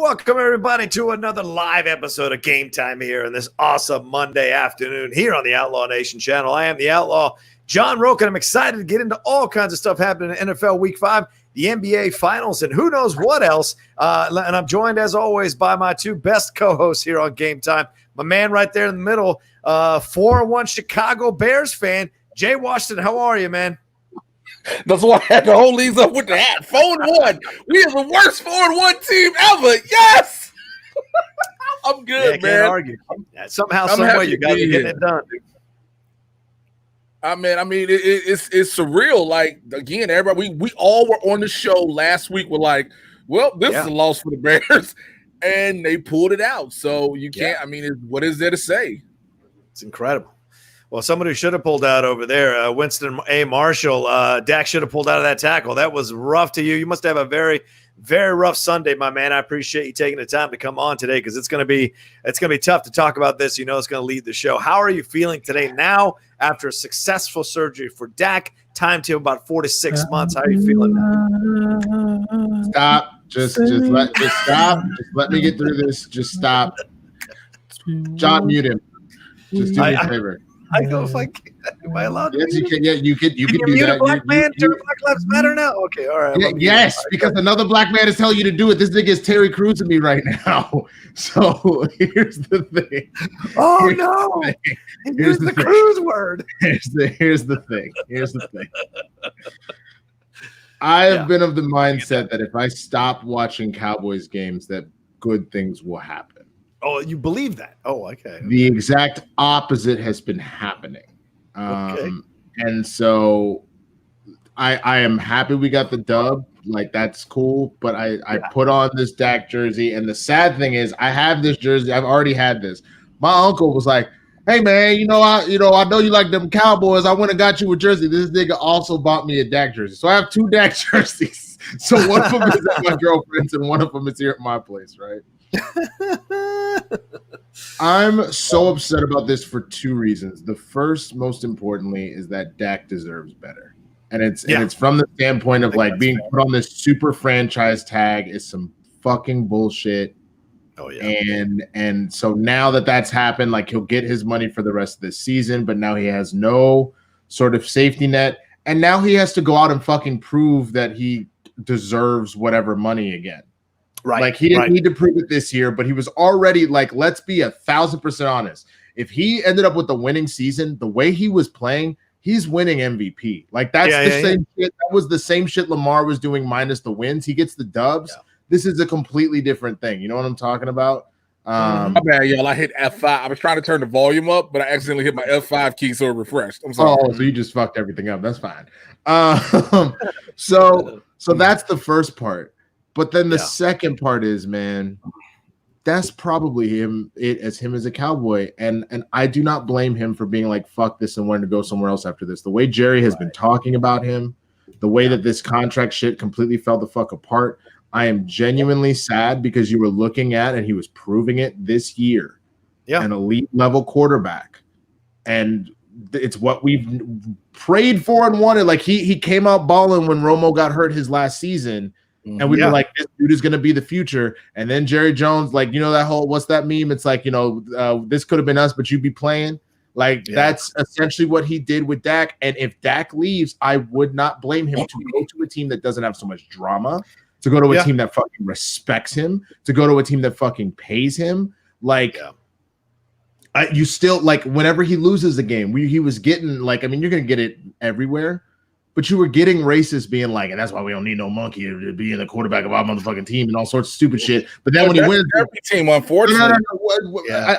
Welcome, everybody, to another live episode of Game Time here on this awesome Monday afternoon here on the Outlaw Nation channel. I am the Outlaw, John Rocha, and I'm excited to get into all kinds of stuff happening in NFL Week 5, the NBA Finals, and who knows what else. And I'm joined, as always, by my two best co-hosts here on Game Time. My man right there in the middle, 4-1 Chicago Bears fan, Jay Washington. How are you, man? That's why I had to hold these up with the hat. 4-1. We are the worst 4-1 team ever. Yes. I'm good, man. Can't argue. Somehow, someway, you guys are getting it done. I mean, it's surreal. Like, again, everybody, we all were on the show last week. We're like, well, this is a loss for the Bears, and they pulled it out. So you can't. I mean, what is there to say? It's incredible. Well, somebody should have pulled out over there, Winston A. Marshall. Dak should have pulled out of that tackle. That was rough to you. You must have a very, very rough Sunday, my man. I appreciate you taking the time to come on today because it's gonna be tough to talk about this. You know, it's gonna lead the show. How are you feeling today now after a successful surgery for Dak? Time to about 4 to 6 months. How are you feeling now? Stop. Just stop. Just let me get through this. Just stop. John, mute him. Just do me a favor. I know if I can. Am I allowed to? Yes, you can. Yeah, you can do mute that. A black man? Turn Black Lives Matter now? Okay, all right. Yeah, yes, because another black man is telling you to do it. This nigga is Terry Crews to me right now. So here's the thing. Oh no! Here's the Crews word. Here's the thing. I have been of the mindset that if I stop watching Cowboys games, that good things will happen. Oh, you believe that? Oh, okay. The exact opposite has been happening. And so I am happy we got the dub. Like, that's cool. But I put on this Dak jersey. And the sad thing is I have this jersey. I've already had this. My uncle was like, hey, man, I know you like them Cowboys. I went and got you a jersey. This nigga also bought me a Dak jersey. So I have 2 Dak jerseys. So one of them is at my girlfriend's and one of them is here at my place, right? I'm so upset about this for 2 reasons. The first, most importantly, is that Dak deserves better. And it's from the standpoint of like being put on this super franchise tag is some fucking bullshit. Oh yeah. And so now that that's happened, like, he'll get his money for the rest of this season, but now he has no sort of safety net. And now he has to go out and fucking prove that he deserves whatever money again. Right. Like, he didn't need to prove it this year, but he was already, like, let's be 1,000% honest. If he ended up with the winning season, the way he was playing, he's winning MVP. Like, that's the same shit. That was the same shit Lamar was doing minus the wins. He gets the dubs. Yeah. This is a completely different thing. You know what I'm talking about? My bad, y'all. I hit F5. I was trying to turn the volume up, but I accidentally hit my F5 key, so it refreshed. I'm sorry. Oh, so you just fucked everything up. That's fine. So that's the first part. But then the second part is, man, that's probably him as a Cowboy. And I do not blame him for being like, fuck this and wanting to go somewhere else after this. The way Jerry has been talking about him, the way that this contract shit completely fell the fuck apart, I am genuinely sad because you were looking at, and he was proving it this year, an elite level quarterback. And it's what we've prayed for and wanted. Like, he came out balling when Romo got hurt his last season. And we were like, this dude is going to be the future. And then Jerry Jones, like, that whole, what's that meme? It's like, this could have been us, but you'd be playing. Like, that's essentially what he did with Dak. And if Dak leaves, I would not blame him to go to a team that doesn't have so much drama, to go to a team that fucking respects him, to go to a team that fucking pays him. Like, you still, like, whenever he loses a game, he was getting, like, I mean, you're going to get it everywhere. But you were getting racist being like, and that's why we don't need no monkey to be in the quarterback of our motherfucking team and all sorts of stupid shit. But then when he wins, every team, unfortunately,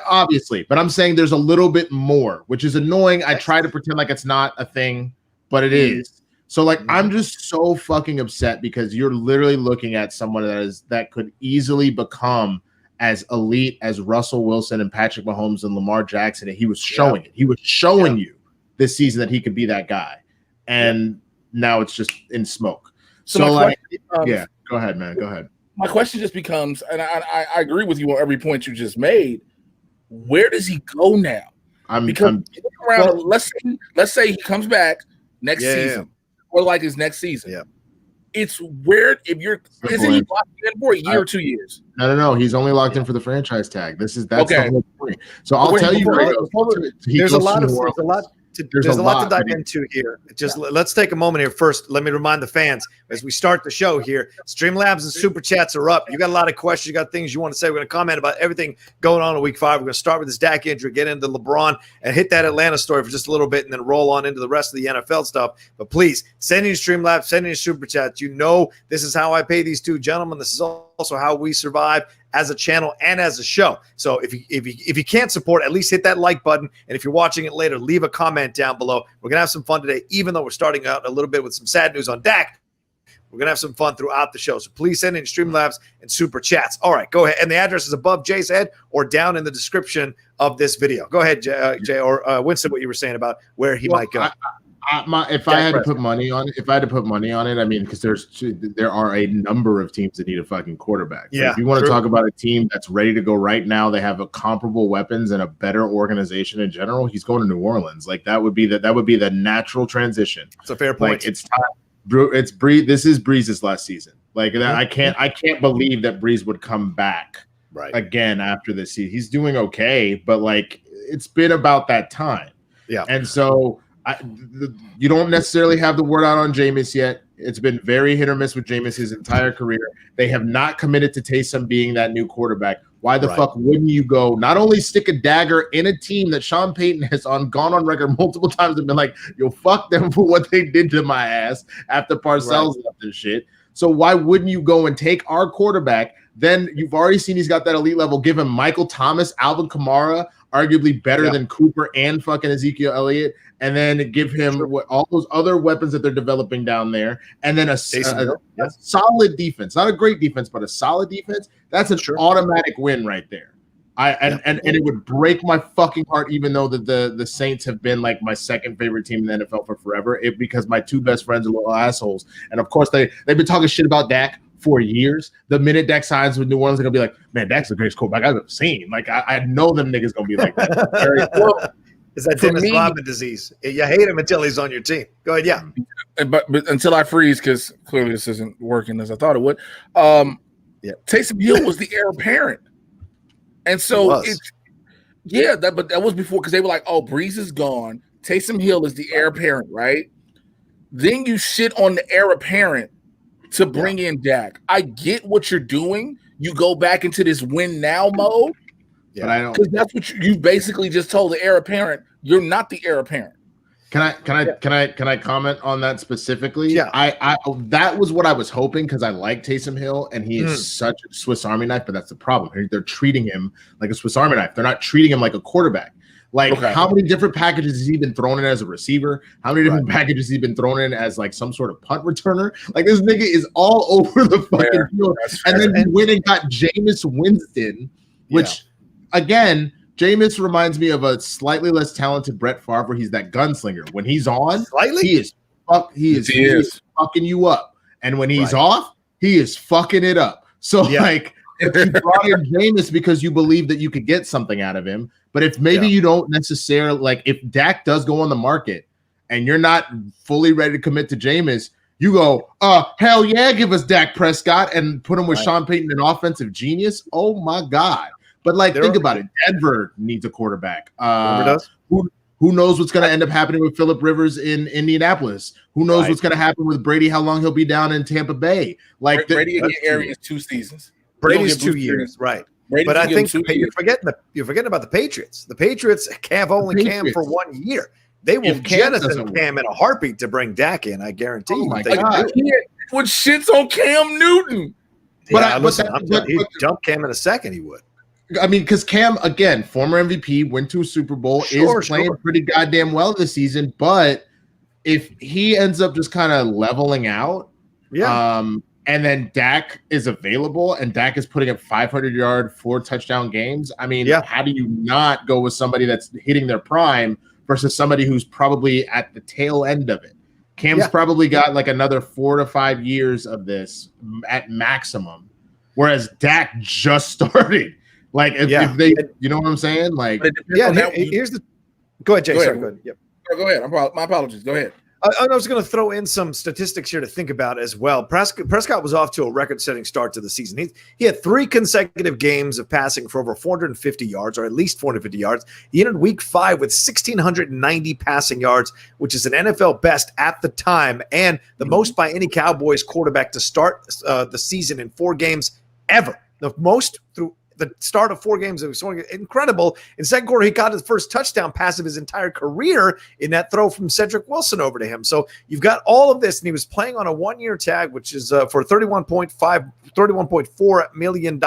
obviously. But I'm saying there's a little bit more, which is annoying. I try to pretend like it's not a thing, but it is. So, like, I'm just so fucking upset because you're literally looking at someone that could easily become as elite as Russell Wilson and Patrick Mahomes and Lamar Jackson, and he was showing it. He was showing you this season that he could be that guy. And now it's just in smoke. So like, go ahead, man. Go ahead. My question just becomes, and I agree with you on every point you just made. Where does he go now? Let's say he comes back next season, or like his next season. Yeah. It's weird if you're isn't he locked in for a year or 2 years? No. He's only locked in for the franchise tag. That's okay. the whole point. So I'll tell you right there's a lot to dive into here. Just let's take a moment here. First, let me remind the fans as we start the show here, Streamlabs and Super Chats are up. You got a lot of questions. You got things you want to say. We're going to comment about everything going on in week 5. We're going to start with this Dak injury, get into LeBron, and hit that Atlanta story for just a little bit, and then roll on into the rest of the NFL stuff. But please, send in your Streamlabs, send in your Super Chats. You know this is how I pay these two gentlemen. This is also how we survive as a channel and as a show. So if you can't support, at least hit that like button. And if you're watching it later, leave a comment down below. We're going to have some fun today, even though we're starting out a little bit with some sad news on Dak. We're going to have some fun throughout the show. So please send in Streamlabs and Super Chats. All right, go ahead. And the address is above Jay's head or down in the description of this video. Go ahead, Jay, or Winston, what you were saying about where he might go. If I had to put money on it, I mean, because there are a number of teams that need a fucking quarterback. So if you want to talk about a team that's ready to go right now, they have a comparable weapons and a better organization in general. He's going to New Orleans. Like that would be the natural transition. It's a fair point. Like, it's time. It's Breeze. This is Breeze's last season. Like that, I can't believe that Breeze would come back again after this season. He's doing okay, but like it's been about that time. Yeah, and so. You don't necessarily have the word out on Jameis yet. It's been very hit or miss with Jameis his entire career. They have not committed to Taysom being that new quarterback. Why the fuck wouldn't you go not only stick a dagger in a team that Sean Payton has gone on record multiple times and been like, yo, fuck them for what they did to my ass after Parcells left and shit. So why wouldn't you go and take our quarterback? Then you've already seen he's got that elite level. Give him Michael Thomas, Alvin Kamara, arguably better than Cooper and fucking Ezekiel Elliott, and then give him all those other weapons that they're developing down there, and then a solid defense, not a great defense, but a solid defense. That's an automatic win right there. And it would break my fucking heart, even though the Saints have been like my second favorite team in the NFL for forever, because my two best friends are little assholes, and of course they've been talking shit about Dak for years. The minute Dak signs with New Orleans, they're gonna be like, man, Dak's the greatest quarterback I've ever seen. Like I know them niggas gonna be like that. Is that Dennis Rodman disease? You hate him until he's on your team. Go ahead, but until I freeze, because clearly this isn't working as I thought it would. Taysom Hill was the heir apparent, and so but that was before, because they were like, oh, Breeze is gone, Taysom Hill is the heir apparent, right? Then you shit on the heir apparent to bring in Dak. I get what you're doing. You go back into this win now mode. Yeah, but I don't, because that's what you basically just told the heir apparent. You're not the heir apparent. Can I comment on that specifically? Yeah, I that was what I was hoping, because I like Taysom Hill and he is such a Swiss Army knife. But that's the problem. They're treating him like a Swiss Army knife. They're not treating him like a quarterback. Like, how many different packages has he been thrown in as a receiver? How many different packages has he been thrown in as like some sort of punt returner? Like, this nigga is all over the fucking field. And then he went and got Jameis Winston, which again, Jameis reminds me of a slightly less talented Brett Favre, where he's that gunslinger. When he's on, he is fucking you up. And when he's off, he is fucking it up. So like, if you brought in Jameis because you believe that you could get something out of him, but if maybe you don't necessarily, like, if Dak does go on the market and you're not fully ready to commit to Jameis, you go, hell yeah, give us Dak Prescott and put him with Sean Payton, an offensive genius. Oh my God. But like, think about it. Denver needs a quarterback. Who knows what's going to end up happening with Phillip Rivers in Indianapolis? Who knows what's going to happen with Brady? How long he'll be down in Tampa Bay? Like, Brady in the area is 2 seasons. Brady's 2 years, right? But I think you're forgetting about the Patriots. The Patriots have only Cam for 1 year. They will jettison Cam in a heartbeat to bring Dak in. I guarantee you. My God. What shits on Cam Newton? He'd dump Cam in a second. He would. I mean, because Cam, again, former MVP, went to a Super Bowl, is playing pretty goddamn well this season. But if he ends up just kind of leveling out, and then Dak is available and Dak is putting up 500-yard, 4-touchdown games, I mean, how do you not go with somebody that's hitting their prime versus somebody who's probably at the tail end of it? Cam's probably got like another 4 to 5 years of this at maximum, whereas Dak just started. Like, if they, you know what I'm saying? Like, here's the. Go ahead, Jay. Sorry, go ahead. Yep. Go ahead. My apologies. Go ahead. I was going to throw in some statistics here to think about as well. Prescott was off to a record-setting start to the season. He had 3 consecutive games of passing for over 450 yards, or at least 450 yards. He entered Week 5 with 1,690 passing yards, which is an NFL best at the time, and the most by any Cowboys quarterback to start the season in 4 games ever. The most through the start of 4 games. It was incredible. In second quarter, he got his first touchdown pass of his entire career in that throw from Cedric Wilson over to him. So you've got all of this, and he was playing on a 1-year tag, which is for $31.4 million,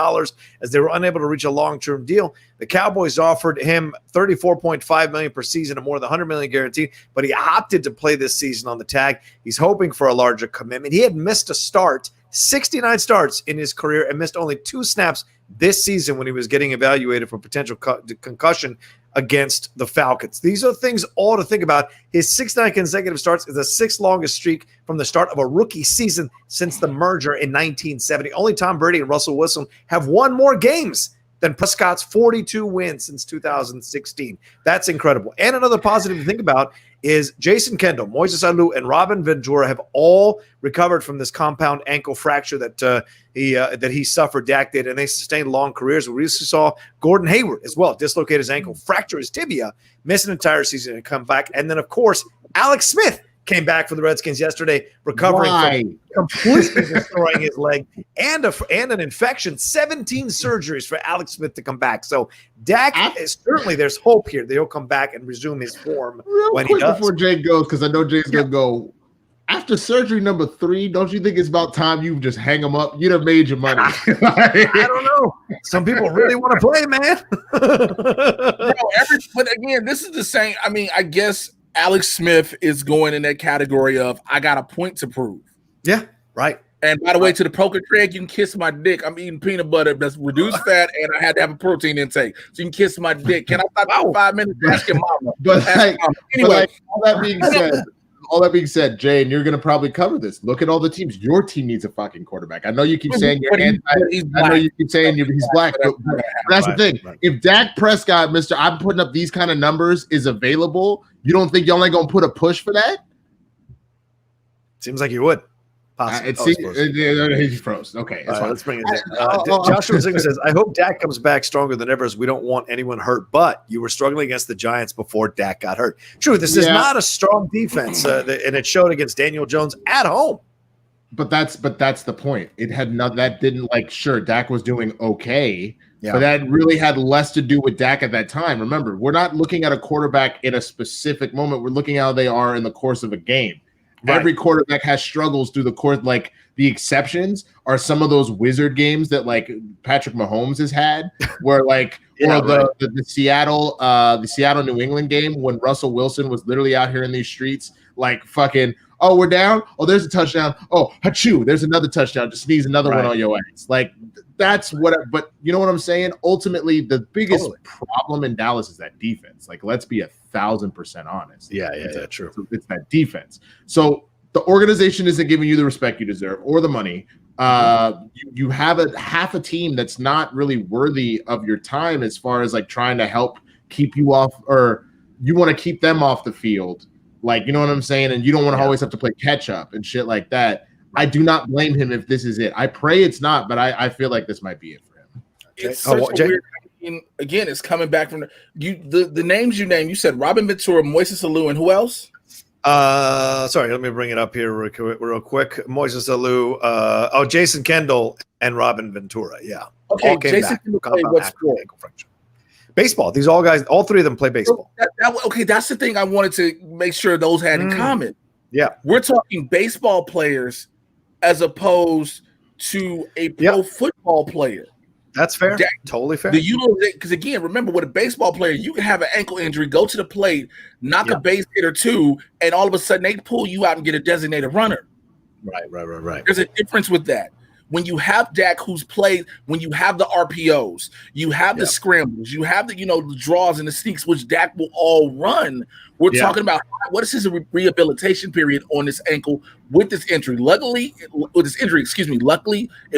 as they were unable to reach a long-term deal. The Cowboys offered him $34.5 million per season and more than $100 million guaranteed, but he opted to play this season on the tag. He's hoping for a larger commitment. He had missed a start, 69 starts in his career, and missed only 2 snaps this season when he was getting evaluated for potential concussion against the Falcons. These are things all to think about. His 69 consecutive starts is the 6th longest streak from the start of a rookie season since the merger in 1970. Only Tom Brady and Russell Wilson have won more games than Prescott's 42 wins since 2016. That's incredible. And another positive to think about is Jason Kendall, Moises Alou, and Robin Ventura have all recovered from this compound ankle fracture that he suffered. Dak did, and they sustained long careers. We recently saw Gordon Hayward as well dislocate his ankle, fracture his tibia, miss an entire season, and come back. And then, of course, Alex Smith came back for the Redskins yesterday, recovering from completely destroying his leg and an infection. 17 surgeries for Alex Smith to come back. So Dak is certainly, there's hope here that he'll come back and resume his form when he does. Before Jay goes, because I know Jay's gonna go. After surgery number 3, don't you think it's about time you just hang him up? You'd have made your money. I don't know. Some people really want to play, man. But again, this is the same. I mean, I guess Alex Smith is going in that category of I got a point to prove. Yeah, right. And by the way, to the poker Craig, you can kiss my dick. I'm eating peanut butter that's reduced fat, and I had to have a protein intake. So you can kiss my dick. Can I stop for 5 minutes? Ask your mama. Anyway, all that being said, Jay, and you're going to probably cover this. Look at all the teams. Your team needs a fucking quarterback. I know you keep saying you're anti. I know you keep saying he's black. But that's the thing. Right. If Dak Prescott, I'm putting up these kind of numbers, is available, you don't think y'all ain't going to put a push for that? Seems like you would. He froze. Okay, that's fine. Let's bring it in. Joshua Zinger says, I hope Dak comes back stronger than ever, as we don't want anyone hurt. But you were struggling against the Giants before Dak got hurt. True, this is not a strong defense, and it showed against Daniel Jones at home. But that's the point. It had that didn't sure, Dak was doing okay. Yeah. But that really had less to do with Dak at that time. Remember, we're not looking at a quarterback in a specific moment. We're looking at how they are in the course of a game. Right. Every quarterback has struggles through the course. Like, the exceptions are some of those wizard games that Patrick Mahomes has had, where the Seattle New England game when Russell Wilson was literally out here in these streets fucking, oh, we're down, oh, there's a touchdown, oh, achoo, there's another touchdown, just sneeze another one on your ass. That's what. But you know what I'm saying? Ultimately, the biggest problem in Dallas is that defense. Let's be 1,000% honest. Yeah, true. It's that defense. So the organization isn't giving you the respect you deserve or the money. You have half a team that's not really worthy of your time as far as trying to help keep you off, or you want to keep them off the field. You know what I'm saying? And you don't want to always have to play catch up and shit like that. I do not blame him if this is it. I pray it's not, but I feel like this might be it for him. It's such a weird. Again, it's coming back from the names you named. You said Robin Ventura, Moises Alou, and who else? Sorry, let me bring it up here real quick. Moises Alou, Jason Kendall, and Robin Ventura. Yeah. Okay, Jason Kendall played what sport? Baseball. All 3 of them play baseball. That's the thing I wanted to make sure those had in common. Yeah. We're talking baseball players as opposed to a pro football player. That's fair. Totally fair. Because again, remember, with a baseball player, you can have an ankle injury, go to the plate, knock a base hit or 2, and all of a sudden they pull you out and get a designated runner. Right. There's a difference with that. When you have Dak, who's played, when you have the RPOs, you have the scrambles, you have the draws and the sneaks, which Dak will all run. We're talking about what is his rehabilitation period on this ankle with this injury. Luckily, it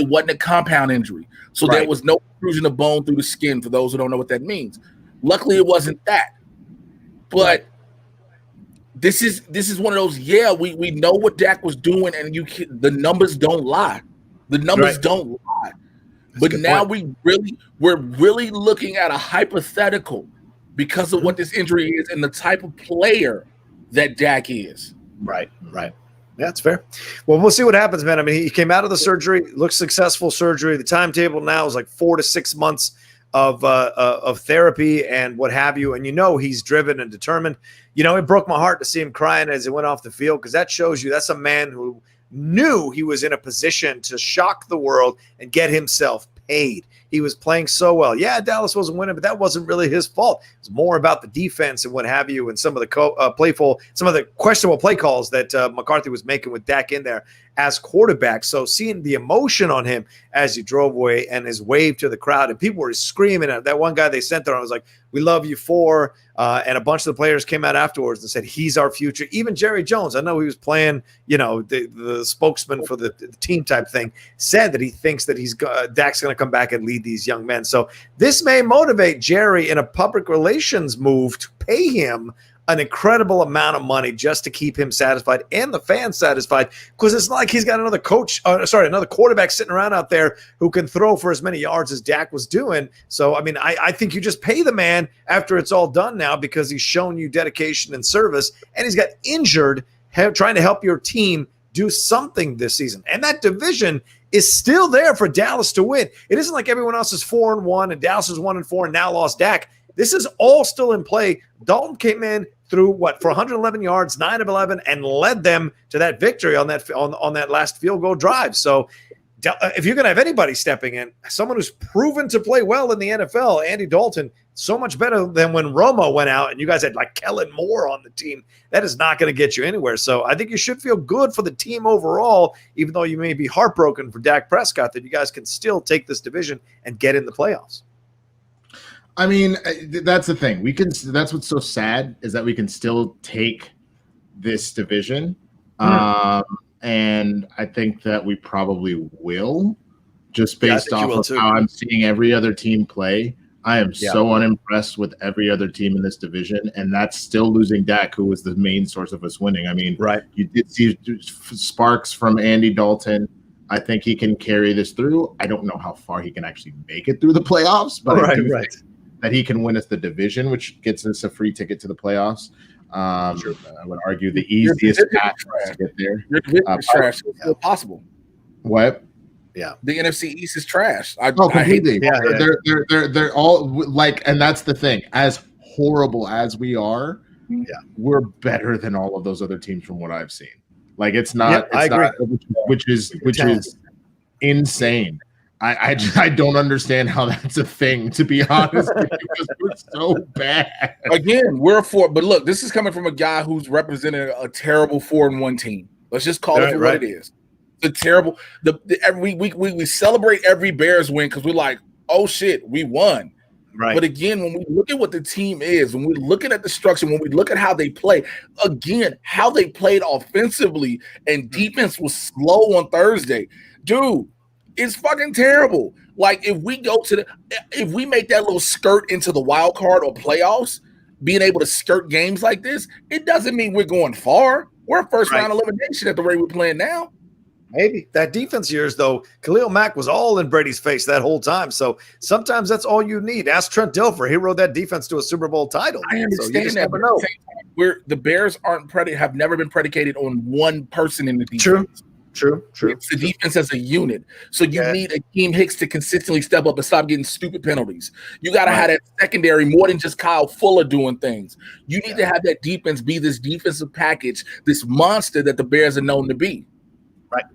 wasn't a compound injury. So there was no protrusion of bone through the skin, for those who don't know what that means. Luckily, it wasn't that. But this is one of those. Yeah, we know what Dak was doing, and the numbers don't lie. The numbers don't lie. But now we're really looking at a hypothetical because of what this injury is and the type of player that Dak is. Right. Yeah, that's fair. Well, we'll see what happens, man. I mean, he came out of the surgery, looks successful surgery. The timetable now is like 4 to 6 months of therapy and what have you. And he's driven and determined. It broke my heart to see him crying as he went off the field, because that shows you that's a man who knew he was in a position to shock the world and get himself paid. He was playing so well. Yeah, Dallas wasn't winning, but that wasn't really his fault. It was more about the defense and what have you, and some of the some of the questionable play calls that McCarthy was making with Dak in there as quarterback. So seeing the emotion on him as he drove away and his wave to the crowd, and people were screaming at that one guy they sent there. I was like, "We love you for," and a bunch of the players came out afterwards and said, "He's our future." Even Jerry Jones, I know he was playing, the spokesman for the team type thing, said that he thinks that Dak's going to come back and lead these young men. So this may motivate Jerry in a public relations move to pay him an incredible amount of money just to keep him satisfied and the fans satisfied, because it's not like he's got another quarterback sitting around out there who can throw for as many yards as Dak was doing. So, I mean, I think you just pay the man after it's all done now, because he's shown you dedication and service, and he's got injured trying to help your team do something this season. And that division is still there for Dallas to win. It isn't like everyone else is 4-1 and Dallas is 1-4 and now lost Dak. This is all still in play. Dalton came in through for 111 yards, 9 of 11, and led them to that victory on that last field goal drive. So if you're going to have anybody stepping in, someone who's proven to play well in the NFL, Andy Dalton, so much better than when Romo went out and you guys had like Kellen Moore on the team. That is not going to get you anywhere. So I think you should feel good for the team overall, even though you may be heartbroken for Dak Prescott, that you guys can still take this division and get in the playoffs. I mean, that's the thing. That's what's so sad, is that we can still take this division. And I think that we probably will, just based off of how I'm seeing every other team play. I am so unimpressed with every other team in this division, and that's still losing Dak, who was the main source of us winning. I mean, you did see sparks from Andy Dalton. I think he can carry this through. I don't know how far he can actually make it through the playoffs, but I do think that he can win us the division, which gets us a free ticket to the playoffs. I would argue the easiest path to get there. Your division is trash. It's still possible. What? Yeah, the NFC East is trash. Completely. They're all like, and that's the thing. As horrible as we are, we're better than all of those other teams from what I've seen. Like, it's not. I agree. Which is insane. I don't understand how that's a thing, to be honest, because we're so bad. Again, but look, this is coming from a guy who's represented a terrible 4-1 team. Let's just call it for what it is. The terrible. Every week we celebrate every Bears win because we're like, oh shit, we won. Right. But again, when we look at what the team is, when we're looking at the structure, when we look at how they play, again, how they played offensively and defense was slow on Thursday, dude. It's fucking terrible. Like, if we make that little skirt into the wild card or playoffs, being able to skirt games like this, it doesn't mean we're going far. We're a first round elimination at the rate we're playing now. Maybe that defense years, though, Khalil Mack was all in Brady's face that whole time. So sometimes that's all you need. Ask Trent Dilfer. He rode that defense to a Super Bowl title. I understand that, but at the same time, the Bears have never been predicated on one person in the defense. True. It's the defense as a unit. So you need Akeem Hicks to consistently step up and stop getting stupid penalties. You got to have that secondary more than just Kyle Fuller doing things. You need to have that defense be this defensive package, this monster that the Bears are known to be. Right.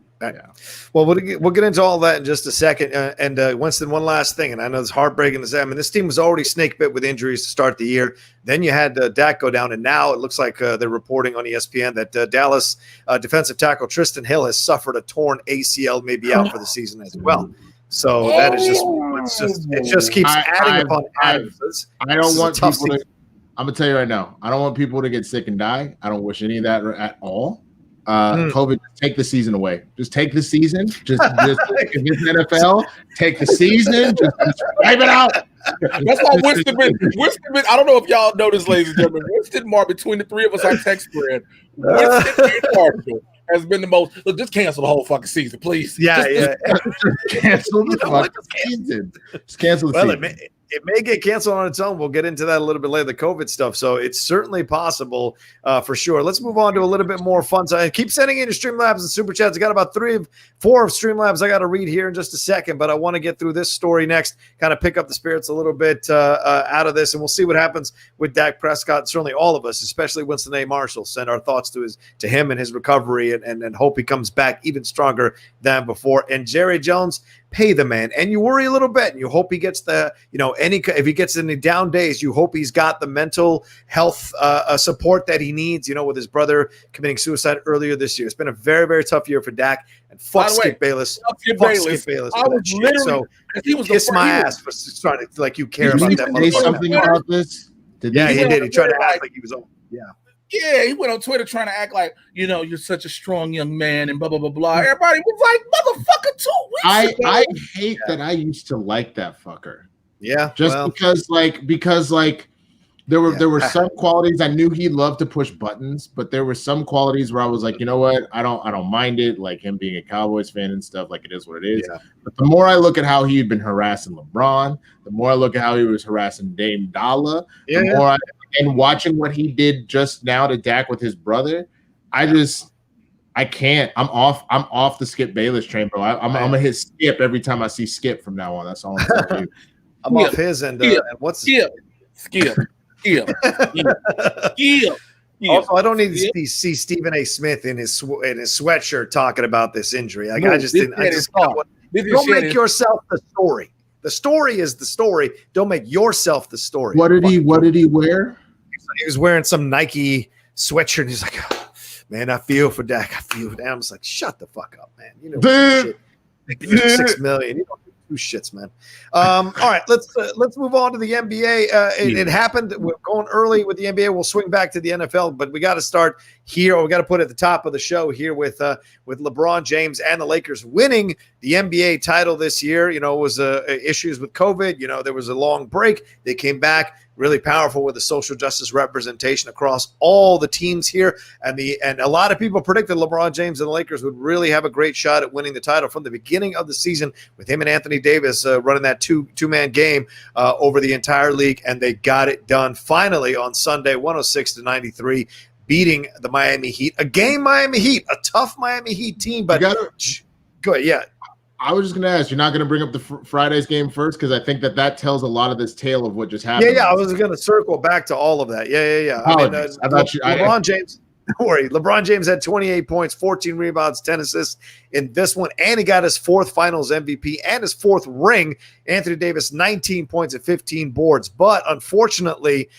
Well, we'll get into all that in just a second. And Winston, one last thing, and I know it's heartbreaking to say. I mean, this team was already snake bit with injuries to start the year. Then you had Dak go down, and now it looks like they're reporting on ESPN that Dallas defensive tackle Tristan Hill has suffered a torn ACL, maybe out for the season as well. So that is it just keeps adding upon adding. I don't want people to. I'm gonna tell you right now, I don't want people to get sick and die. I don't wish any of that at all. COVID, take the season away. Just take the season. Just if it's NFL, take the season. Just wipe it out. That's why Winston been. I don't know if y'all know this, ladies and gentlemen. Winston Mark, between the three of us, our text thread, Winston and Marshall has been the most. Look, just cancel the whole fucking season, please. Just cancel the fucking season. Just cancel the season. It may get canceled on its own. We'll get into that a little bit later, the COVID stuff. So it's certainly possible for sure. Let's move on to a little bit more fun. So keep sending in your Streamlabs and Super Chats. I got about 3 of 4 of Streamlabs I got to read here in just a second, but I want to get through this story next, kind of pick up the spirits a little bit out of this, and we'll see what happens with Dak Prescott. Certainly all of us, especially Winston A. Marshall, send our thoughts to him and his recovery and hope he comes back even stronger than before. And Jerry Jones, pay the man, and you worry a little bit, and you hope he gets if he gets any down days, you hope he's got the mental health support that he needs, with his brother committing suicide earlier this year. It's been a very, very tough year for Dak, and fuck Skip Bayless. Skip Bayless. I was literally, he was kiss my ass for trying to, like, you care about that motherfucker. Something about this? He did. He tried to act like he was on. Yeah. Yeah, he went on Twitter trying to act like, you're such a strong young man and blah, blah, blah, blah. Everybody was like, motherfucker, 2 weeks ago. I hate that I used to like that fucker. Yeah. Just because there were some qualities I knew he loved to push buttons, but there were some qualities where I was like, you know what? I don't mind it, like him being a Cowboys fan and stuff, like it is what it is. Yeah. But the more I look at how he had been harassing LeBron, the more I look at how he was harassing Dame Dalla, and watching what he did just now to Dak with his brother, I can't. I'm off the Skip Bayless train, bro. I'm gonna hit skip every time I see Skip from now on. That's all I'm telling you. I'm off his and what's Skip. Also, I don't need to see Stephen A. Smith in his sweatshirt talking about this injury. Like, I just didn't. Don't make yourself the story. The story is the story. Don't make yourself the story. What did he wear? He was wearing some Nike sweatshirt. And he's like, oh, man, I feel for Dak. I feel for Dak. I was like, shut the fuck up, man. Shit. $6 million. You don't do 2 shits, man. All right, let's move on to the NBA. It happened. We're going early with the NBA. We'll swing back to the NFL, but we got to start here. We got to put it at the top of the show here with LeBron James and the Lakers winning the NBA title this year. It was issues with COVID. There was a long break. They came back really powerful with the social justice representation across all the teams here. And a lot of people predicted LeBron James and the Lakers would really have a great shot at winning the title from the beginning of the season, with him and Anthony Davis running that two-man game over the entire league. And they got it done finally on Sunday, 106-93. Beating the Miami Heat, a tough Miami Heat team. But go ahead, yeah. I was just going to ask, you're not going to bring up the Friday's game first? Because I think that tells a lot of this tale of what just happened. Yeah, I was going to circle back to all of that. Yeah. LeBron James, don't worry. LeBron James had 28 points, 14 rebounds, 10 assists in this one, and he got his 4th Finals MVP and his 4th ring. Anthony Davis, 19 points and 15 boards. But unfortunately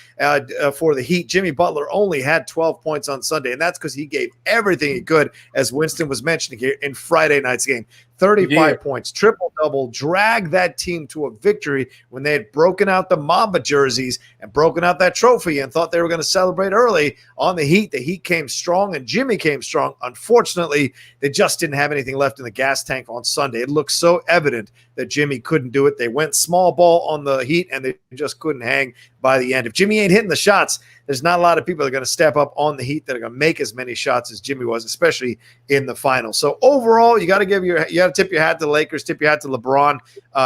for the Heat, Jimmy Butler only had 12 points on Sunday, and that's because he gave everything he could, as Winston was mentioning here, in Friday night's game. 35 points, triple-double, dragged that team to a victory when they had broken out the Mamba jerseys and broken out that trophy and thought they were going to celebrate early on the Heat. The Heat came strong and Jimmy came strong. Unfortunately, they just didn't have anything left in the gas tank on Sunday. It looked so evident that Jimmy couldn't do it. They went small ball on the Heat, and they just couldn't hang by the end. If Jimmy ain't hitting the shots, there's not a lot of people that are going to step up on the Heat that are going to make as many shots as Jimmy was, especially in the finals. So overall, you got to tip your hat to the Lakers, tip your hat to LeBron.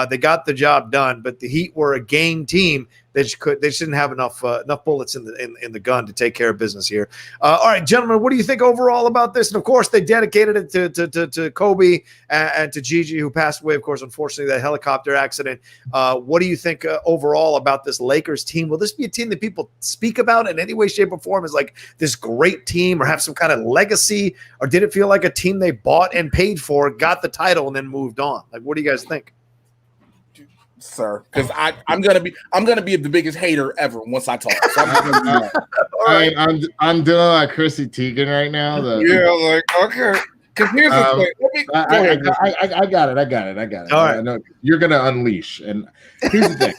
They got the job done, but the Heat were a game team. They just didn't have enough bullets in the gun to take care of business here. All right, gentlemen, what do you think overall about this? And of course, they dedicated it to Kobe and to Gigi, who passed away, of course, unfortunately, that helicopter accident. What do you think overall about this Lakers team? Will this be a team that people speak about in any way, shape, or form as like this great team, or have some kind of legacy, or did it feel like a team they bought and paid for, got the title, and then moved on? Like, what do you guys think? Sir, because I'm gonna be the biggest hater ever once I talk. So I'm doing like Chrissy Teigen right now. Okay. Because here's the thing. I got it. All right. I know you're gonna unleash, and here's the thing.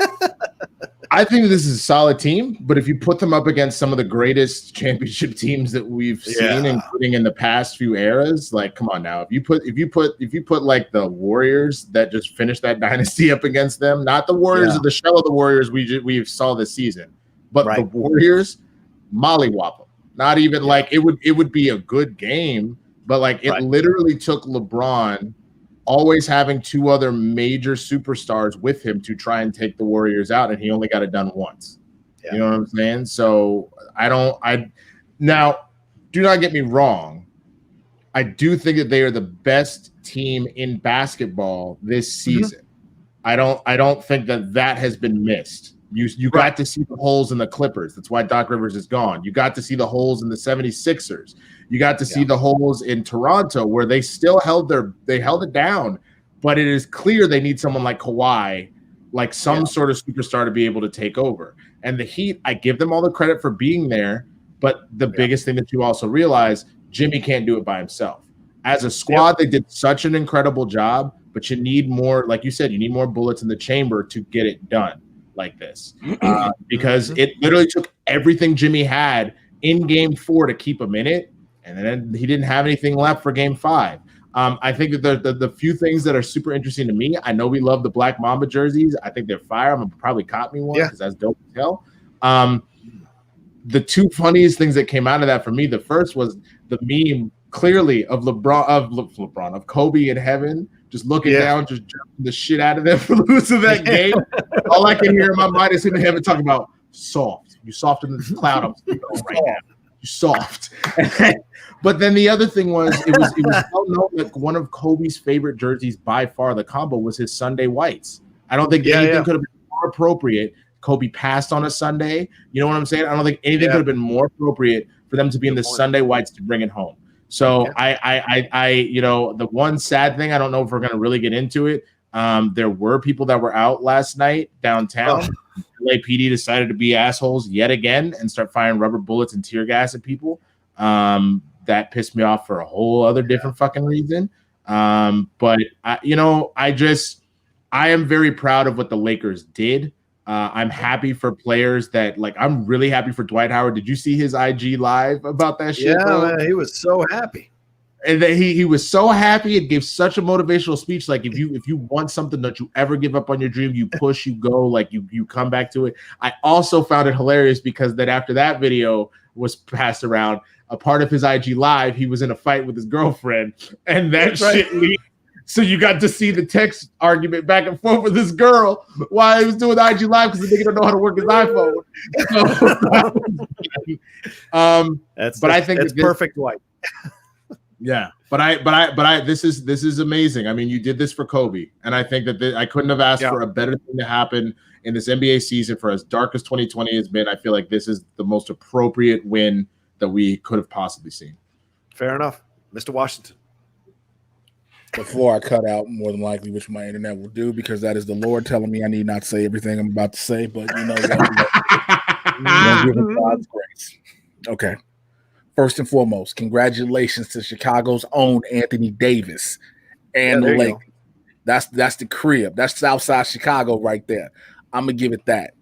I think this is a solid team, but if you put them up against some of the greatest championship teams that we've seen, including in the past few eras, like, come on now. If you put like the Warriors that just finished that dynasty up against them, not the Warriors of the shell of the Warriors we saw this season, but the Warriors, mollywop them. Not even like it would be a good game, but like it literally took LeBron always having two other major superstars with him to try and take the Warriors out, and he only got it done once. Yeah. You know what I'm saying? So now, do not get me wrong. I do think that they are the best team in basketball this season. I don't think that has been missed. You got to see the holes in the Clippers. That's why Doc Rivers is gone. You got to see the holes in the 76ers. You got to see the holes in Toronto where they still held it down, but it is clear they need someone like Kawhi, like some sort of superstar to be able to take over. And the Heat, I give them all the credit for being there, but the biggest thing that you also realize, Jimmy can't do it by himself. As a squad, they did such an incredible job, but you need more, like you said, you need more bullets in the chamber to get it done like this, because it literally took everything Jimmy had in Game 4 to keep him in it. And then he didn't have anything left for Game 5. I think that the few things that are super interesting to me, I know we love the Black Mamba jerseys. I think they're fire. I'm going to probably cop me one because that's dope as hell. The two funniest things that came out of that for me, the first was the meme clearly of of Kobe in heaven, just looking down, just jumping the shit out of them for losing that game. All I can hear in my mind is him in heaven talking about soft. You soft in this cloud I'm speaking on right now. You soft. But then the other thing was it was well known that one of Kobe's favorite jerseys by far, the combo, was his Sunday whites. I don't think anything could have been more appropriate. Kobe passed on a Sunday. You know what I'm saying? I don't think anything could have been more appropriate for them to be in the Sunday whites to bring it home. So I you know, the one sad thing, I don't know if we're going to really get into it. There were people that were out last night downtown. LAPD decided to be assholes yet again and start firing rubber bullets and tear gas at people. That pissed me off for a whole other different fucking reason. But I am very proud of what the Lakers did. I'm happy for players that, like, I'm really happy for Dwight Howard. Did you see his IG live about that shit? Yeah, bro? Man, he was so happy. And he was so happy and gave such a motivational speech. Like, if you want something, don't you ever give up on your dream. You push, you go, like you come back to it. I also found it hilarious because that after that video was passed around, a part of his IG live, he was in a fight with his girlfriend, and that shit leaked. So you got to see the text argument back and forth with this girl while he was doing the IG live because the nigga don't know how to work his iPhone. I think it's perfect white. Yeah, but this is amazing. I mean, you did this for Kobe, and I think that I couldn't have asked for a better thing to happen in this NBA season. For as dark as 2020 has been, I feel like this is the most appropriate win that we could have possibly seen. Fair enough, Mr. Washington. Before I cut out, more than likely, which my internet will do, because that is the Lord telling me I need not say everything I'm about to say, but you know, give God's grace. Okay. First and foremost, congratulations to Chicago's own Anthony Davis and the Lakers. That's the crib. That's Southside Chicago right there. I'm gonna give it that.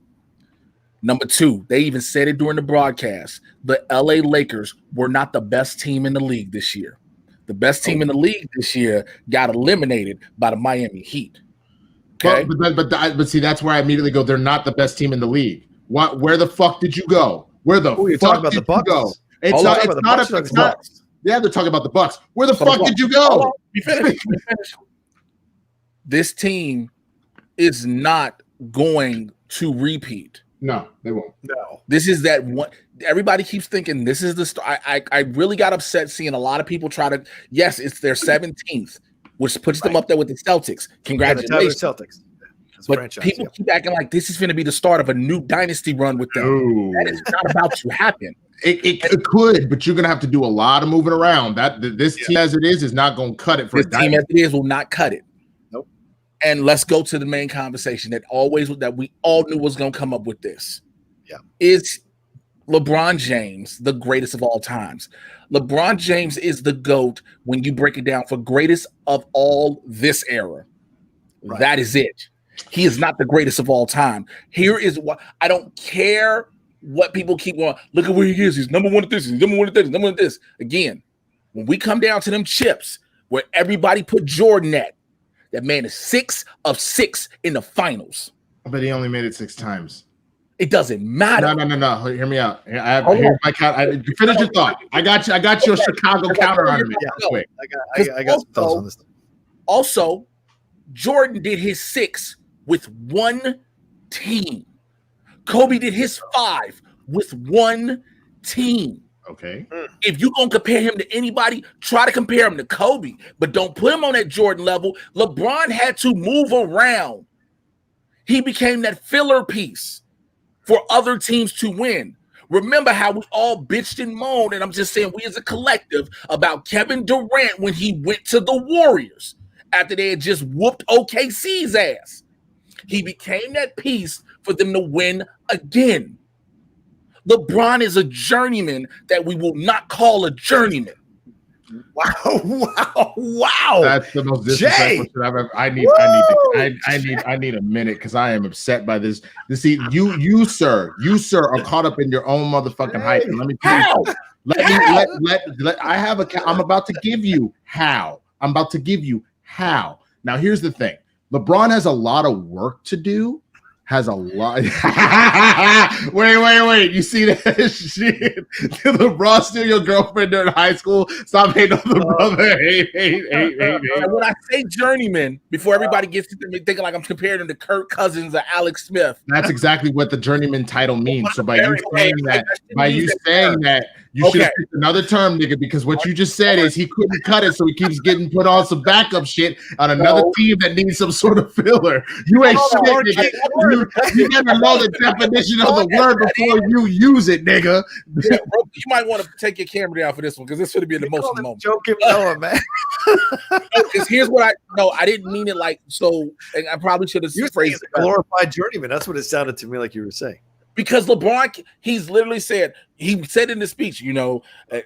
Number two, they even said it during the broadcast. The LA Lakers were not the best team in the league this year. The best team in the league this year got eliminated by the Miami Heat. Okay, but see, that's where I immediately go. They're not the best team in the league. Where the fuck did you go? Where the fuck did you go? It's not. Yeah, they're talking about the Bucks. Where the fuck did you go? You finish. This team is not going to repeat. No, they won't. No. This is that one. Everybody keeps thinking this is the start. I really got upset seeing a lot of people try to. Yes, it's their 17th, which puts them up there with the Celtics. Congratulations, Celtics. But people keep acting like this is going to be the start of a new dynasty run with them. Ooh. That is not about to happen. It could, but you're going to have to do a lot of moving around. This team as it is not going to cut it for this team as it is will not cut it. Nope. And let's go to the main conversation that we all knew was going to come up with this. Yeah, is LeBron James the greatest of all times? LeBron James is the GOAT when you break it down for greatest of all this era. Right. That is it. He is not the greatest of all time. Here is what I don't care what people keep going. Look at where he is. He's number one at this. He's number one at this. Number one at this. Again, when we come down to them chips where everybody put Jordan at, that man is 6 of 6 in the finals. But he only made it 6 times. It doesn't matter. No. Hear me out. Here's my count. Finish your thought. I got you. I got your Chicago counter argument. Quick. I got some thoughts on this. Also, Jordan did his 6 with one team. Kobe did his 5 with one team. Okay. If you're going to compare him to anybody, try to compare him to Kobe, but don't put him on that Jordan level. LeBron had to move around. He became that filler piece for other teams to win. Remember how we all bitched and moaned, and I'm just saying we as a collective, about Kevin Durant when he went to the Warriors after they had just whooped OKC's ass. He became that piece for them to win again. LeBron is a journeyman that we will not call a journeyman. Wow. That's the most disrespectful shit I've ever. I need a minute because I am upset by this. See, you sir are caught up in your own motherfucking hype. And let me tell you, I'm about to give you how. Now, here's the thing. LeBron has a lot of work to do. Wait. You see that shit? Did LeBron steal your girlfriend during high school? Stop hating on the brother. Hate. When I say journeyman, before everybody gets to me thinking like I'm comparing him to Kirk Cousins or Alex Smith. That's exactly what the journeyman title means. So by you saying that, you should have picked another term, nigga, because what you just said is he couldn't cut it, so he keeps getting put on some backup shit on another team that needs some sort of filler. You ain't shit, nigga. You never know the definition of the word before you use it, nigga. Yeah, bro, you might want to take your camera down for this one because this should be an emotional moment. Joking, Noah, man. Because here's what I didn't mean it like so. And I probably should have phrased it. Glorified journeyman. That's what it sounded to me like you were saying. Because LeBron, he's literally said in the speech, and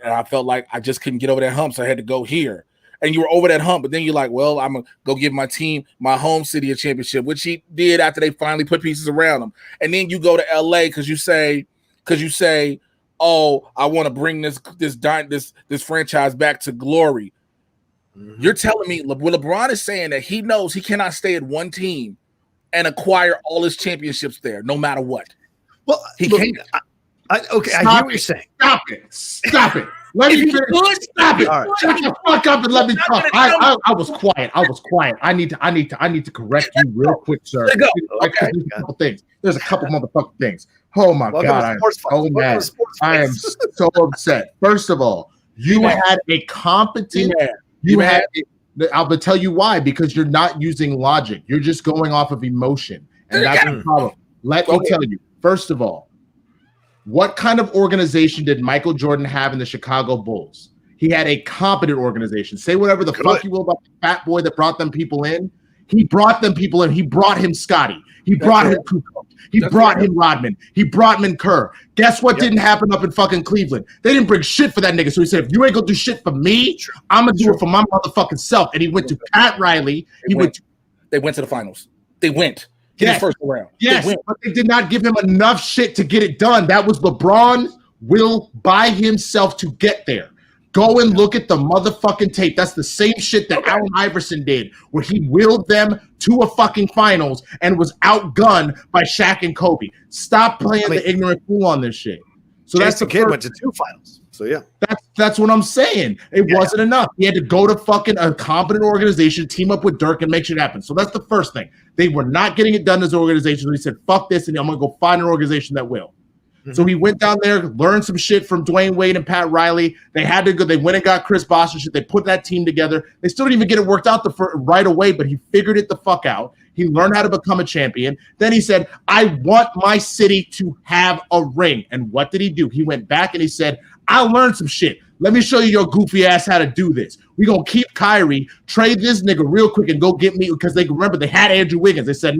I felt like I just couldn't get over that hump, so I had to go here. And you were over that hump, but then you're like, well, I'm going to go give my team, my home city, a championship, which he did after they finally put pieces around him. And then you go to LA because you say, oh, I want to bring this franchise back to glory. Mm-hmm. You're telling me when LeBron is saying that he knows he cannot stay at one team and acquire all his championships there, no matter what. Well, he can't. I hear what you're saying. Stop it. Let me finish. Stop it. Right. Shut the fuck up and let me talk. I was quiet. I need to correct you real quick, sir. There's a couple motherfucking things. Oh my God, I am so mad. I am so upset. First of all, you had a competent. I'll tell you why. Because you're not using logic. You're just going off of emotion, and that's the problem. Let me tell you. First of all, what kind of organization did Michael Jordan have in the Chicago Bulls? He had a competent organization. Say whatever the fuck you will about the fat boy that brought them people in. He brought them people in. He brought him Scotty. He brought him Kukoc. He brought him Rodman. He brought him Kerr. Guess what didn't happen up in fucking Cleveland? They didn't bring shit for that nigga. So he said, if you ain't gonna do shit for me, I'm gonna do it for my motherfucking self. And he went to Pat Riley. They went to the finals. They went. His first round. Yes, but they did not give him enough shit to get it done. That was LeBron will by himself to get there. Go and look at the motherfucking tape. That's the same shit that Allen Iverson did, where he willed them to a fucking finals and was outgunned by Shaq and Kobe. Stop playing the ignorant fool on this shit. So that's the kid went to 2 finals. So yeah, that's what I'm saying. It wasn't enough. He had to go to fucking a competent organization, team up with Dirk, and make shit happen. So that's the first thing. They were not getting it done as an organization. So he said, "Fuck this," and I'm gonna go find an organization that will. Mm-hmm. So he went down there, learned some shit from Dwayne Wade and Pat Riley. They had to go. They went and got Chris Bosh and shit. They put that team together. They still didn't even get it worked out right away, but he figured it the fuck out. He learned how to become a champion. Then he said, I want my city to have a ring. And what did he do? He went back and he said, I learned some shit. Let me show you your goofy ass how to do this. We're going to keep Kyrie, trade this nigga real quick and go get me, because they remember they had Andrew Wiggins. They said,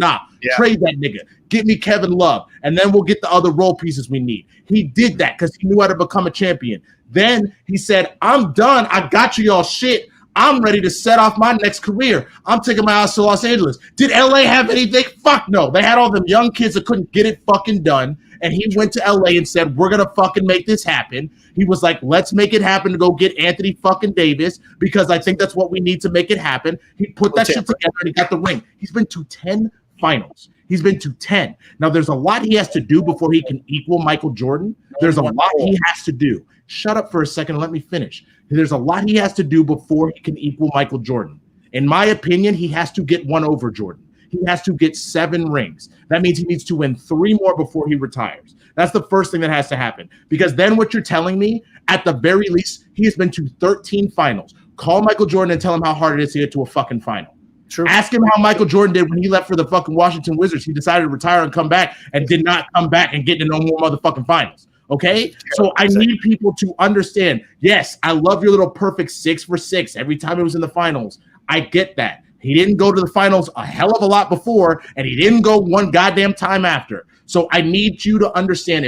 trade that nigga. Get me Kevin Love, and then we'll get the other role pieces we need. He did that because he knew how to become a champion. Then he said, I'm done. I got you y'all shit. I'm ready to set off my next career. I'm taking my ass to Los Angeles. Did LA have anything? Fuck no. They had all them young kids that couldn't get it fucking done. And he went to LA and said, we're going to fucking make this happen. He was like, let's make it happen to go get Anthony fucking Davis because I think that's what we need to make it happen. He put that shit together and he got the ring. He's been to 10 finals. He's been to 10. Now, there's a lot he has to do before he can equal Michael Jordan. There's a lot he has to do. Shut up for a second and let me finish. There's a lot he has to do before he can equal Michael Jordan. In my opinion, he has to get one over Jordan. He has to get 7 rings. That means he needs to win 3 more before he retires. That's the first thing that has to happen. Because then what you're telling me, at the very least, he has been to 13 finals. Call Michael Jordan and tell him how hard it is to get to a fucking final. True. Ask him how Michael Jordan did when he left for the fucking Washington Wizards. He decided to retire and come back and did not come back and get to no more motherfucking finals. Okay? So I need people to understand, yes, I love your little perfect 6 for 6 every time it was in the finals. I get that. He didn't go to the finals a hell of a lot before, and he didn't go one goddamn time after. So I need you to understand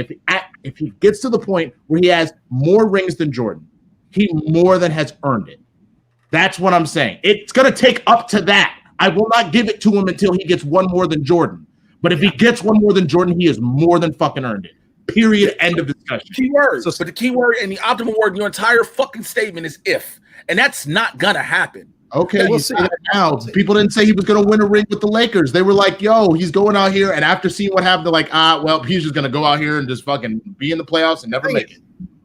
if he gets to the point where he has more rings than Jordan, he more than has earned it. That's what I'm saying. It's going to take up to that. I will not give it to him until he gets one more than Jordan. But if he gets one more than Jordan, he has more than fucking earned it. Period. End of discussion. Key word. So the key word and the optimal word in your entire fucking statement is if. And that's not going to happen. Okay, we'll see that now. People didn't say he was going to win a ring with the Lakers. They were like, yo, he's going out here. And after seeing what happened, they're like, well, he's just going to go out here and just fucking be in the playoffs and never make it.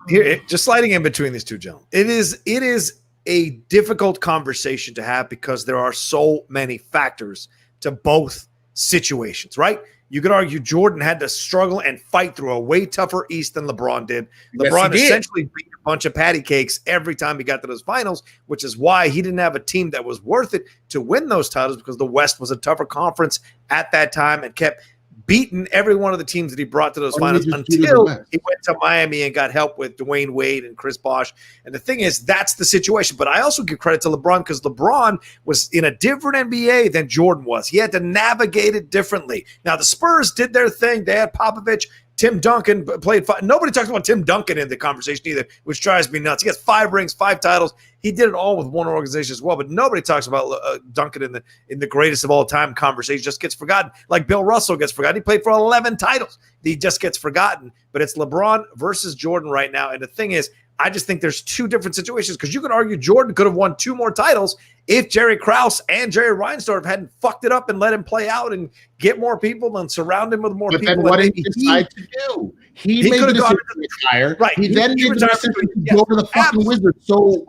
Here, just sliding in between these two gentlemen. It is a difficult conversation to have because there are so many factors to both situations, right? You could argue Jordan had to struggle and fight through a way tougher East than LeBron did. LeBron essentially beat a bunch of patty cakes every time he got to those finals, which is why he didn't have a team that was worth it to win those titles because the West was a tougher conference at that time and kept beating every one of the teams that he brought to those finals until he went to Miami and got help with Dwayne Wade and Chris Bosh. And the thing is, that's the situation. But I also give credit to LeBron because LeBron was in a different NBA than Jordan was. He had to navigate it differently. Now, the Spurs did their thing. They had Popovich. Tim Duncan played five. Nobody talks about Tim Duncan in the conversation either, which drives me nuts. He has 5 rings, 5 titles. He did it all with one organization as well, but nobody talks about Duncan in the greatest of all time conversation. Just gets forgotten. Like Bill Russell gets forgotten. He played for 11 titles. He just gets forgotten. But it's LeBron versus Jordan right now. And the thing is, I just think there's 2 different situations because you could argue Jordan could have won 2 more titles if Jerry Krause and Jerry Reinsdorf hadn't fucked it up and let him play out and get more people and surround him with more people. Then what did he decide to do? He made the decision to retire. Right. He then made the decision to go to the fucking Wizards. So,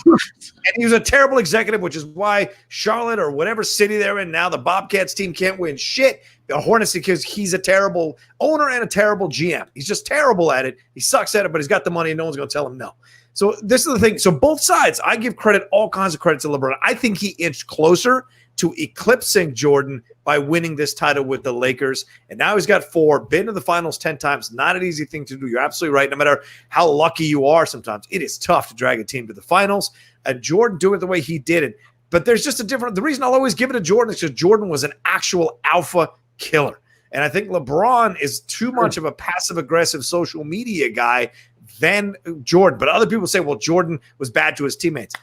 and he was a terrible executive, which is why Charlotte or whatever city they're in now, the Bobcats team can't win shit. The Hornets, because he's a terrible owner and a terrible GM. He's just terrible at it. He sucks at it, but he's got the money and no one's going to tell him no. So this is the thing. So both sides, I give credit, all kinds of credit to LeBron. I think he inched closer to eclipsing Jordan by winning this title with the Lakers. And now he's got 4, been to the finals 10 times. Not an easy thing to do. You're absolutely right. No matter how lucky you are sometimes, it is tough to drag a team to the finals. And Jordan doing it the way he did it. But there's just the reason I'll always give it to Jordan is because Jordan was an actual alpha killer. And I think LeBron is too much of a passive-aggressive social media guy than Jordan. But other people say, well, Jordan was bad to his teammates.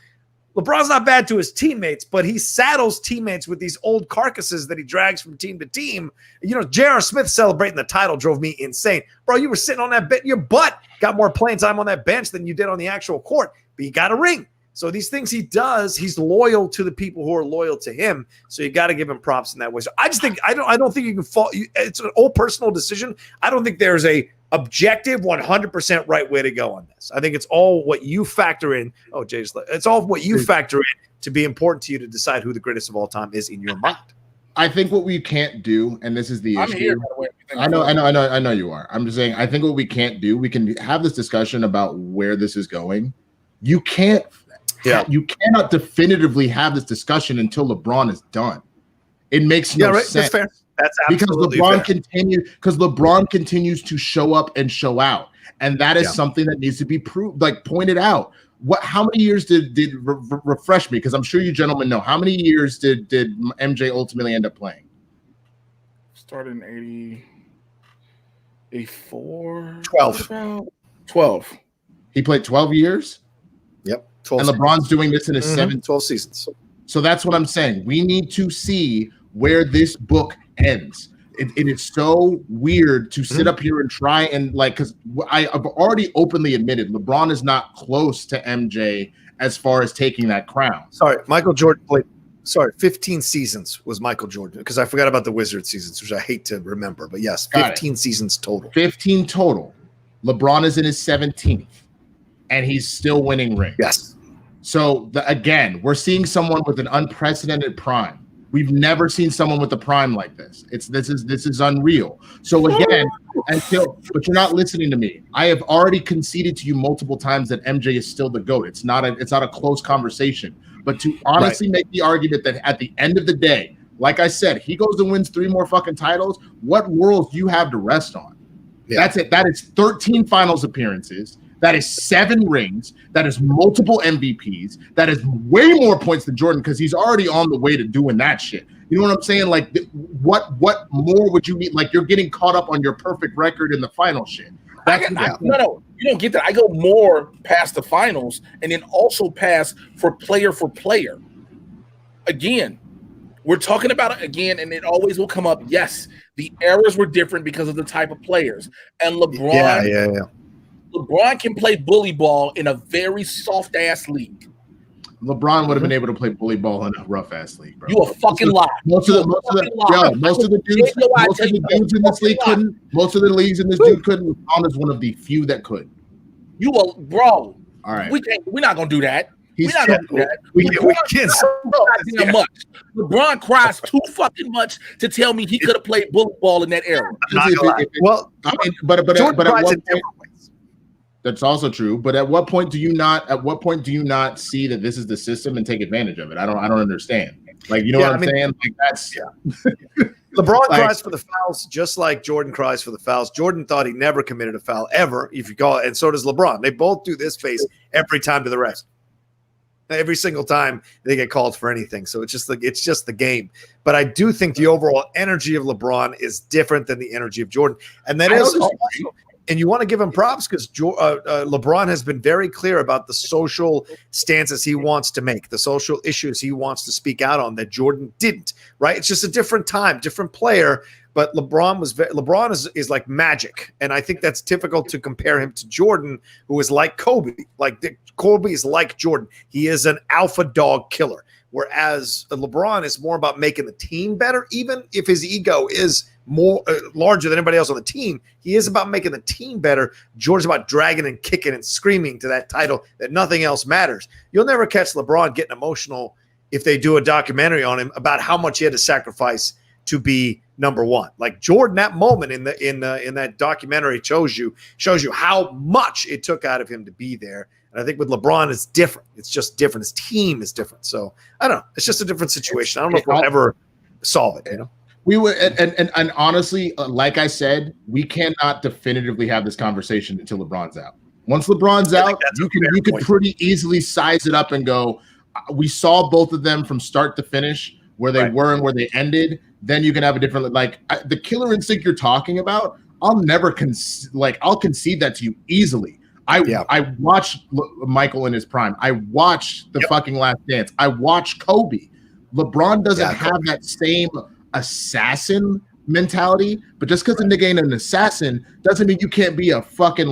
LeBron's not bad to his teammates, but he saddles teammates with these old carcasses that he drags from team to team. You know, J.R. Smith celebrating the title drove me insane. Bro, you were sitting on that bench. Your butt got more playing time on that bench than you did on the actual court, but you got a ring. So these things he does, he's loyal to the people who are loyal to him. So you got to give him props in that way. So I just think I don't think you can fall. It's an old personal decision. I don't think there's a objective 100% right way to go on this. I think it's all what you factor in. Oh, Jay's, it's all what you factor in to be important to you to decide who the greatest of all time is in your mind. I think what we can't do, and this is the issue. Here, I know you are. I'm just saying. I think what we can't do. We can have this discussion about where this is going. You can't. Yeah. You cannot definitively have this discussion until LeBron is done. It makes no sense. That's fair. That's absolutely because LeBron continues to show up and show out, and that is something that needs to be proved, pointed out. How many years did refresh me? Because I'm sure you gentlemen know. How many years did MJ ultimately end up playing? Started in 84. 12. 12. He played 12 years. Yep. And LeBron's doing this in his 12 seasons. So that's what I'm saying. We need to see where this book ends. It is so weird to sit up here and try and because I've already openly admitted LeBron is not close to MJ as far as taking that crown. Sorry, Michael Jordan played. 15 seasons was Michael Jordan, because I forgot about the Wizards seasons, which I hate to remember. But yes, 15 seasons total. 15 total. LeBron is in his 17th, and he's still winning rings. Yes. So again, we're seeing someone with an unprecedented prime. We've never seen someone with a prime like this. This is unreal. So again, but you're not listening to me. I have already conceded to you multiple times that MJ is still the GOAT. It's not a close conversation. But to honestly make the argument that at the end of the day, like I said, he goes and wins 3 more fucking titles, what world do you have to rest on? Yeah. That's it. That is 13 finals appearances. That is 7 rings. That is multiple MVPs. That is way more points than Jordan, because he's already on the way to doing that shit. You know what I'm saying? Like, what more would you need? Like, you're getting caught up on your perfect record in the final shit. No, you don't get that. I go more past the finals and then also pass for player. Again, we're talking about it again, and it always will come up. Yes, the eras were different because of the type of players. And LeBron, LeBron can play bully ball in a very soft ass league. LeBron would have been able to play bully ball in a rough ass league, bro. You a fucking lie. Most of the dudes in this league couldn't. Most of the leagues in this dude couldn't. LeBron is one of the few that could. You a bro. All right. We're not gonna do that. We're not gonna do that. We can't. Much. LeBron cries too fucking much to tell me he could have played bully ball in that era. Well, I mean, but at Jordan what cries in point, different ways. that's also true. But at what point do you not see that this is the system and take advantage of it? I don't understand. Like, you know what I'm saying? Like, that's LeBron cries for the fouls just like Jordan cries for the fouls. Jordan thought he never committed a foul ever, if you call it, and so does LeBron. They both do this face every time to the refs. Every single time they get called for anything. So it's just the game. But I do think the overall energy of LeBron is different than the energy of Jordan. And that is also, and you want to give him props because LeBron has been very clear about the social stances he wants to make, the social issues he wants to speak out on that Jordan didn't, right? It's just a different time, different player. But LeBron is like magic, and I think that's difficult to compare him to Jordan, who is like Kobe. Like Kobe is like Jordan; he is an alpha dog killer. Whereas LeBron is more about making the team better, even if his ego is more larger than anybody else on the team. He is about making the team better. Jordan's about dragging and kicking and screaming to that title that nothing else matters. You'll never catch LeBron getting emotional if they do a documentary on him about how much he had to sacrifice to be number one. Like Jordan, that moment in that documentary shows you how much it took out of him to be there. And I think with LeBron, it's different. It's just different. His team is different. So I don't know. It's just a different situation. I don't know if we'll ever solve it. You know, we would. And honestly, like I said, we cannot definitively have this conversation until LeBron's out. Once LeBron's out, you can pretty easily size it up and go. We saw both of them from start to finish, where they were and where they ended. Then you can have a different, the killer instinct you're talking about. I'll never I'll concede that to you easily. I watched Michael in his prime. I watched the fucking Last Dance. I watched Kobe. LeBron doesn't have that same assassin mentality, but just because a nigga ain't an assassin doesn't mean you can't be a fucking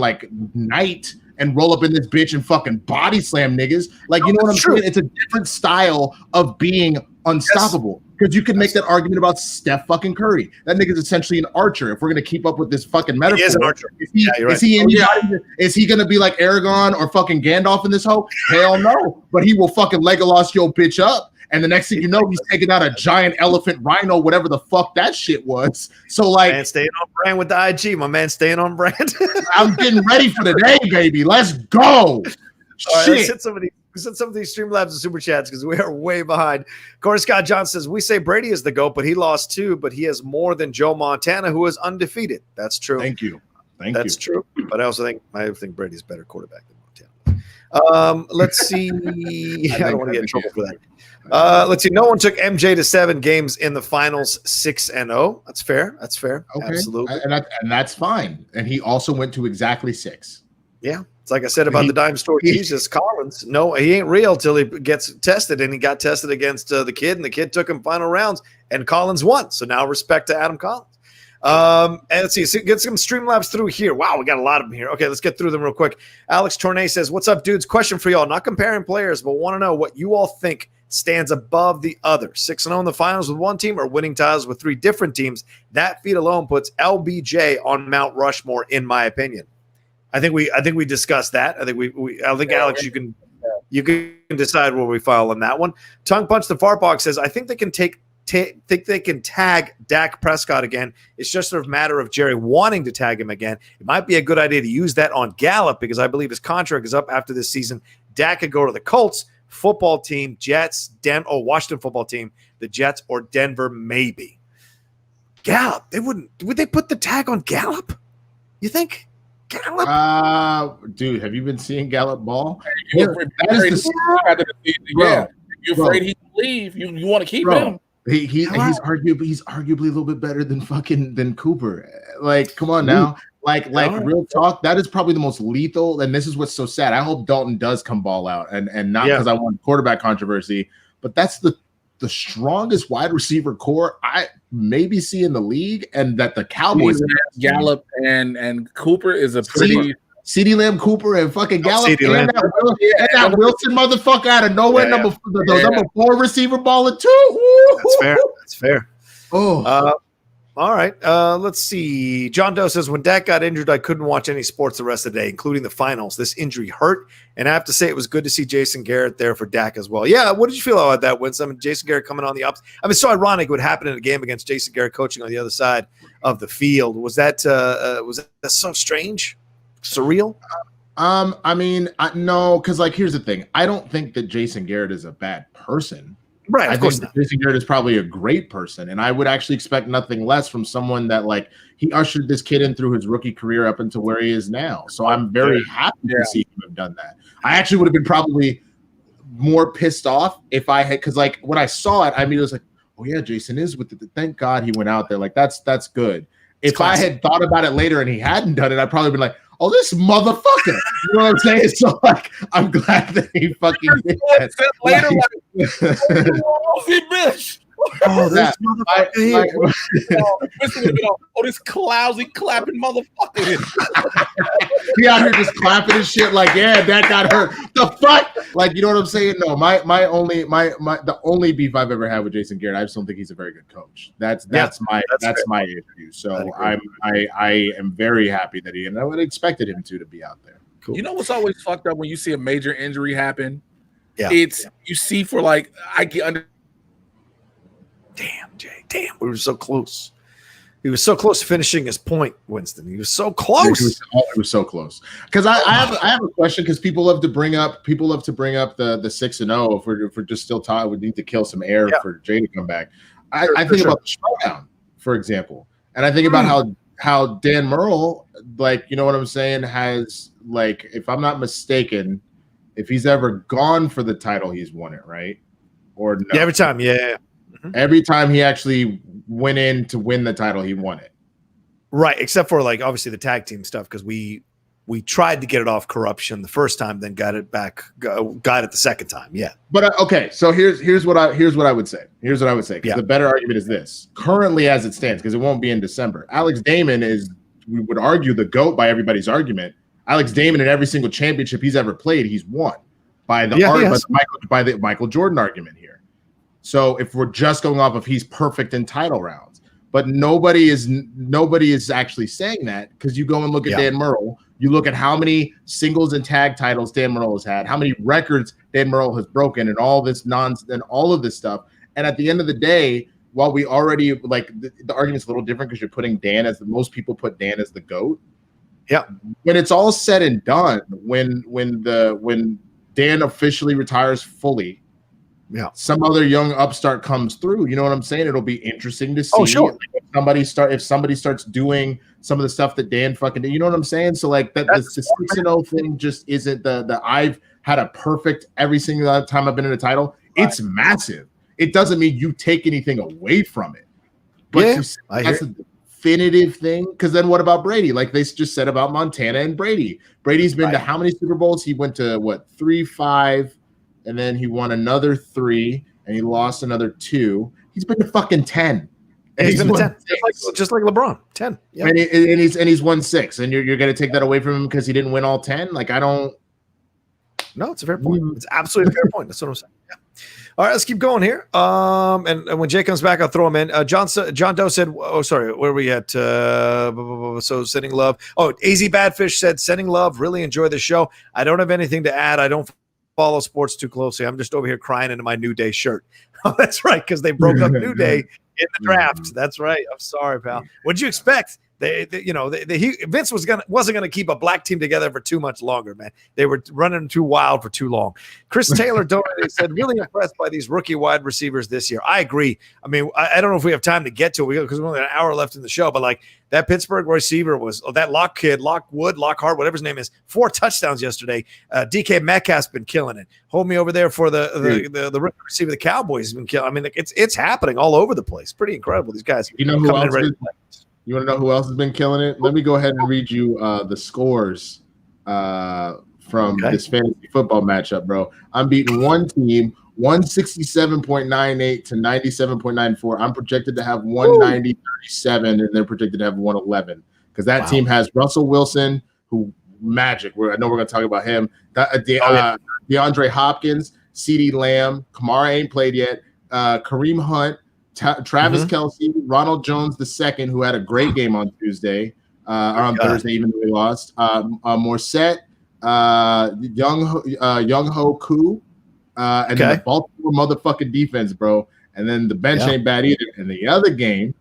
knight and roll up in this bitch and fucking body slam niggas. Like, you know what I'm saying? It's a different style of being unstoppable. Because you could make that argument about Steph fucking Curry. That nigga's essentially an archer. If we're gonna keep up with this fucking metaphor, he is an archer. Is he gonna be like Aragorn or fucking Gandalf in this hoe? Hell no. But he will fucking Legolas your bitch up. And the next thing you know, he's taking out a giant elephant rhino, whatever the fuck that shit was. So man, staying on brand with the IG, my man, staying on brand. I'm getting ready for the day, baby. Let's go. All right, let's hit some of these Streamlabs and Super Chats because we are way behind. Corey Scott John says, we say Brady is the GOAT, but he lost 2, but he has more than Joe Montana, who is undefeated. That's true. Thank you. That's true. But I think Brady's a better quarterback than Montana. Let's see. I don't want to get in trouble for that. Let's see. No one took MJ to 7 games in the finals, 6-0. That's fair. Okay. Absolutely. And that's fine. And he also went to exactly 6. Yeah. It's like I said about the dime store Jesus Collins. No, he ain't real till he gets tested, and he got tested against the kid, and the kid took him final rounds, and Collins won. So now respect to Adam Collins. And let's see, get some Streamlabs through here. Wow, we got a lot of them here. Okay, let's get through them real quick. Alex Tournay says, what's up, dudes? Question for y'all. Not comparing players, but want to know what you all think stands above the other. 6-0 in the finals with one team or winning titles with 3 different teams. That feat alone puts LBJ on Mount Rushmore, in my opinion. I think we discussed that. I think Alex, you can decide where we file on that one. Tongue Punch the Fart Box says, I think they can think they can tag Dak Prescott again. It's just sort of a matter of Jerry wanting to tag him again. It might be a good idea to use that on Gallup because I believe his contract is up after this season. Dak could go to the Colts, football team, Jets, Washington football team, the Jets, or Denver, maybe. Gallup, would they put the tag on Gallup? You think? Gallup? Dude, have you been seeing Gallup ball? You're afraid he can leave. You want to keep him. He's arguably a little bit better than Cooper. Like, come on now. Like real talk, that is probably the most lethal, and this is what's so sad. I hope Dalton does come ball out, and not because I want quarterback controversy, but that's the strongest wide receiver core I maybe see in the league, and that the Cowboys Gallup and Cooper is a pretty CeeDee Lamb, Cooper, and fucking Gallup, and that Wilson motherfucker out of nowhere, number 4 receiver balling too. That's fair. Oh, all right. Let's see. John Doe says, when Dak got injured, I couldn't watch any sports the rest of the day, including the finals. This injury hurt, and I have to say it was good to see Jason Garrett there for Dak as well. Yeah, what did you feel about that, Winston? I mean, Jason Garrett coming on the ups. I mean, it's so ironic what happened in a game against Jason Garrett coaching on the other side of the field. Was that so strange? Surreal? I mean, no, because here's the thing. I don't think that Jason Garrett is a bad person. Right, I think Jason Garrett is probably a great person, and I would actually expect nothing less from someone that he ushered this kid in through his rookie career up into where he is now. So I'm very happy to see him have done that. I actually would have been probably more pissed off if I had, because when I saw it, I mean, it was like, oh yeah, Jason is with it. Thank God he went out there. That's good. If I had thought about it later and he hadn't done it, I'd probably been like, oh, this motherfucker. You know what I'm saying? So I'm glad that he fucking did that. Later, bitch. Oh, this motherfucker. This clousy clapping motherfucker. He out here just clapping and shit that got hurt. The fuck? You know what I'm saying? No, the only beef I've ever had with Jason Garrett, I just don't think he's a very good coach. That's my issue. So I am very happy that and I would have expected him to be out there. Cool. You know what's always fucked up when you see a major injury happen? Yeah. It's you see for I get under. Damn, Jay. Damn, we were so close. He was so close to finishing his point, Winston. He was so close. It was so close. Because I have a question, because people love to bring up the 6-0. If we're just still talking, we need to kill some air for Jay to come back. I think about the showdown, for example, and I think about how Dan Murrell, you know what I'm saying, has if I'm not mistaken, if he's ever gone for the title, he's won it, right? Or no? Yeah, every time, yeah. Every time he actually went in to win the title, he won it. Right, except for obviously the tag team stuff, because we tried to get it off corruption the first time, then got it back, got it the second time. Yeah. But okay, so here's what I would say. Here's what I would say. The better argument is this. Currently, as it stands, because it won't be in December, Alex Damon is, we would argue, the GOAT by everybody's argument. Alex Damon, in every single championship he's ever played, he's won by the Michael Jordan argument here. So if we're just going off of he's perfect in title rounds, but nobody is actually saying that, because you go and look at Dan Murrell, you look at how many singles and tag titles Dan Murrell has had, how many records Dan Murrell has broken, and all this nonsense and all of this stuff. And at the end of the day, while we already the argument's a little different because you're putting Dan as most people put Dan as the GOAT. Yeah. When it's all said and done, when Dan officially retires fully, some other young upstart comes through. You know what I'm saying? It'll be interesting to see. Oh, sure. If somebody starts doing some of the stuff that Dan fucking did. You know what I'm saying? So the 6-0 thing just isn't the I've had a perfect every single time I've been in a title. It's massive. It doesn't mean you take anything away from it. But definitive thing. Because then what about Brady? Like they just said about Montana and Brady. Brady's been to how many Super Bowls? He went to what 3, 5, and then he won another 3, and he lost another 2. He's been to fucking 10. And he's been to 10, just like LeBron, 10. Yep. And he's won 6, and you're going to take that away from him because he didn't win all 10. Like I don't. No, it's a fair point. It's absolutely a fair point. That's what I'm saying. Yeah. All right, let's keep going here. And when Jay comes back, I'll throw him in. John Doe said, "Oh, sorry, where are we at?" So sending love. Oh, AZ Badfish said, "Sending love. Really enjoy the show. I don't have anything to add. I don't follow sports too closely. I'm just over here crying into my New Day shirt." Oh, that's right, because they broke up New Day in the draft. That's right. I'm sorry, pal. What'd you expect? Vince wasn't gonna keep a black team together for too much longer, man. They were running too wild for too long. Chris Taylor donated, said, really impressed by these rookie wide receivers this year. I agree. I mean, I don't know if we have time to get to it because we're only an hour left in the show, but like that Pittsburgh receiver that Lockhart, whatever his name is, 4 touchdowns yesterday. DK Metcalf's been killing it. Hold me over there for the rookie receiver. The Cowboys has been killing. I mean, it's happening all over the place. Pretty incredible. These guys. You know who else? You want to know who else has been killing it? Let me go ahead and read you the scores from this fantasy football matchup, bro. I'm beating one team 167.98 to 97.94. I'm projected to have 190.37, and they're projected to have 111 because that team has Russell Wilson, who magic. I know we're going to talk about him. DeAndre Hopkins, CeeDee Lamb, Kamara ain't played yet. Kareem Hunt. Travis Kelce, Ronald Jones II, who had a great game on Tuesday or on Thursday, even though he lost. Morissette, Young Ho Koo, and then the Baltimore motherfucking defense, bro. And then the bench ain't bad either. And the other game,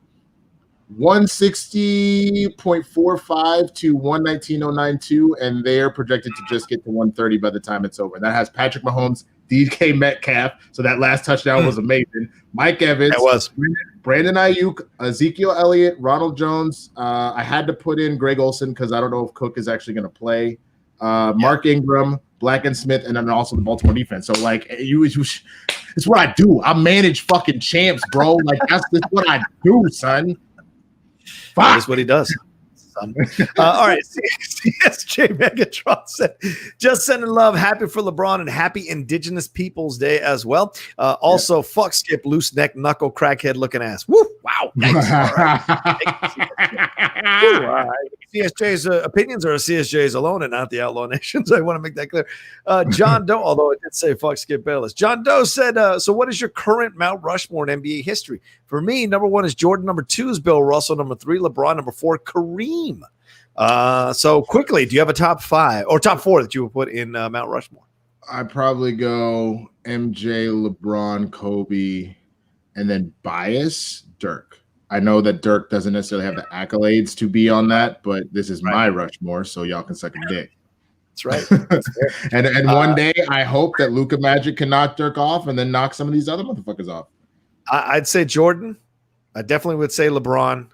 160.45 to 119.092, and they're projected to just get to 130 by the time it's over. That has Patrick Mahomes, DK Metcalf, so that last touchdown was amazing. Mike Evans, Brandon Ayuk, Ezekiel Elliott, Ronald Jones. I had to put in Greg Olsen because I don't know if Cook is actually going to play. Mark Ingram, Black and Smith, and then also the Baltimore defense. So like it's what I do. I manage fucking champs, bro. Like that's what I do, son. That is what he does. All right. CSJ Megatron said, just sending love. Happy for LeBron and happy Indigenous Peoples Day as well. Also, fuck Skip, loose neck, knuckle, crackhead looking ass. Woo! Wow. Nice. All right. CSJ's opinions are CSJ's alone and not the Outlaw Nations. I want to make that clear. John Doe, although it did say fuck Skip Bayless. John Doe said, so what is your current Mount Rushmore in NBA history? For me, number 1 is Jordan. Number 2 is Bill Russell. Number 3, LeBron. Number 4, Kareem. So quickly, do you have a top 5 or top 4 that you would put in Mount Rushmore? I'd probably go MJ, LeBron, Kobe, and then bias Dirk. I know that Dirk doesn't necessarily have the accolades to be on that, but this is my Rushmore, so y'all can suck a dick. That's right. and one day, I hope that Luka Magic can knock Dirk off and then knock some of these other motherfuckers off. I'd say Jordan. I definitely would say LeBron.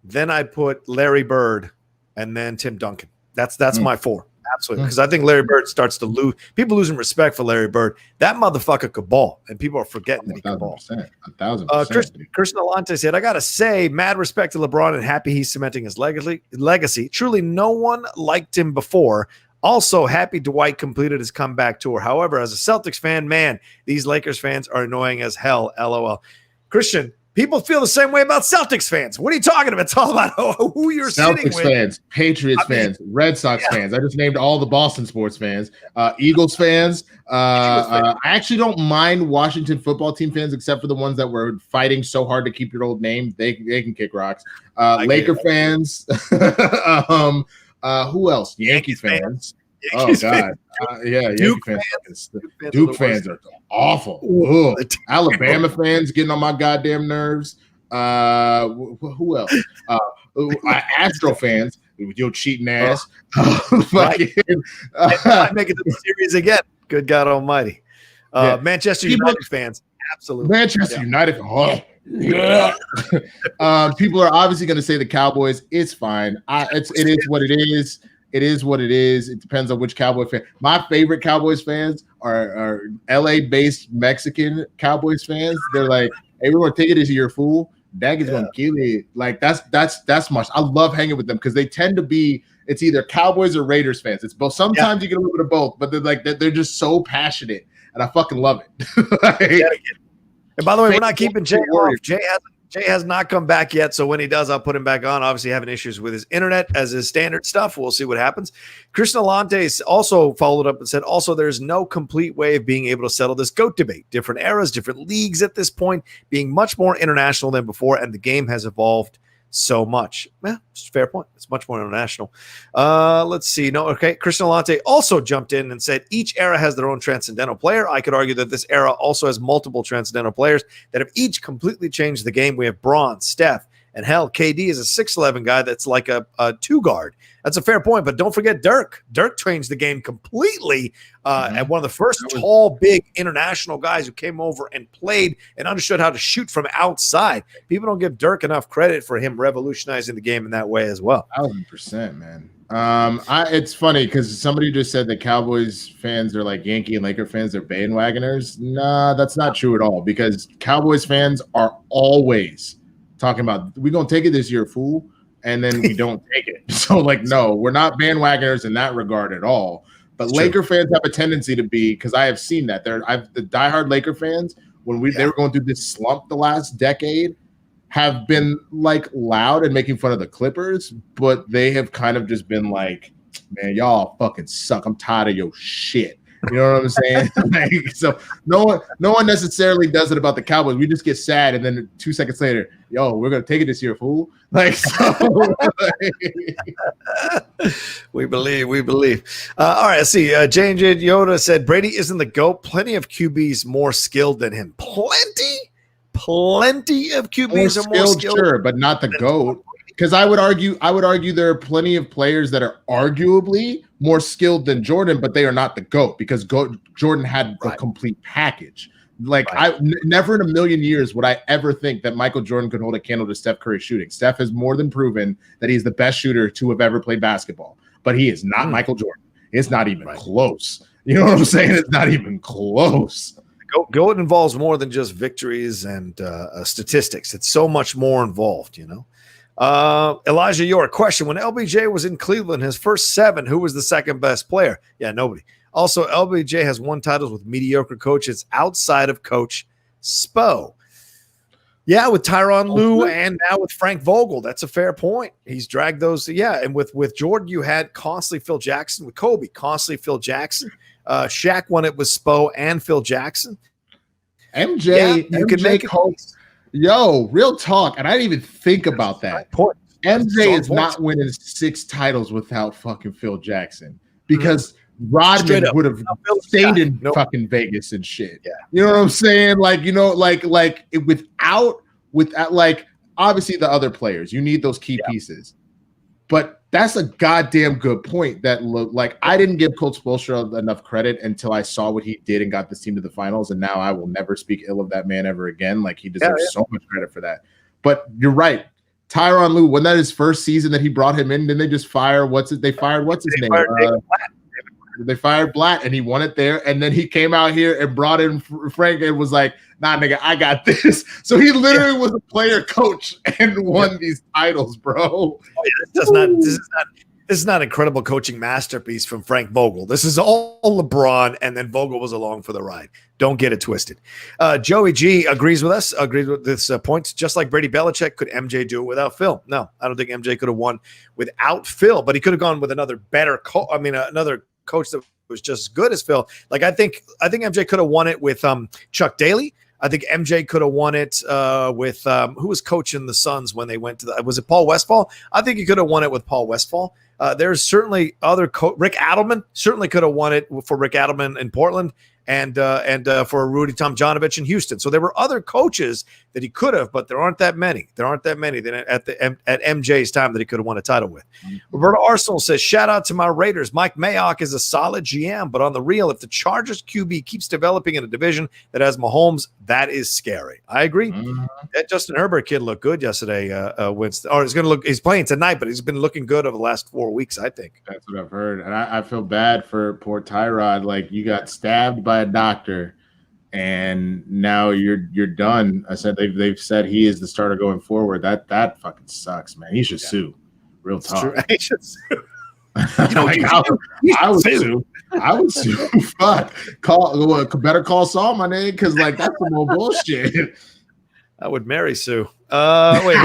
Then I'd put Larry Bird and then Tim Duncan. That's my 4. Absolutely. Because I think Larry Bird starts to lose. People losing respect for Larry Bird. That motherfucker could ball, and people are forgetting that he could ball. 1,000%. Christian Alante said, I got to say, mad respect to LeBron and happy he's cementing his legacy. Truly, no one liked him before. Also, happy Dwight completed his comeback tour. However, as a Celtics fan, man, these Lakers fans are annoying as hell. LOL. Christian, people feel the same way about Celtics fans. What are you talking about? It's all about who you're sitting with. Celtics fans, Patriots fans, Red Sox fans. I just named all the Boston sports fans. Eagles fans. I actually don't mind Washington football team fans, except for the ones that were fighting so hard to keep your old name. They can kick rocks. Laker fans. Who else? Yankee fans. Oh God, Yankee fans. Duke fans are awful. Alabama fans getting on my goddamn nerves. Who else? Astro fans, your cheating ass. Might make it to the series again. Good God Almighty. Manchester United fans, absolutely. Manchester United. Yeah. People are obviously going to say the Cowboys. It's fine. It is what it is. It is what it is. It depends on which Cowboy fan. My favorite Cowboys fans are LA-based Mexican Cowboys fans. They're like, hey, we're going to take it as your fool. Dak is gonna kill it. Like that's much. I love hanging with them because they tend to be. It's either Cowboys or Raiders fans. It's both. Sometimes you get a little bit of both, but they're just so passionate, and I fucking love it. Like, and by the way, we're not keeping Jay off. Jay has not come back yet, so when he does, I'll put him back on. Obviously, having issues with his internet as his standard stuff. We'll see what happens. Christian Alante also followed up and said, also, there's no complete way of being able to settle this GOAT debate. Different eras, different leagues at this point, being much more international than before, and the game has evolved so much. Yeah, it's a fair point. It's much more international. Let's see. No, okay. Christian Alante also jumped in and said each era has their own transcendental player. I could argue that this era also has multiple transcendental players that have each completely changed the game. We have Braun, Steph, and hell, KD is a 6'11 guy that's like a two guard. That's a fair point, but don't forget Dirk. Dirk changed the game completely and one of the first tall, big international guys who came over and played and understood how to shoot from outside. People don't give Dirk enough credit for him revolutionizing the game in that way as well. 1,000%, man. It's funny because somebody just said that Cowboys fans are like Yankee and Laker fans are bandwagoners. Nah, that's not true at all because Cowboys fans are always talking about we're going to take it this year, fool. And then we don't take it. So, like, no, we're not bandwagoners in that regard at all. But it's Laker fans have a tendency to be, because I have seen that. The diehard Laker fans, when they were going through this slump the last decade, have been, like, loud and making fun of the Clippers. But they have kind of just been like, man, y'all fucking suck. I'm tired of your shit. You know what I'm saying? Like, so no one necessarily does it about the Cowboys. We just get sad, and then 2 seconds later, yo, we're gonna take it this year, fool. Like, so, we believe. All right, let's see. J&J Yoda said Brady isn't the GOAT. Plenty of QBs more skilled than him. Plenty of QBs are more skilled, sure, but not the GOAT. Because I would argue there are plenty of players that are arguably more skilled than Jordan, but they are not the GOAT because Jordan had a complete package. Like never in a million years would I ever think that Michael Jordan could hold a candle to Steph Curry shooting. Steph has more than proven that he's the best shooter to have ever played basketball, but he is not Michael Jordan. It's not even close. You know what I'm saying? It's not even close. GOAT involves more than just victories and statistics. It's so much more involved, you know. Elijah, your question: when LBJ was in Cleveland, his first 7, who was the second best player? Yeah, nobody. Also, LBJ has won titles with mediocre coaches outside of Coach Spo. Yeah, with Tyronn Lue and now with Frank Vogel. That's a fair point. He's dragged those. Yeah, and with Jordan, you had constantly Phil Jackson. With Kobe, constantly Phil Jackson. Shaq won it with Spo and Phil Jackson. You can make it. Yo, real talk, and I didn't even think about that. MJ is not winning 6 titles without fucking Phil Jackson because Rodman would have stayed in fucking Vegas and shit. Yeah. You know what I'm saying? Like, you know, like without like obviously the other players, you need those key pieces. But that's a goddamn good point. That like I didn't give Coach Spoelstra enough credit until I saw what he did and got this team to the finals, and now I will never speak ill of that man ever again. Like he deserves so much credit for that. But you're right, Tyronn Lue. Wasn't that his first season that he brought him in? Didn't they just fire They fired what's his name? They fired Blatt, and he won it there. And then he came out here and brought in Frank and was like, nah, nigga, I got this. So he literally was a player coach and won these titles, bro. Oh, yeah, this is not an incredible coaching masterpiece from Frank Vogel. This is all LeBron, and then Vogel was along for the ride. Don't get it twisted. Joey G agrees with us, agrees with this point. Just like Brady Belichick, could MJ do it without Phil? No, I don't think MJ could have won without Phil, but he could have gone with another better another coach that was just as good as Phil. Like I think MJ could have won it with Chuck Daly. I think MJ could have won it with who was coaching the Suns when they went to was it Paul Westphal? I think he could have won it with Paul Westphal. There's certainly other Rick Adelman certainly could have won it for Rick Adelman in Portland and for Rudy Tomjanovich in Houston. So there were other coaches that he could have, but there aren't that many. There aren't that many that at MJ's time that he could have won a title with. Roberto Arsenal says, shout out to my Raiders. Mike Mayock is a solid GM, but on the real, if the Chargers QB keeps developing in a division that has Mahomes, that is scary. I agree. That Justin Herbert kid looked good yesterday, Winston. Or he's playing tonight, but he's been looking good over the last 4 weeks, I think. That's what I've heard. And I feel bad for poor Tyrod. Like, you got stabbed by a doctor, and now you're done. I said they've said he is the starter going forward. That fucking sucks, man. He should sue. Real talk. He should sue. I would sue. I would sue. Fuck. Better call Saul, my nigga, because like that's some more bullshit. I would marry Sue. Wait,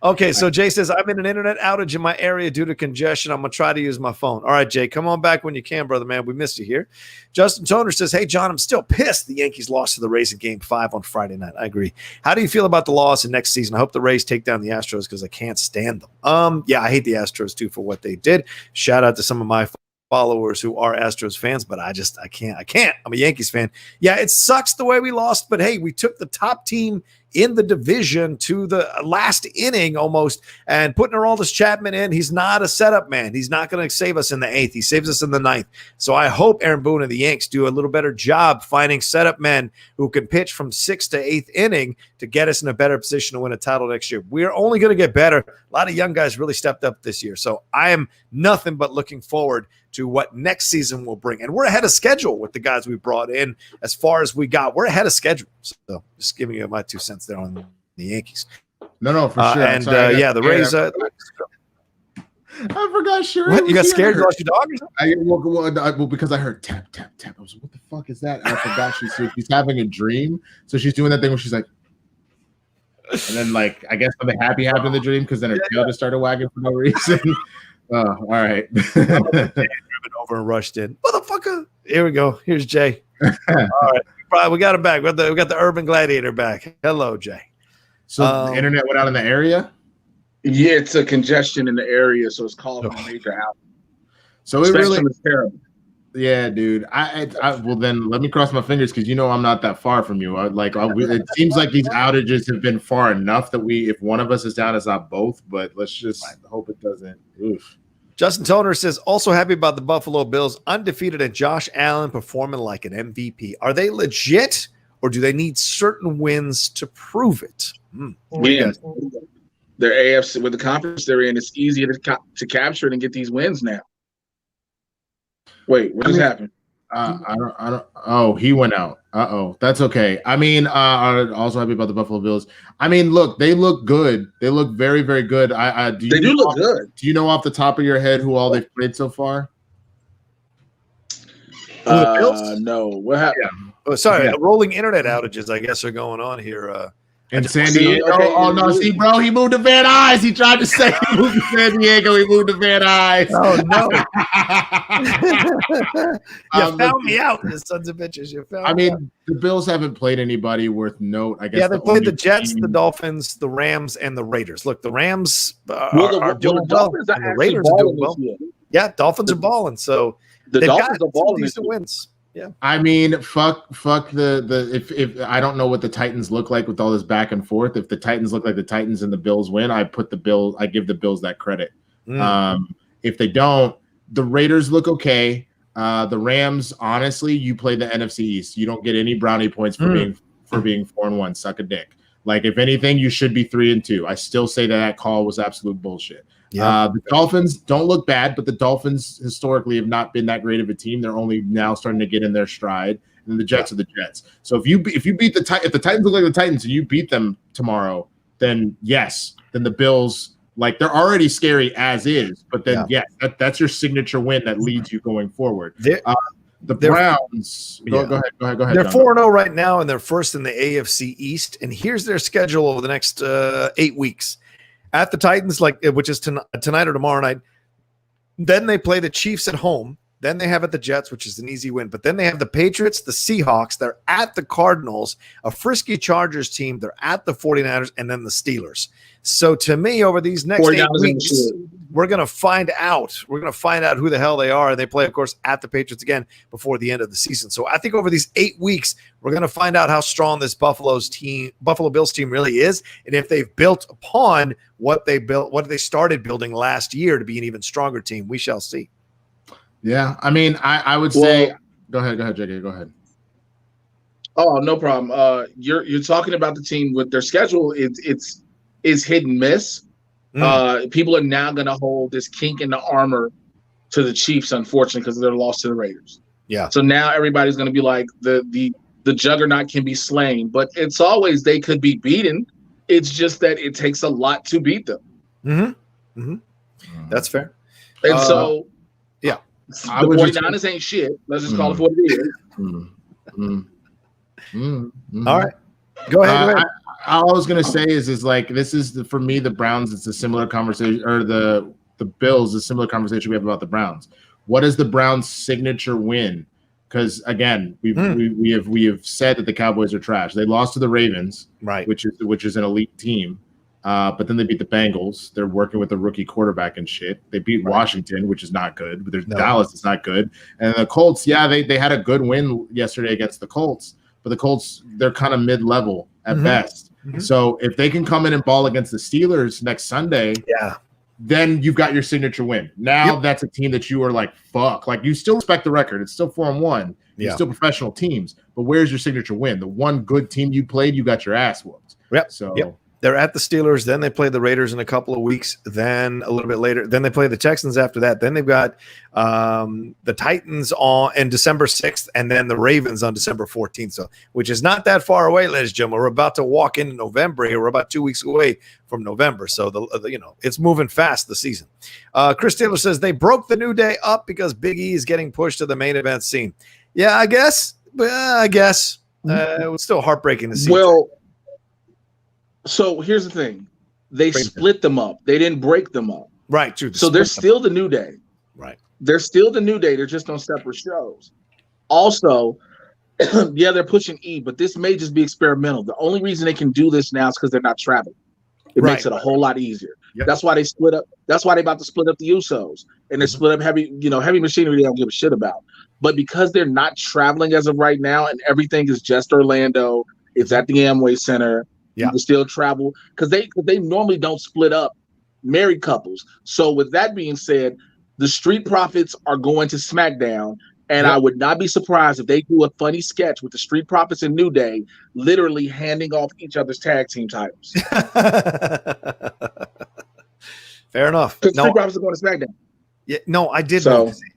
okay, so Jay says, I'm in an internet outage in my area due to congestion. I'm going to try to use my phone. All right, Jay, come on back when you can, brother, man. We missed you here. Justin Toner says, hey, John, I'm still pissed the Yankees lost to the Rays in Game 5 on Friday night. I agree. How do you feel about the loss in next season? I hope the Rays take down the Astros because I can't stand them. Yeah, I hate the Astros, too, for what they did. Shout out to some of my followers who are Astros fans, but I can't. I'm a Yankees fan. Yeah, it sucks the way we lost, but hey, we took the top team in the division to the last inning almost, and putting Aroldis Chapman in, he's not a setup man. He's not going to save us in the 8th. He saves us in the 9th. So I hope Aaron Boone and the Yanks do a little better job finding setup men who can pitch from 6th to 8th inning to get us in a better position to win a title next year. We're only going to get better. A lot of young guys really stepped up this year. So I am nothing but looking forward to what next season will bring. And we're ahead of schedule with the guys we brought in as far as we got. We're ahead of schedule. So just giving you my 2 cents there on the Yankees. No, for sure. And the Rays. I forgot Sherry. What? You got scared? You lost your dog or something? Well, because I heard tap, tap, tap. I was like, what the fuck is that? I forgot she's having a dream. So she's doing that thing where she's like, and then like, I guess something happy happened in the dream because then her tail just started wagging for no reason. Oh, all right. Driven over and rushed in. Motherfucker. Here we go. Here's Jay. All right. We got him back. We got the Urban Gladiator back. Hello, Jay. So the internet went out in the area? Yeah, it's a congestion in the area, so it's called a major outage. So it really is terrible. Yeah, dude. I well then let me cross my fingers because I'm not that far from you. It seems like these outages have been far enough that if one of us is down, it's not both. But let's just hope it doesn't. Oof. Justin Toner says, also happy about the Buffalo Bills, undefeated and Josh Allen performing like an MVP. Are they legit or do they need certain wins to prove it? Yeah. They're AFC with the conference they're in. It's easier to capture it and get these wins now. Wait, what just happened? I don't. Oh, he went out. That's okay. I mean, I'm also happy about the Buffalo Bills. I mean, look, they look good. They look very, very good. They do look good. Do you know off the top of your head who all they've played so far? The Bills? No. What happened? Yeah. Oh, sorry, rolling internet outages, I guess, are going on here. In San Diego. See, bro, he moved to Van Nuys. He tried to say he moved to San Diego. He moved to Van Nuys. Oh no! You found me out, you sons of bitches. You found. Me out. The Bills haven't played anybody worth note. I guess. Yeah, they played the Jets, the Dolphins, the Rams, and the Raiders. Look, the Rams are doing well, and the Raiders are doing well. Yeah, Dolphins are balling. So the Dolphins are balling. Decent wins. Yeah. I mean, fuck the if I don't know what the Titans look like with all this back and forth. If the Titans look like the Titans and the Bills win, I give the Bills that credit. If they don't, the Raiders look okay. The Rams, honestly, you play the NFC East. You don't get any brownie points for being 4-1. Suck a dick. Like, if anything, you should be 3-2. I still say that call was absolute bullshit. Yeah. The Dolphins don't look bad, but the Dolphins historically have not been that great of a team. They're only now starting to get in their stride. And the Jets are the Jets. So if you beat if the Titans look like the Titans and you beat them tomorrow, then yes, then the Bills, like, they're already scary as is. But then that's your signature win that leads you going forward. The Browns. Go ahead. They're 4-0 right now, and they're first in the AFC East. And here's their schedule over the next 8 weeks. At the Titans, which is tonight or tomorrow night. Then they play the Chiefs at home. Then they have at the Jets, which is an easy win. But then they have the Patriots, the Seahawks. They're at the Cardinals, a frisky Chargers team. They're at the 49ers, and then the Steelers. So to me, over these next 8 weeks, we're going to find out. We're going to find out who the hell they are. And they play, of course, at the Patriots again before the end of the season. So I think over these 8 weeks, we're going to find out how strong this Buffalo Bills team really is, and if they've built upon what they started building last year to be an even stronger team. We shall see. Yeah, I mean, I would say go ahead, JK, go ahead. Oh, no problem. You're talking about the team with their schedule. It's hit and miss. People are now going to hold this kink in the armor to the Chiefs, unfortunately, because of their loss to the Raiders. Yeah. So now everybody's going to be like the juggernaut can be slain, but it's always they could be beaten. It's just that it takes a lot to beat them. Mm-hmm. Mm-hmm. That's fair. And so, yeah, the 49ers ain't shit. Let's just call it what it is. All right. Go ahead. All I was gonna say is like this is for me the Browns. It's a similar conversation, or the Bills, a similar conversation we have about the Browns. What is the Browns' signature win? Because again, we have said that the Cowboys are trash. They lost to the Ravens, right? Which is an elite team. But then they beat the Bengals. They're working with a rookie quarterback and shit. They beat Washington, which is not good. But there's Dallas is not good. And the Colts, they had a good win yesterday against the Colts. But the Colts, they're kind of mid-level at best. Mm-hmm. So if they can come in and ball against the Steelers next Sunday, then you've got your signature win. Now that's a team that you are like, fuck. Like you still respect the record. It's still 4-1. You're still professional teams. But where's your signature win? The one good team you played, you got your ass whooped. Yep. So they're at the Steelers. Then they play the Raiders in a couple of weeks. Then a little bit later, then they play the Texans after that. Then they've got the Titans on December 6th, and then the Ravens on December 14th. So, which is not that far away, ladies and gentlemen. We're about to walk into November here. We're about 2 weeks away from November. So it's moving fast, the season. Chris Taylor says they broke the New Day up because Big E is getting pushed to the main event scene. Yeah, I guess. It was still heartbreaking to see. Well. So here's the thing. They split them up. They didn't break them up. Right. True. So they're still the New Day. Right. They're still the New Day. They're just on separate shows. Also, they're pushing E, but this may just be experimental. The only reason they can do this now is because they're not traveling. It makes it a whole lot easier. Yep. That's why they split up. That's why they're about to split up the Usos. And they split up heavy machinery they don't give a shit about. But because they're not traveling as of right now and everything is just Orlando, it's at the Amway Center. You can still travel because they normally don't split up married couples. So with that being said, the Street Profits are going to SmackDown, and I would not be surprised if they do a funny sketch with the Street Profits and New Day literally handing off each other's tag team titles. Fair enough. Because Street Profits are going to SmackDown. Yeah, no, I did.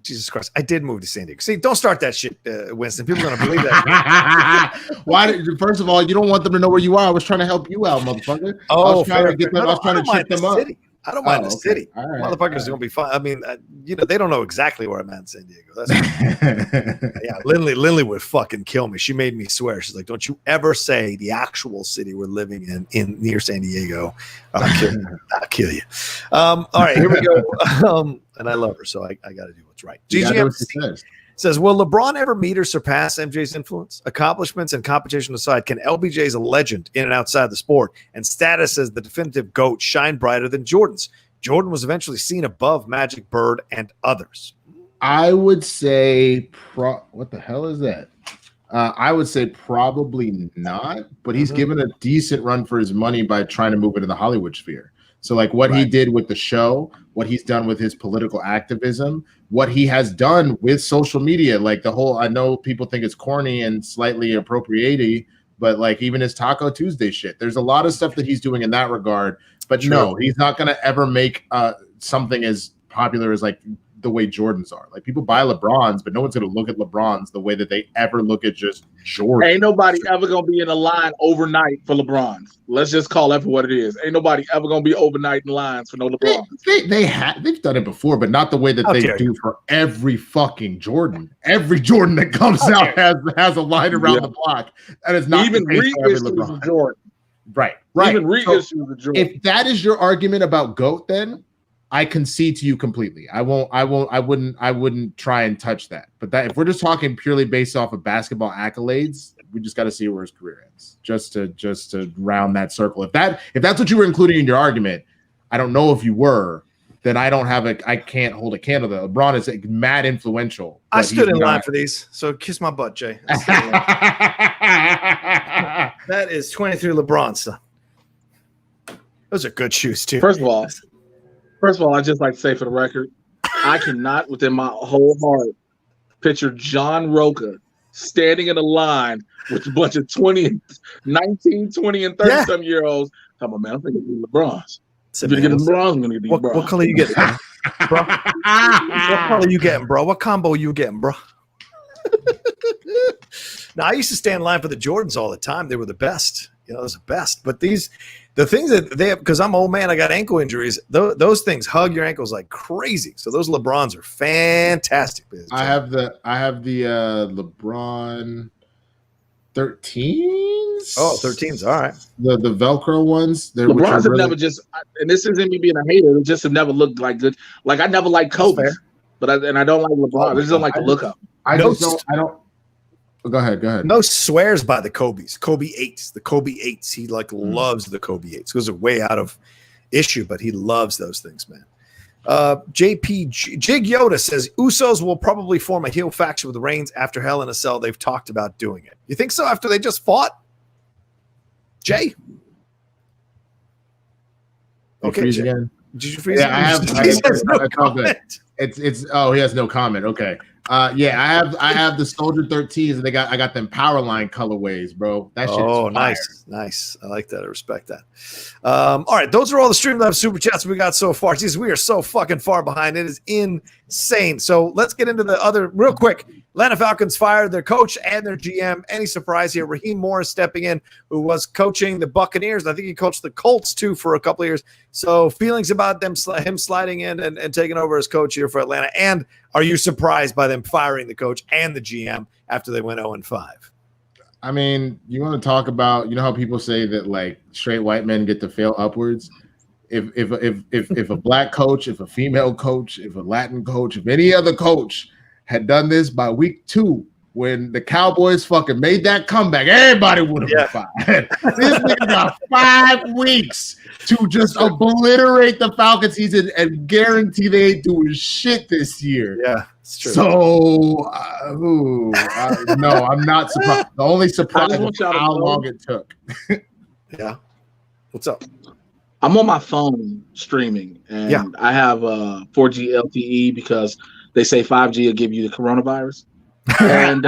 Jesus Christ, I did move to San Diego. See, don't start that shit, Winston. People are gonna believe that. Why? First of all, you don't want them to know where you are. I was trying to help you out, motherfucker. I was trying to chip them up. I don't mind the city. Right, motherfuckers are gonna be fine. I mean, they don't know exactly where I'm at in San Diego. That's Lindley would fucking kill me. She made me swear. She's like, "Don't you ever say the actual city we're living in near San Diego. I'll kill you." All right, here we go. And I love her, so I got to do what's right. GGM says, will LeBron ever meet or surpass MJ's influence? Accomplishments and competition aside, can LBJ as a legend in and outside the sport and status as the definitive GOAT shine brighter than Jordan's? Jordan was eventually seen above Magic, Bird, and others. I would say, what the hell is that? I would say probably not, but he's given a decent run for his money by trying to move into the Hollywood sphere. So like what he did with the show, what he's done with his political activism, what he has done with social media, like the whole, I know people think it's corny and slightly appropriaty, but like even his Taco Tuesday shit, there's a lot of stuff that he's doing in that regard. But no, he's not going to ever make something as popular as like the way Jordans are. Like people buy LeBrons, but no one's going to look at LeBrons the way that they ever look at just Jordan. Ain't nobody ever going to be in a line overnight for LeBrons. Let's just call that for what it is. Ain't nobody ever going to be overnight in lines for no LeBrons. They've done it before, but not the way that they do for every fucking Jordan. Every Jordan that comes out has a line around the block. And it's not even reissues of Jordan. Right. Even reissues of Jordan. If that is your argument about GOAT, then I concede to you completely. I wouldn't try and touch that. But that if we're just talking purely based off of basketball accolades, we just got to see where his career ends. Just to round that circle. If that's what you were including in your argument, I don't know if you were, then I can't hold a candle to LeBron is mad influential. I stood in line for these, so kiss my butt, Jay. That is 23 LeBron stuff. Those are good shoes too. First of all, I just like to say for the record, I cannot within my whole heart picture John Rocha standing in a line with a bunch of 19, 20, and 30-some year olds. Talking about, man, I'm thinking of LeBron's. I'm going to get LeBron's. I'm going to get LeBron. What color you getting, bro? What color you getting, bro? What combo you getting, bro? Now, I used to stand in line for the Jordans all the time. They were the best. It was the best. But the things that they have, because I'm an old man, I got ankle injuries. Those things hug your ankles like crazy. So those LeBrons are fantastic. I have the LeBron 13s. Oh, 13s. All right. The Velcro ones. LeBrons have never just, and this isn't me being a hater. They just have never looked like good. Like I never liked Kobe, but I don't like LeBron. I just don't like the look up. I don't. Go ahead. No swears by the Kobe's. Kobe 8s. The Kobe 8s. He loves the Kobe 8s. Those are way out of issue, but he loves those things, man. JP Jig Yoda says Usos will probably form a heel faction with the Reigns after Hell in a Cell. They've talked about doing it. You think so? After they just fought, Jay? Okay, Jay. Again? Did you freeze? Yeah, I have. No comment. It's. Oh, he has no comment. Okay. Yeah, I have the Soldier 13s, and I got them Powerline colorways, bro. That shit. Oh, nice. I like that. I respect that. All right, those are all the Streamlabs super chats we got so far. Jeez, we are so fucking far behind. It is insane. So let's get into the other real quick. Atlanta Falcons fired their coach and their GM. Any surprise here? Raheem Morris stepping in, who was coaching the Buccaneers. I think he coached the Colts too for a couple of years. So feelings about him sliding in and taking over as coach here for Atlanta. And are you surprised by them firing the coach and the GM after they went 0-5? I mean, you want to talk about, how people say that like straight white men get to fail upwards. If a black coach, if a female coach, if a Latin coach, if any other coach had done this by week 2, when the Cowboys fucking made that comeback, everybody would have been fired. This nigga got 5 weeks to just obliterate the Falcons season and guarantee they ain't doing shit this year. Yeah, it's true. So, no, I'm not surprised. The only surprise is how long it took. Yeah. What's up? I'm on my phone streaming, and I have 4G LTE because they say 5G will give you the coronavirus. And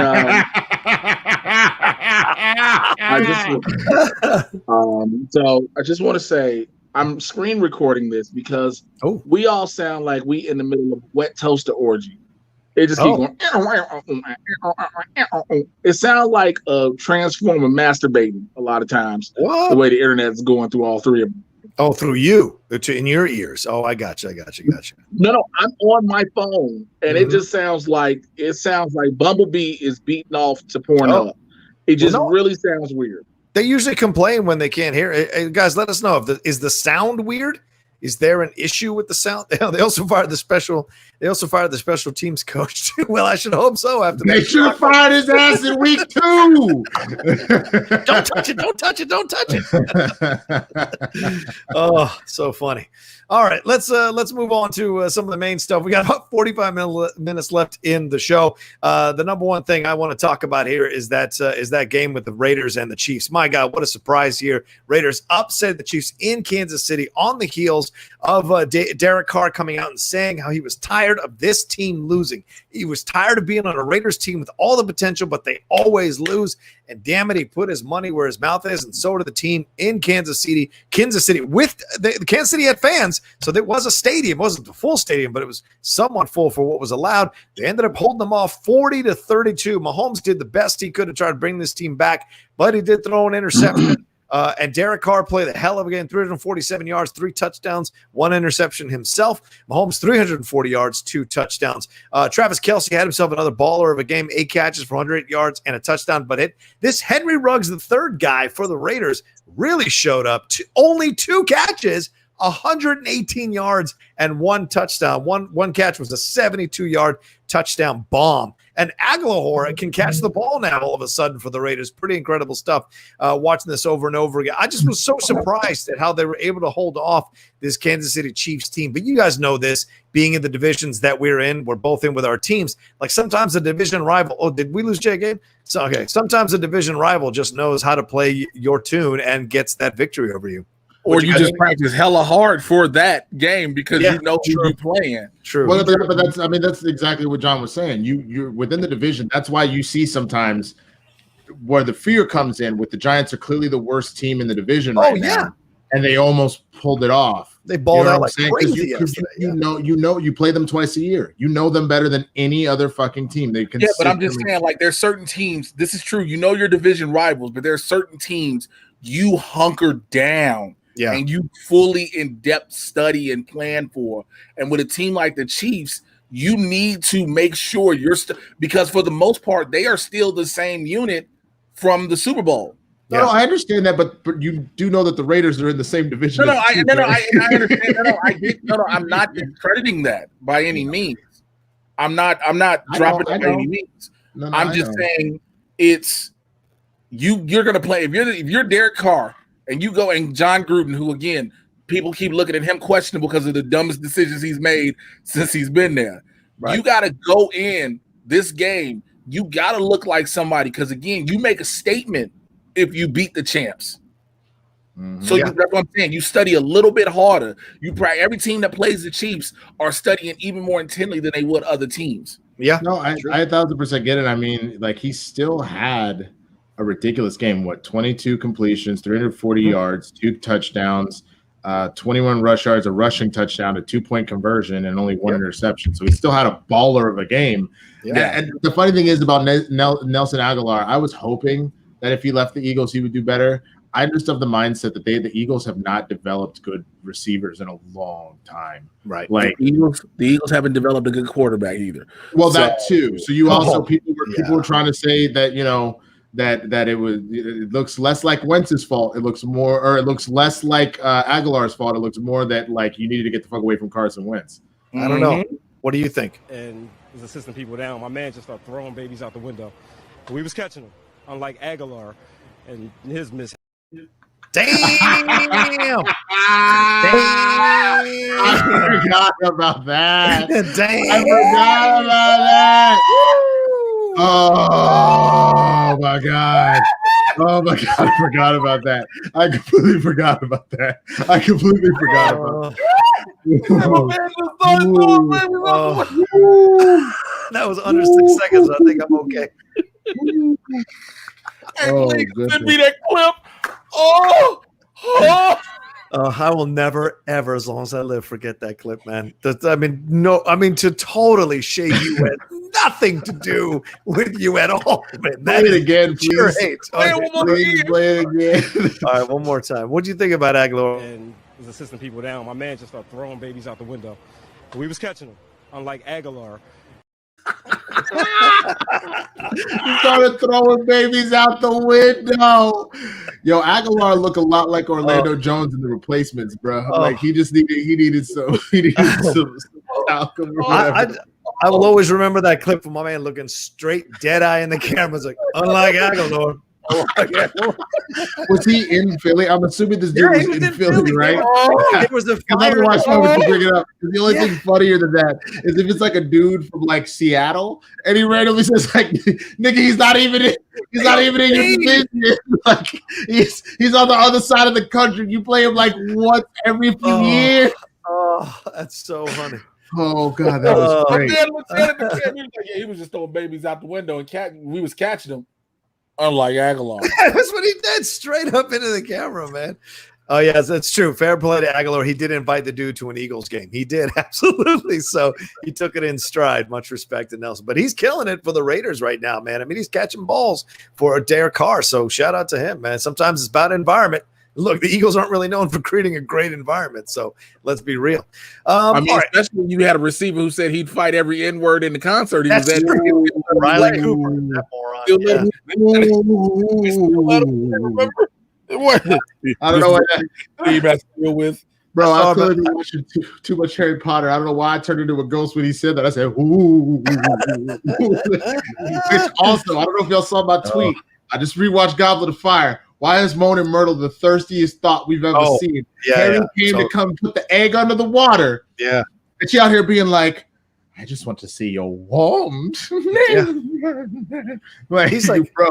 so I just want to say I'm screen recording this because we all sound like we in the middle of wet toaster orgy. It just keep going. It sounds like a transformer masturbating a lot of times. What? The way the internet is going through all 3 of them. Oh, through you, in your ears. Oh, I got you. No, I'm on my phone, and it just sounds like Bumblebee is beating off to Pornhub. It just really sounds weird. They usually complain when they can't hear. Hey, guys, let us know is the sound weird? Is there an issue with the sound? They also fired the special teams coach too. Well, I should hope so. After they should have fired his ass in week 2. Don't touch it. Oh, so funny. All right, let's move on to some of the main stuff. We got about 45 minutes left in the show. The number one thing I want to talk about here is that game with the Raiders and the Chiefs. My God, what a surprise here! Raiders upset the Chiefs in Kansas City on the heels of Derek Carr coming out and saying how he was tired of this team losing. He was tired of being on a Raiders team with all the potential, but they always lose. And damn it, he put his money where his mouth is, and so did the team in Kansas City. With the Kansas City had fans, so there was a stadium. It wasn't the full stadium, but it was somewhat full for what was allowed. They ended up holding them off 40-32. Mahomes did the best he could to try to bring this team back, but he did throw an interception. And Derek Carr played the hell of a game, 347 yards, 3 touchdowns, 1 interception himself. Mahomes, 340 yards, 2 touchdowns. Travis Kelce had himself another baller of a game, 8 catches for 108 yards and a touchdown. But this Henry Ruggs, the third guy for the Raiders, really showed up. Only 2 catches, 118 yards and 1 touchdown. One catch was a 72-yard touchdown bomb. And Aguilar can catch the ball now all of a sudden for the Raiders. Pretty incredible stuff watching this over and over again. I just was so surprised at how they were able to hold off this Kansas City Chiefs team. But you guys know this, being in the divisions that we're both in with our teams. Like sometimes a division rival, did we lose Jay game? So, okay, sometimes a division rival just knows how to play your tune and gets that victory over you. Or you just practice hella hard for that game because you know who you're playing. True. Well, but that's exactly what John was saying. You're within the division. That's why you see sometimes where the fear comes in with the Giants are clearly the worst team in the division right now. And they almost pulled it off. They balled out like crazy crazy yesterday. You play them twice a year. You know them better than any other fucking team. They can. Yeah, but I'm just saying, like, there's certain teams. This is true. You know your division rivals, but there are certain teams you hunker down. Yeah. And you fully in-depth study and plan for. And with a team like the Chiefs, you need to make sure because for the most part, they are still the same unit from the Super Bowl. No, I understand that, but you do know that the Raiders are in the same division. I understand. I'm not discrediting that by any means. I'm not dropping it by any means. I'm just saying it's you're gonna play if you're Derek Carr. And you go and John Gruden, who again people keep looking at him questionable because of the dumbest decisions he's made since he's been there. Right. You got to go in this game. You got to look like somebody because again, you make a statement if you beat the champs. Mm-hmm. So that's what I'm saying. You study a little bit harder. You probably every team that plays the Chiefs are studying even more intently than they would other teams. Yeah, no, I 1,000% get it. I mean, like he still had a ridiculous game. 22 completions, 340 yards, 2 touchdowns, 21 rush yards, a rushing touchdown, a 2-point conversion, and only 1 interception. So he still had a baller of a game. Yeah. And the funny thing is about Nelson Aguilar, I was hoping that if he left the Eagles, he would do better. I just have the mindset that the Eagles have not developed good receivers in a long time. Right. Like the Eagles haven't developed a good quarterback either. Well, that too. So you also people were trying to say that, you know, that it looks less like Wentz's fault. It looks less like Aguilar's fault. It looks more that like you needed to get the fuck away from Carson Wentz. I don't know. What do you think? And was assisting people down. My man just started throwing babies out the window. We was catching them, unlike Aguilar and his miss. Damn! I forgot about that. Damn! I forgot about that. Oh my god! Oh my god! I forgot about that. I completely forgot about that. That was under 6 seconds. I think I'm okay. Send me that clip. I will never, ever, as long as I live, forget that clip, man. To totally shade you had nothing to do with you at all, man. Play it again, pure please. hate. Please play it again. All right, one more time. What do you think about Aguilar? And was assisting people down. My man just started throwing babies out the window. We was catching them, unlike Aguilar. He started throwing babies out the window. Yo, Aguilar looked a lot like Orlando Jones in The Replacements, bro. Like he needed some talcum. I will always remember that clip from my man looking straight dead eye in the camera. It's like, unlike Aguilar. Was he in Philly? I'm assuming this dude was in Philly, right? It was a fire. Otherwise, why would you bring it up? The only thing funnier than that is if it's like a dude from like Seattle and he randomly says like, "Nigga, he's not even in your division." Like he's on the other side of the country. You play him like once every few years. Oh, that's so funny. Oh god, that was great. He was just throwing babies out the window and we was catching them. Unlike Aguilar. That's what he did, straight up into the camera, man. Oh, yes, that's true. Fair play to Aguilar. He did invite the dude to an Eagles game. He did, absolutely. So he took it in stride. Much respect to Nelson. But he's killing it for the Raiders right now, man. I mean, he's catching balls for a Derek Carr. So shout out to him, man. Sometimes it's about environment. Look, the Eagles aren't really known for creating a great environment, so let's be real. Especially when you had a receiver who said he'd fight every N-word in the concert. He was at Riley Cooper, that moron. I don't know what team has to deal with. Bro, I clearly been watching too much Harry Potter. I don't know why I turned into a ghost when he said that. I said, ooh. Which also, I don't know if y'all saw my tweet. I just rewatched Goblet of Fire. Why is Moan and Myrtle the thirstiest thought we've ever seen? Harry came to come put the egg under the water. Yeah. And she out here being like, I just want to see your wand. Like, he's like, bro,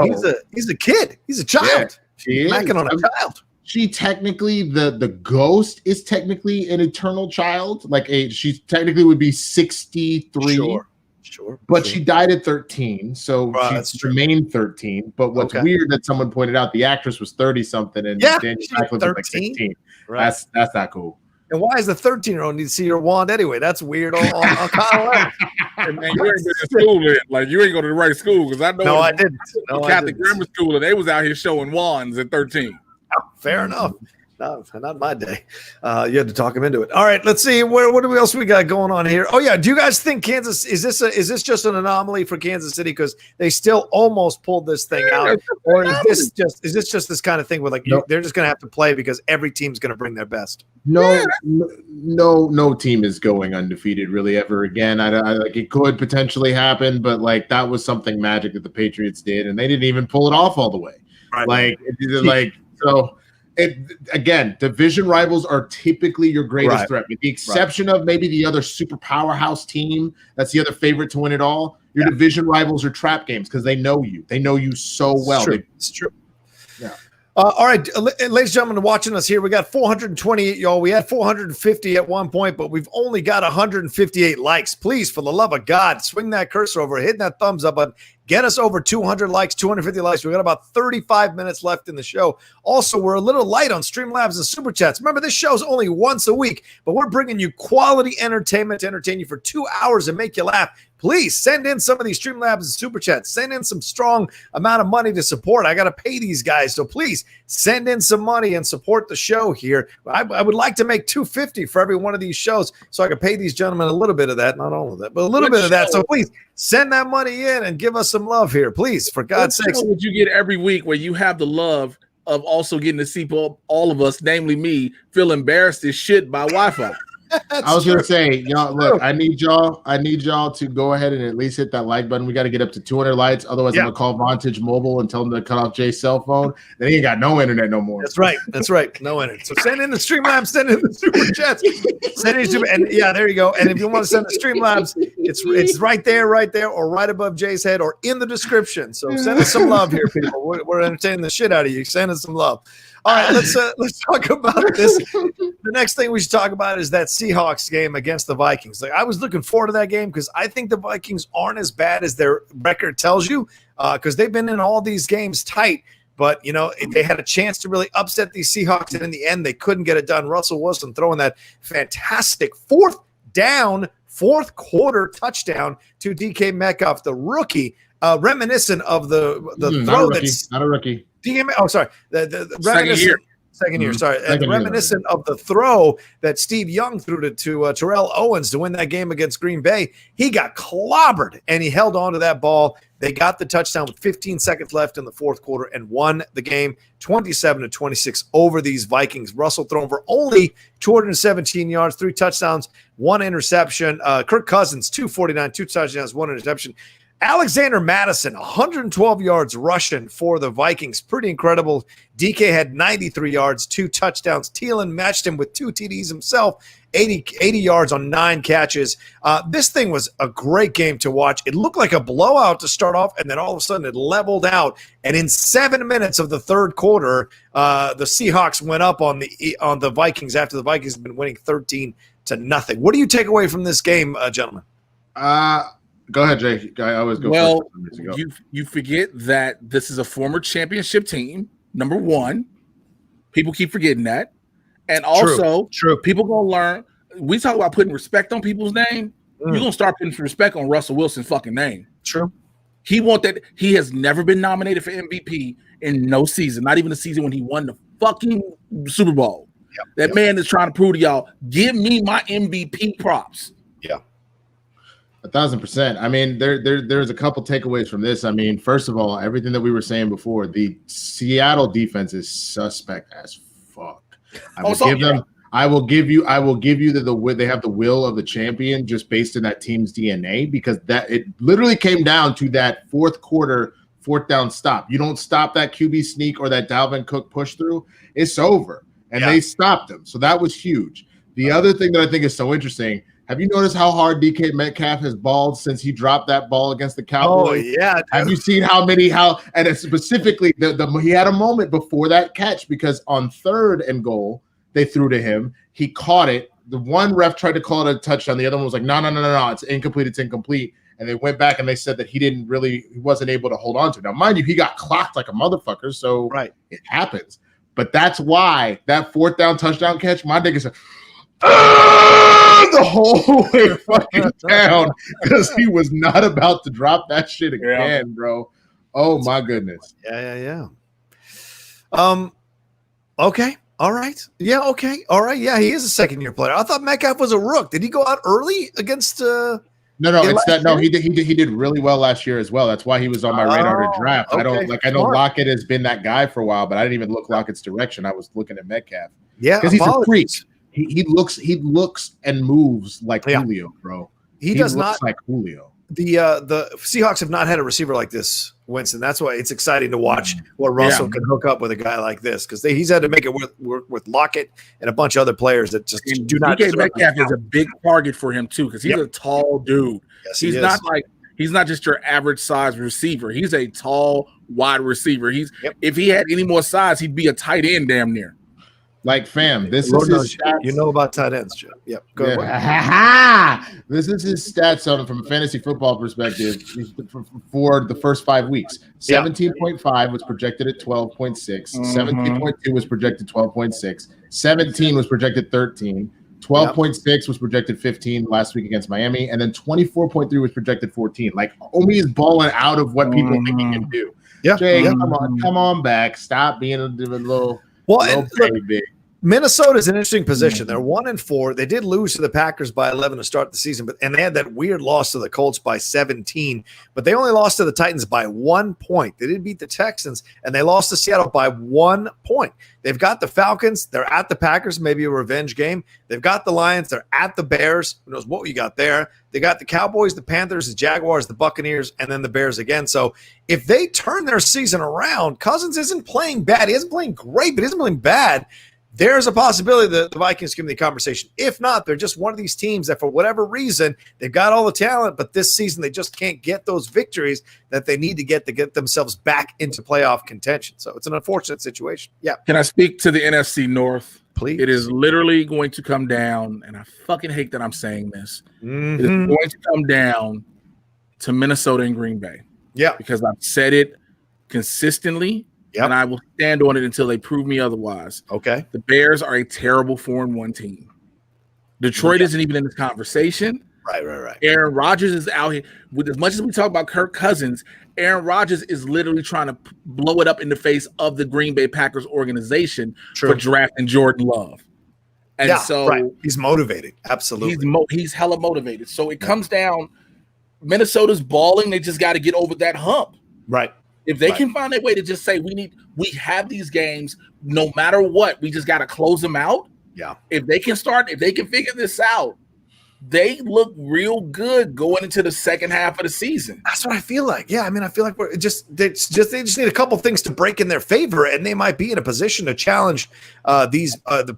he's a kid. He's a child. She's macking on a child. She technically, the ghost is technically an eternal child. Like she technically would be 63. Sure. But she died at 13, so she remained 13. But what's weird that someone pointed out the actress was 30 something and Daniel Radcliffe was like 16. Right. That's not cool. And why is the 13-year-old need to see your wand anyway? That's weird on Kyle Leonard. And man, you ain't been in school yet. Like, you ain't go to the right school because I know. No, I didn't. Catholic grammar school, and they was out here showing wands at 13. Oh, fair enough. No, not my day. You had to talk him into it. All right, let's see. What else we got going on here? Oh yeah, do you guys think Kansas is this just an anomaly for Kansas City because they still almost pulled this thing out, or is this just this kind of thing where like they're just going to have to play because every team's going to bring their best? No team is going undefeated really ever again. I like it could potentially happen, but like that was something magic that the Patriots did, and they didn't even pull it off all the way. Right. Again, division rivals are typically your greatest threat, with the exception of maybe the other super powerhouse team. That's the other favorite to win it all. Your division rivals are trap games because they know you. They know you so well. It's true. Yeah. All right, ladies and gentlemen, watching us here, we got 428, y'all. We had 450 at one point, but we've only got 158 likes. Please, for the love of God, swing that cursor over, hit that thumbs up button. Get us over 200 likes, 250 likes. We've got about 35 minutes left in the show. Also, we're a little light on StreamLabs and Super Chats. Remember, this show's only once a week, but we're bringing you quality entertainment to entertain you for 2 hours and make you laugh. Please send in some of these StreamLabs and Super Chats. Send in some strong amount of money to support. I got to pay these guys, so please send in some money and support the show here. I would like to make $250 for every one of these shows so I can pay these gentlemen a little bit of that, not all of that, but a little bit of that. So please send that money in and give us some love here, please, for God's sake. What would you get every week where you have the love of also getting to see all of us, namely me, feel embarrassed as shit by Wi-Fi? I was gonna say, y'all, look, I need y'all to go ahead and at least hit that like button. We got to get up to 200 likes. Otherwise, I'm gonna call Vantage Mobile and tell them to cut off Jay's cell phone. Then he ain't got no internet no more. That's right. No internet. So send in the Streamlabs, send in the Super Chats, send in and yeah, there you go. And if you want to send the Streamlabs, it's right there, or right above Jay's head, or in the description. So send us some love here, people. We're entertaining the shit out of you. Send us some love. All right, let's talk about this. The next thing we should talk about is that Seahawks game against the Vikings. Like, I was looking forward to that game because I think the Vikings aren't as bad as their record tells you, because they've been in all these games tight. But, they had a chance to really upset these Seahawks, and in the end, they couldn't get it done. Russell Wilson throwing that fantastic fourth quarter touchdown to DK Metcalf, the rookie, reminiscent of the throw that's not a rookie. The second year. Sorry, reminiscent of the throw that Steve Young threw to Terrell Owens to win that game against Green Bay. He got clobbered, and he held on to that ball. They got the touchdown with 15 seconds left in the fourth quarter and won the game 27-26 over these Vikings. Russell thrown for only 217 yards, 3 touchdowns, 1 interception. Kirk Cousins, 249, 2 touchdowns, 1 interception. Alexander Madison, 112 yards rushing for the Vikings. Pretty incredible. DK had 93 yards, 2 touchdowns. Thielen matched him with 2 TDs himself, 80 yards on 9 catches. This thing was a great game to watch. It looked like a blowout to start off, and then all of a sudden it leveled out. And in 7 minutes of the third quarter, the Seahawks went up on the Vikings after the Vikings have been winning 13-0. What do you take away from this game, gentlemen? Go ahead, Jay. I always go first. Well, you forget that this is a former championship team, number one. People keep forgetting that. And also, people going to learn. We talk about putting respect on people's name. You're going to start putting respect on Russell Wilson's fucking name. True. He has never been nominated for MVP in no season, not even the season when he won the fucking Super Bowl. That man is trying to prove to y'all, give me my MVP props. Yeah. 1,000%. I mean, there's a couple takeaways from this. I mean, first of all, everything that we were saying before, the Seattle defense is suspect as fuck. I will give you that they have the will of the champion just based on that team's DNA, because that it literally came down to that fourth quarter, 4th down stop. You don't stop that QB sneak or that Dalvin Cook push through, it's over. And they stopped him. So that was huge. The other thing that I think is so interesting, have you noticed how hard DK Metcalf has balled since he dropped that ball against the Cowboys? Oh, yeah. Dude. Have you seen and specifically, he had a moment before that catch because on 3rd and goal, they threw to him. He caught it. The one ref tried to call it a touchdown. The other one was like, no, it's incomplete. And they went back and they said that he wasn't able to hold on to it. Now, mind you, he got clocked like a motherfucker, so it happens. But that's why that 4th down touchdown catch, my nigga said, the whole way fucking down because he was not about to drop that shit again, bro. Oh my goodness. Yeah. Okay. All right. Yeah. Okay. All right. Yeah. He is a second-year player. I thought Metcalf was a rook. Did he go out early against? No. It's that. No, he did really well last year as well. That's why he was on my radar to draft. Okay. I know Lockett has been that guy for a while, but I didn't even look Lockett's direction. I was looking at Metcalf. Yeah, because he's a freak. He looks and moves like Julio, bro. He does not like Julio. The Seahawks have not had a receiver like this, Winston. That's why it's exciting to watch what Russell can hook up with a guy like this because he's had to make it work with Lockett and a bunch of other players that just do not. DK Metcalf is a big target for him too because he's a tall dude. Yes, he's not just your average size receiver. He's a tall, wide receiver. If he had any more size, he'd be a tight end damn near. Like, fam, this is his stats. You know about tight ends, Joe. Yep. Go ahead. This is his stats from a fantasy football perspective for the first 5 weeks. 17.5 was projected at 12.6. 17.2 was projected 12.6. 17 was projected 13. 12.6 was projected 15 last week against Miami. And then 24.3 was projected 14. Like, Omi is balling out of what people think he can do. Yeah. Jay, come on back. Stop being a little... Well, Minnesota's an interesting position. They're 1-4. They did lose to the Packers by 11 to start the season, and they had that weird loss to the Colts by 17. But they only lost to the Titans by 1 point. They did beat the Texans, and they lost to Seattle by 1 point. They've got the Falcons. They're at the Packers, maybe a revenge game. They've got the Lions. They're at the Bears. Who knows what you got there? They got the Cowboys, the Panthers, the Jaguars, the Buccaneers, and then the Bears again. So if they turn their season around, Cousins isn't playing bad. He isn't playing great, but he isn't playing bad. There's a possibility that the Vikings give me the conversation. If not, they're just one of these teams that for whatever reason, they've got all the talent, but this season they just can't get those victories that they need to get themselves back into playoff contention. So it's an unfortunate situation. Yeah. Can I speak to the NFC North? Please. It is literally going to come down, and I fucking hate that I'm saying this. It is going to come down to Minnesota and Green Bay. Yeah. Because I've said it consistently. Yep. And I will stand on it until they prove me otherwise. Okay. The Bears are a terrible 4-1 team. Detroit isn't even in this conversation. Right. Aaron Rodgers is out here. With as much as we talk about Kirk Cousins, Aaron Rodgers is literally trying to blow it up in the face of the Green Bay Packers organization for drafting Jordan Love. And he's motivated. Absolutely. He's hella motivated. So it comes down, Minnesota's balling. They just got to get over that hump. Right. If they can find a way to just say we have these games, no matter what, we just got to close them out. Yeah. If they can figure this out, they look real good going into the second half of the season. That's what I feel like. Yeah, I mean, I feel like they just need a couple things to break in their favor, and they might be in a position to challenge the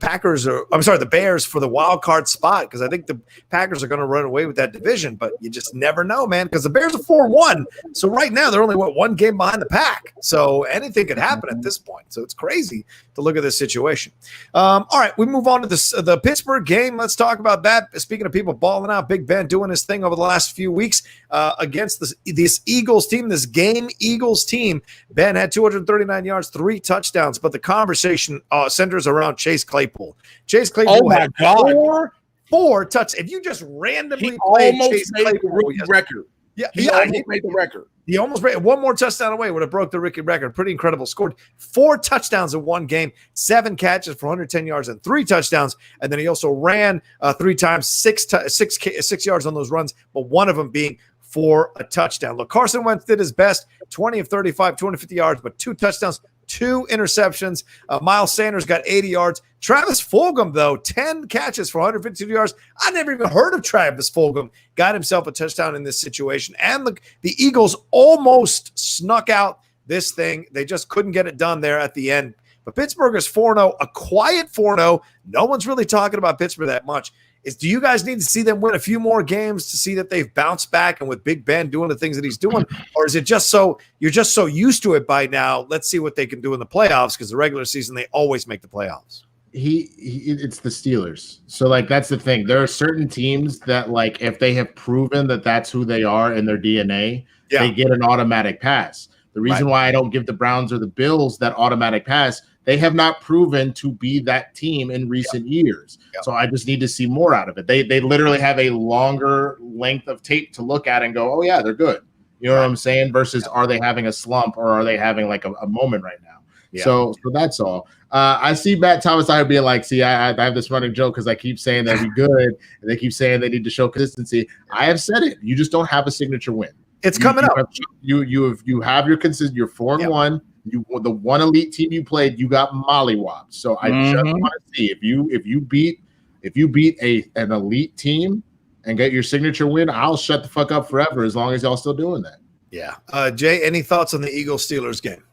Bears for the wild card spot because I think the Packers are going to run away with that division. But you just never know, man, because the Bears are 4-1. So right now they're only 1 game behind the Pack. So anything could happen at this point. So it's crazy to look at this situation. All right, we move on to the Pittsburgh game. Let's talk about that. Speaking of people balling out, Big Ben doing his thing over the last few weeks against this Eagles team, this game Eagles team. Ben had 239 yards, 3 touchdowns, but the conversation centers around Chase Claypool. Chase Claypool had four touchdowns. If you just randomly play Chase Claypool record. He almost made the record. He almost made one more touchdown away would have broke the rookie record. Pretty incredible. Scored 4 touchdowns in one game, 7 catches for 110 yards and 3 touchdowns. And then he also ran 3 times, 6 yards on those runs, but one of them being for a touchdown. Look, Carson Wentz did his best, 20 of 35, 250 yards, but 2 touchdowns, 2 interceptions. Miles Sanders got 80 yards. Travis Fulgham, though, 10 catches for 152 yards. I never even heard of Travis Fulgham. Got himself a touchdown in this situation. And look, the Eagles almost snuck out this thing. They just couldn't get it done there at the end. But Pittsburgh is 4-0, a quiet 4-0. No one's really talking about Pittsburgh that much. Do you guys need to see them win a few more games to see that they've bounced back and with Big Ben doing the things that he's doing? Or is it just so you're just so used to it by now? Let's see what they can do in the playoffs because the regular season, they always make the playoffs. It's the Steelers. So, like, that's the thing. There are certain teams that, like, if they have proven that that's who they are in their DNA, they get an automatic pass. The reason why I don't give the Browns or the Bills that automatic pass, They have not proven to be that team in recent years. So I just need to see more out of it. They literally have a longer length of tape to look at and go, oh yeah, they're good. You know what I'm saying? Versus are they having a slump or are they having like a moment right now? So that's all. I see Matt Thomas out being like, see, I have this running joke because I keep saying that he's good, and they keep saying they need to show consistency. I have said it. You just don't have a signature win. It's coming up. You have your consistent. You're 4-1. The one elite team you played, you got mollywopped. So I just want to see if you beat an elite team and get your signature win, I'll shut the fuck up forever as long as y'all still doing that. Yeah. Jay, any thoughts on the Eagles-Steelers game?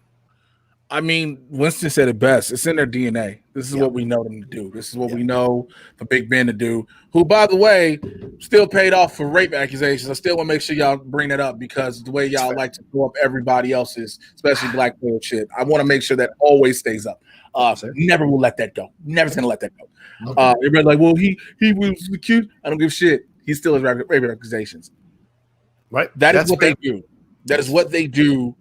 I mean, Winston said it best. It's in their DNA. This is what we know them to do. This is what we know for Big Ben to do, who, by the way, still paid off for rape accusations. I still want to make sure y'all bring that up because the way y'all like to throw up everybody else's, especially black player shit, I want to make sure that always stays up. Never will let that go. Never's going to let that go. Everybody's like, well, he was accused. I don't give a shit. He still has rape accusations. Right. That's what they do. That is what they do.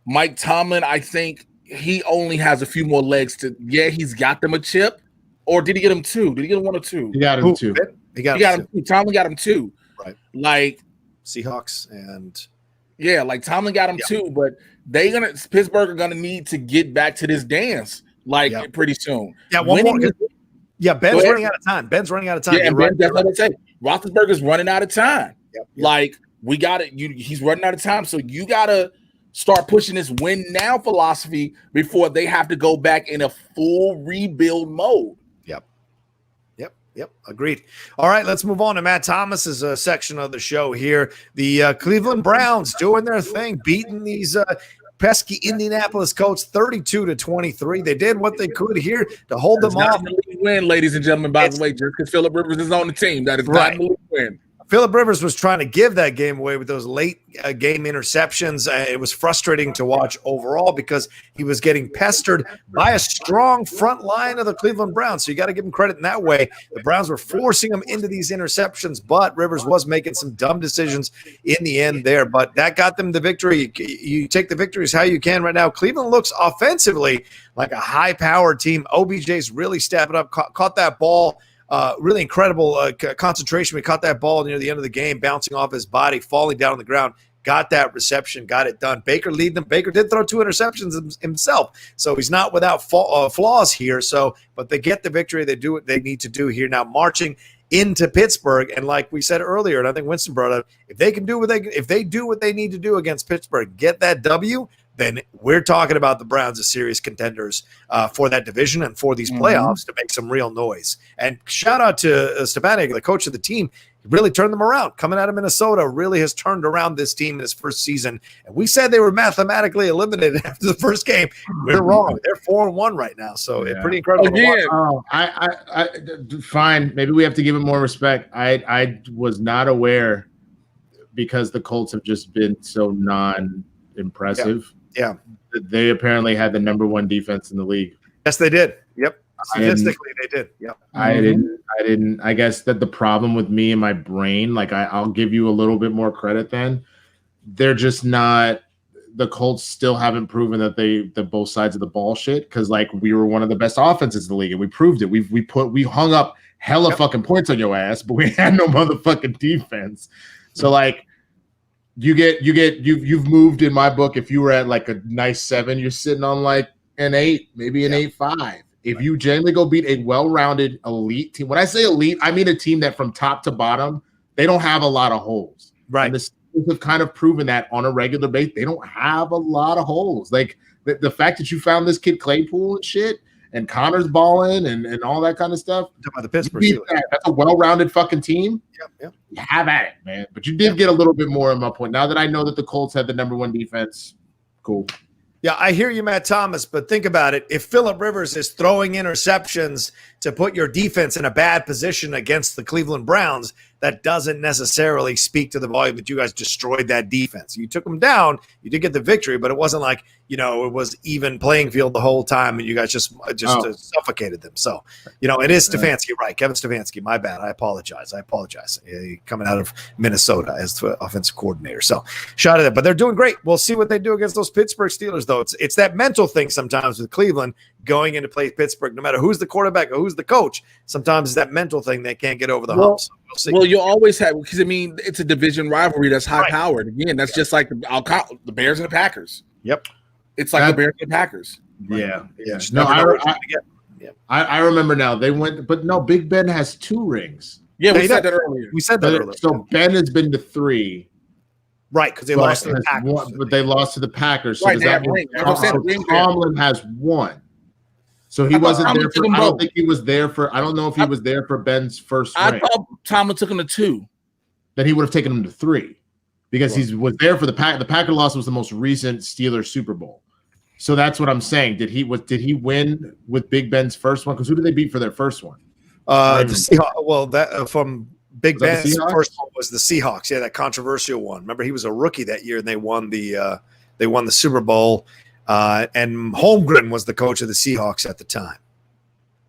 Mike Tomlin, I think, he only has a few more legs to. Yeah, he's got them a chip, or did he get him 2? Did he get him 1 or 2? He got him 2. He got him 2. Tomlin got him 2. Right, like Seahawks and like Tomlin got him 2, but Pittsburgh are gonna need to get back to this dance pretty soon. Yeah, one more. Ben's running out of time. Yeah, and Ben, that's what I say. Roethlisberger's running out of time. Like we got it. He's running out of time, so you gotta start pushing this win now philosophy before they have to go back in a full rebuild mode. Yep. Agreed. All right, let's move on to Matt Thomas's section of the show here. The Cleveland Browns doing their thing, beating these pesky Indianapolis Colts 32-23. They did what they could here to hold them off. Win, ladies and gentlemen, by the way, just because Phillip Rivers is on the team. That is not a win. Phillip Rivers was trying to give that game away with those late game interceptions. It was frustrating to watch overall because he was getting pestered by a strong front line of the Cleveland Browns. So you got to give him credit in that way. The Browns were forcing him into these interceptions, but Rivers was making some dumb decisions in the end there. But that got them the victory. You take the victories how you can right now. Cleveland looks offensively like a high-powered team. OBJ's really stepping up, caught that ball. Really incredible concentration. We caught that ball near the end of the game, bouncing off his body, falling down on the ground. Got that reception, got it done. Baker lead them. Baker did throw 2 interceptions himself, so he's not without flaws here. But they get the victory. They do what they need to do here now, marching into Pittsburgh. And like we said earlier, and I think Winston brought up, if they do what they need to do against Pittsburgh, get that W, then we're talking about the Browns as serious contenders for that division and for these playoffs to make some real noise. And shout out to Stepanek, the coach of the team. He really turned them around. Coming out of Minnesota really has turned around this team in his first season. And we said they were mathematically eliminated after the first game. We're wrong. They're 4-1 right now. So it's pretty incredible. Fine. Maybe we have to give it more respect. I was not aware because the Colts have just been so non-impressive. Yeah. They apparently had the number 1 defense in the league. Yes, they did. Yep. Statistically, they did. Yep. I didn't. I guess that the problem with me and my brain, like I'll give you a little bit more credit then. They're just not. The Colts still haven't proven that both sides of the ball shit, because like we were one of the best offenses in the league and we proved it. We hung up hella fucking points on your ass, but we had no motherfucking defense. So like. You've moved in my book. If you were at like a nice 7, you're sitting on like an 8, maybe an 8.5. If you generally go beat a well-rounded elite team, when I say elite, I mean a team that from top to bottom, they don't have a lot of holes. Right. And the Steelers have kind of proven that on a regular basis. They don't have a lot of holes. Like the fact that you found this kid Claypool and shit, and Connor's balling and all that kind of stuff. About the Pittsburgh Steelers. That's a well-rounded fucking team. Yep. Have at it, man. But you did get a little bit more in my point. Now that I know that the Colts had the number 1 defense, cool. Yeah, I hear you, Matt Thomas, but think about it. If Phillip Rivers is throwing interceptions to put your defense in a bad position against the Cleveland Browns, that doesn't necessarily speak to the volume that you guys destroyed that defense. You took them down, you did get the victory, but it wasn't like, it was even playing field the whole time and you guys just suffocated them. So, it is Stefanski, right? Kevin Stefanski, my bad. I apologize. Coming out of Minnesota as the offensive coordinator. So, shout out to them. But they're doing great. We'll see what they do against those Pittsburgh Steelers, though. It's that mental thing sometimes with Cleveland. going into play Pittsburgh, no matter who's the quarterback or who's the coach. Sometimes it's that mental thing they can't get over the hump. So we'll see. Well, you always have, because I mean, it's a division rivalry that's high powered. Again, that's just like the Bears and the Packers. Yep, it's like the Bears and the Packers. Yeah. No, I remember now. They went, but no, Big Ben has 2 rings. Yeah, we said that earlier. We said that earlier. So Ben has been to 3. Right, because they lost to the Packers. But they lost to the Packers. So right, Tomlin has 1. So he wasn't there for. I don't think he was there for. I don't know if he was there for Ben's first ring. I thought Tomlin took him to 2. Then he would have taken him to 3, because he was there for the Pack. The Packer loss was the most recent Steelers Super Bowl. So that's what I'm saying. Did he win with Big Ben's first one? Because who did they beat for their first one? The Seahawks. Well, that from Big Ben's first one was the Seahawks. Yeah, that controversial one. Remember, he was a rookie that year, and they won the Super Bowl. And Holmgren was the coach of the Seahawks at the time.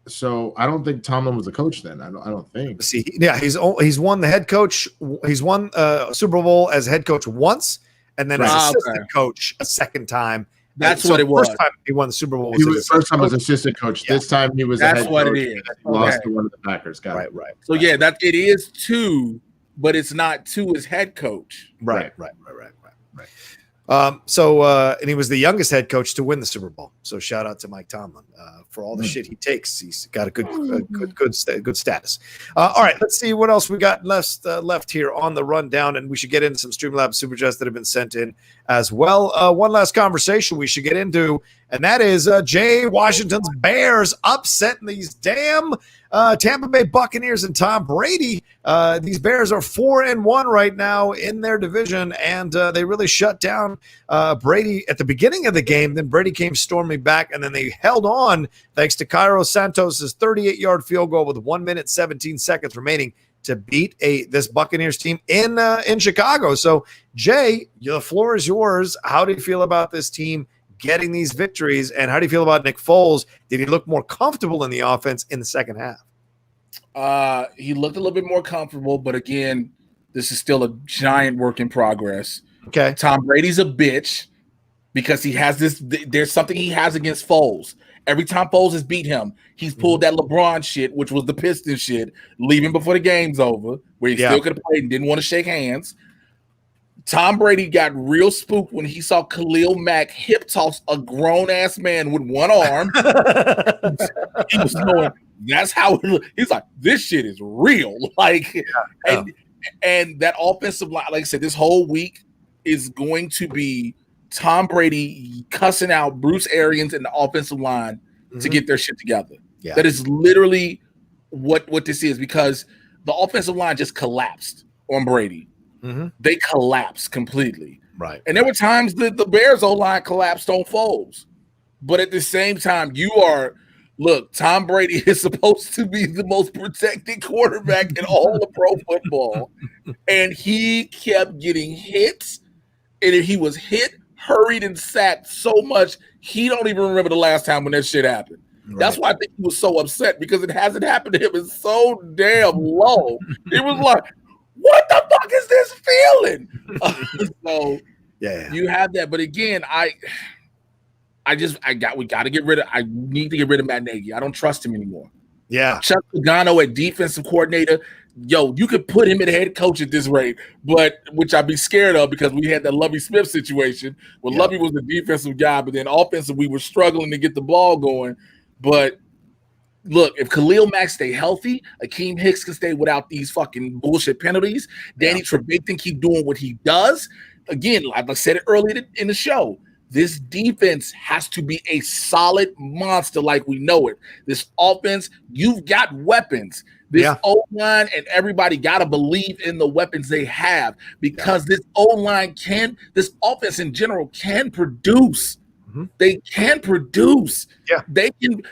So I don't think Tomlin was the coach then. I don't think. See, yeah, he's won the head coach. He's won Super Bowl as head coach once, and then as assistant coach a second time. That's what it was. First time he won the Super Bowl. First time was assistant coach. Yeah. This time he was. That's what it is. Lost to one of the Packers. Right. So yeah, that it is 2, but it's not 2 as head coach. Right. And he was the youngest head coach to win the Super Bowl. So shout out to Mike Tomlin for all the shit he takes. He's got a good status. All right, let's see what else we got left here on the rundown, and we should get into some StreamLabs super chats that have been sent in as well. One last conversation we should get into, and that is Jay Washington's Bears upsetting these damn Tampa Bay Buccaneers and Tom Brady. These Bears are 4-1 right now in their division, and they really shut down Brady at the beginning of the game. Then Brady came storming back, and then they held on thanks to Cairo Santos' 38-yard field goal with 1 minute 17 seconds remaining to beat this Buccaneers team in Chicago. So, Jay, the floor is yours. How do you feel about this team getting these victories, and how do you feel about Nick Foles? Did he look more comfortable in the offense in the second half? He looked a little bit more comfortable, but again, this is still a giant work in progress. Okay. Tom Brady's a bitch because he has this. There's something he has against Foles. Every time Foles has beat him, he's pulled that LeBron shit, which was the Piston shit, leaving before the game's over, where he still could have played and didn't want to shake hands. Tom Brady got real spooked when he saw Khalil Mack hip toss a grown-ass man with one arm. He was going, that's how it looked. He's like, this shit is real. Like, and that offensive line, like I said, this whole week is going to be Tom Brady cussing out Bruce Arians and the offensive line to get their shit together. Yeah. That is literally what this is, because the offensive line just collapsed on Brady. Mm-hmm. They collapsed completely. Right. And there were times that the Bears O-line collapsed on Foles. But at the same time, look, Tom Brady is supposed to be the most protected quarterback in all of pro football. And he kept getting hits. And if he was hit, hurried, and sacked so much, he don't even remember the last time when that shit happened. Right. That's why I think he was so upset, because it hasn't happened to him in so damn long. It was like, what the fuck is this feeling? So you have that. But again, we got to get rid of. I need to get rid of Matt Nagy. I don't trust him anymore. Yeah, Chuck Pagano at defensive coordinator. Yo, you could put him at head coach at this rate, but which I'd be scared of, because we had that Lovie Smith situation where Lovie was the defensive guy, but then offensive we were struggling to get the ball going. But look, if Khalil Mack stay healthy, Akeem Hicks can stay without these fucking bullshit penalties. Danny Trevathan keep doing what he does. Again, like I said it earlier in the show, this defense has to be a solid monster like we know it. This offense, you've got weapons. This O-line and everybody got to believe in the weapons they have, because this O-line this offense in general can produce. Mm-hmm. They can produce. Yeah.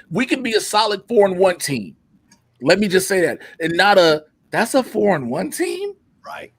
We can be a solid 4-1 team. Let me just say that. And that's a 4-1 team? Right.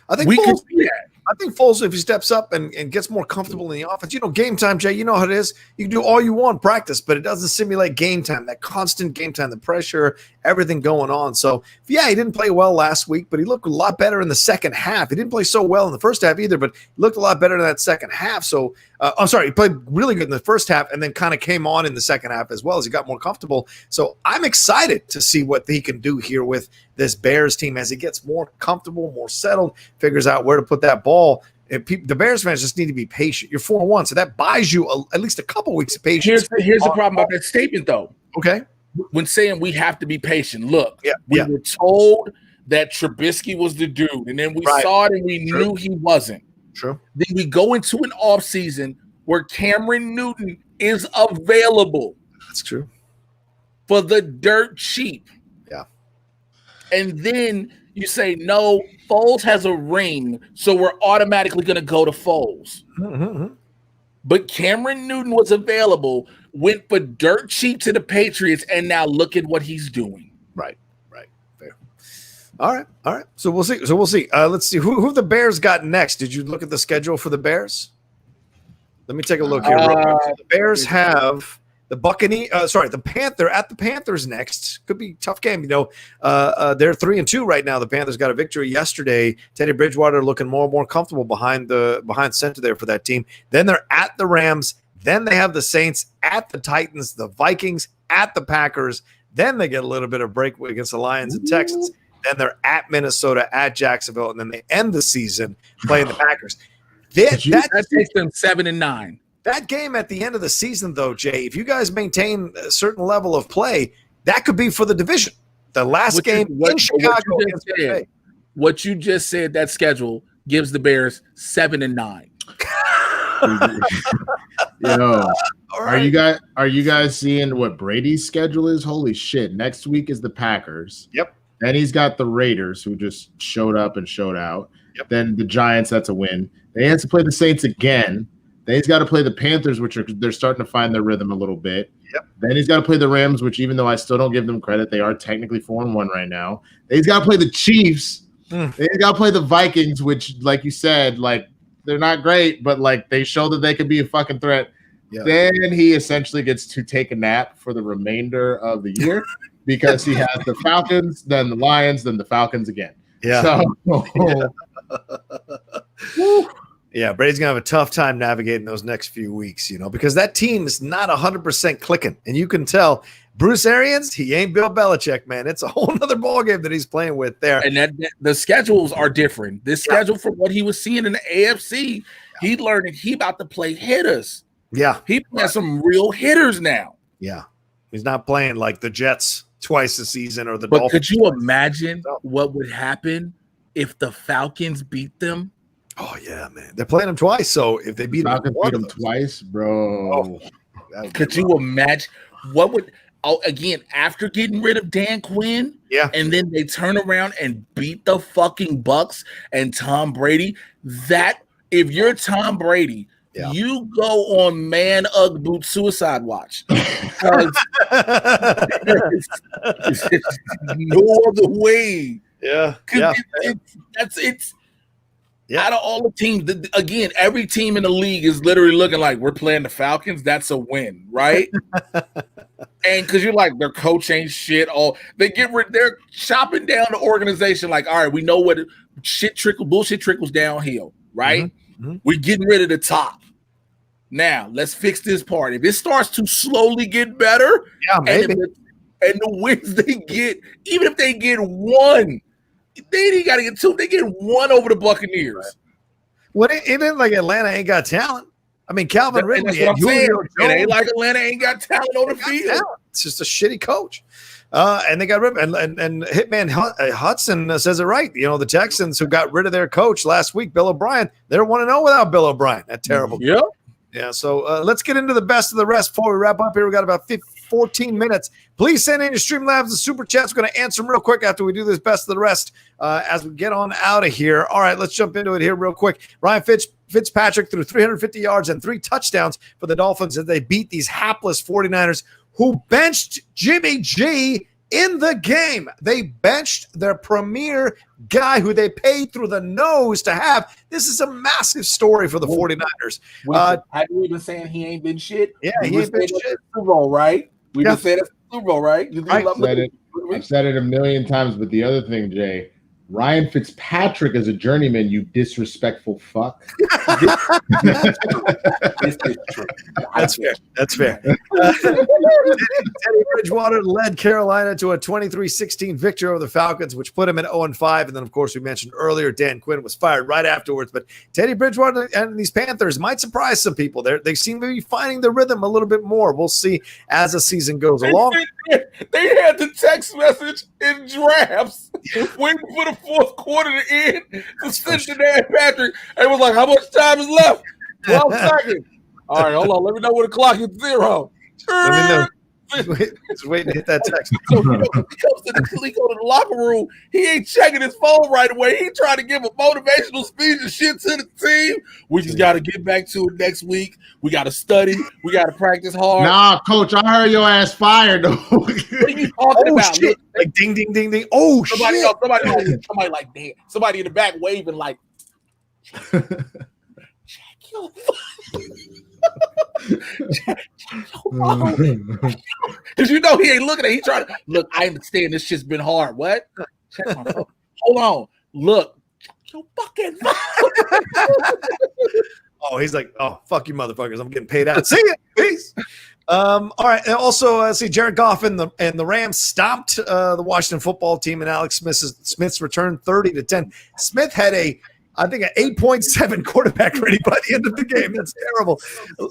I think we can see that. I think Foles, if he steps up and gets more comfortable in the offense, game time, Jay, you know how it is. You can do all you want in practice, but it doesn't simulate game time, that constant game time, the pressure, everything going on. So, yeah, he didn't play well last week, but he looked a lot better in the second half. He didn't play so well in the first half either, but he looked a lot better in that second half. So, I'm sorry, he played really good in the first half and then kind of came on in the second half as well as he got more comfortable. So, I'm excited to see what he can do here with this Bears team as he gets more comfortable, more settled, figures out where to put that ball. The Bears fans just need to be patient. You're 4-1, so that buys you at least a couple weeks of patience. Here's the problem about that statement, though. Okay. When saying we have to be patient, look, we were told that Trubisky was the dude, and then we saw it and we knew he wasn't. True. Then we go into an offseason where Cameron Newton is available. That's true. For the dirt cheap. Yeah. And then you say, no, Foles has a ring, so we're automatically going to go to Foles. Mm-hmm. But Cameron Newton was available, went for dirt cheap to the Patriots, and now look at what he's doing. Right. Fair. All right. So we'll see. Let's see who the Bears got next. Did you look at the schedule for the Bears? Let me take a look here. The Bears have the the Panther at the Panthers next. Could be a tough game. They're 3-2 right now. The Panthers got a victory yesterday. Teddy Bridgewater looking more and more comfortable behind center there for that team. Then they're at the Rams. Then they have the Saints, at the Titans, the Vikings, at the Packers. Then they get a little bit of break against the Lions and Texans. Then they're at Minnesota, at Jacksonville, and then they end the season playing the Packers. That takes them 7-9. That game at the end of the season, though, Jay, if you guys maintain a certain level of play, that could be for the division. The last game in Chicago. What you just said, that schedule gives the Bears 7-9. Yo, right. Are you guys seeing what Brady's schedule is? Holy shit. Next week is the Packers. Yep. Then he's got the Raiders, who just showed up and showed out. Yep. Then the Giants, that's a win. Then he has to play the Saints again. Then he's got to play the Panthers, they're starting to find their rhythm a little bit. Yep. Then he's got to play the Rams, which even though I still don't give them credit, they are technically 4-1 right now. Then he's got to play the Chiefs. Then he's got to play the Vikings, which, like you said, like they're not great, but like they show that they could be a fucking threat. Yeah. Then he essentially gets to take a nap for the remainder of the year because he has the Falcons, then the Lions, then the Falcons again. Yeah. Yeah, Brady's going to have a tough time navigating those next few weeks, because that team is not 100% clicking. And you can tell Bruce Arians, he ain't Bill Belichick, man. It's a whole other ballgame that he's playing with there. And the schedules are different. This schedule from what he was seeing in the AFC, he learned that he about to play hitters. Yeah. He has some real hitters now. Yeah. He's not playing like the Jets twice a season or the But Dolphins. could you imagine what would happen if the Falcons beat them? Oh, yeah, man. They're playing them twice, so if they beat them twice, bro. Could you imagine what would again after getting rid of Dan Quinn? Yeah. And then they turn around and beat the fucking Bucks and Tom Brady. That if you're Tom Brady, you go on man Ugg boot suicide watch. Because there's no other way. Yeah. It's out of all the teams, again, every team in the league is literally looking like we're playing the Falcons. That's a win, right? And because you're like, their coach ain't shit. They're chopping down the organization. Like, all right, we know what bullshit trickles downhill, right? Mm-hmm. We're getting rid of the top. Now let's fix this part. If it starts to slowly get better, maybe. And the wins they get, even if they get one. They ain't got to get two. They get one over the Buccaneers. Well, it ain't like Atlanta ain't got talent. I mean, Calvin Ridley and Julio Jones. It ain't like Atlanta ain't got talent on the field. It's just a shitty coach. And they got rid of and Hitman Hudson says it right. The Texans who got rid of their coach last week, Bill O'Brien, they're 1-0 without Bill O'Brien. That terrible. Yep. Yeah, so let's get into the best of the rest before we wrap up here. We got about 14 minutes. Please send in your StreamLabs and Super Chats. We're going to answer them real quick after we do this best of the rest as we get on out of here. All right, let's jump into it here real quick. Ryan Fitzpatrick threw 350 yards and 3 touchdowns for the Dolphins as they beat these hapless 49ers who benched Jimmy G in the game. They benched their premier guy who they paid through the nose to have. This is a massive story for the 49ers. Have you been saying he ain't been shit? Yeah, he ain't been shit. Super Bowl, right? We just said it's Super Bowl, right? I've said it a million times, but the other thing, Jay, Ryan Fitzpatrick is a journeyman, you disrespectful fuck. That's fair. That's fair. Teddy Bridgewater led Carolina to a 23-16 victory over the Falcons, which put him at 0-5. And then, of course, we mentioned earlier, Dan Quinn was fired right afterwards. But Teddy Bridgewater and these Panthers might surprise some people. They seem to be finding the rhythm a little bit more. We'll see as the season goes along. They had the text message in drafts waiting for the fourth quarter to end to send to Dan Patrick. It was like, how much time is left? 12 seconds. All right, hold on. Let me know when the clock is 0. Let me know. Just waiting to hit that text. So he goes to the locker room. He ain't checking his phone right away. He trying to give a motivational speech and shit to the team. We just got to get back to it next week. We got to study. We got to practice hard. Nah, coach, I heard your ass fired, though. What are you talking about? Shit. Like ding, ding, ding, ding. Oh, somebody shit. Else, somebody like, damn. Somebody in the back waving like, check your because you know he ain't looking at it. He trying to look. I understand this shit's been hard. What? Check my phone. Hold on. Look. Your fucking Oh, he's like, oh, fuck you, motherfuckers. I'm getting paid out. See ya. Peace. All right. And also, see, Jared Goff and the Rams stomped the Washington football team, and Alex Smith's return 30-10. Smith had I think an 8.7 quarterback rating by the end of the game. That's terrible.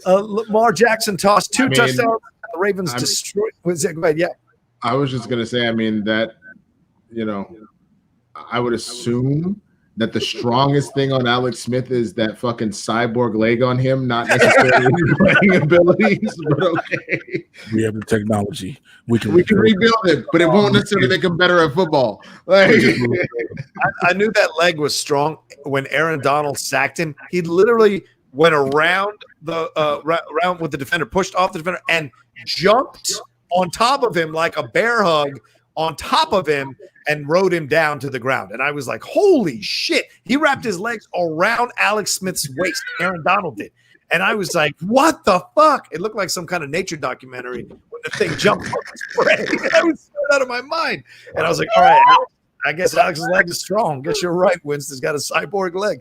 Lamar Jackson tossed 2 touchdowns. The Ravens destroyed. Go ahead. Yeah. I was just gonna say. I mean that, I would assume that the strongest thing on Alex Smith is that fucking cyborg leg on him, not necessarily playing abilities. But okay, we have the technology. We can rebuild it, but it won't necessarily make him better at football. Like, I knew that leg was strong when Aaron Donald sacked him. He literally went around around with the defender, pushed off the defender, and jumped on top of him like a bear hug on top of him and rode him down to the ground. And I was like, holy shit. He wrapped his legs around Alex Smith's waist. Aaron Donald did. And I was like, what the fuck? It looked like some kind of nature documentary when the thing jumped on the spray. I was scared out of my mind. And I was like, all right, I guess Alex's leg is strong. Guess you're right. Winston's got a cyborg leg.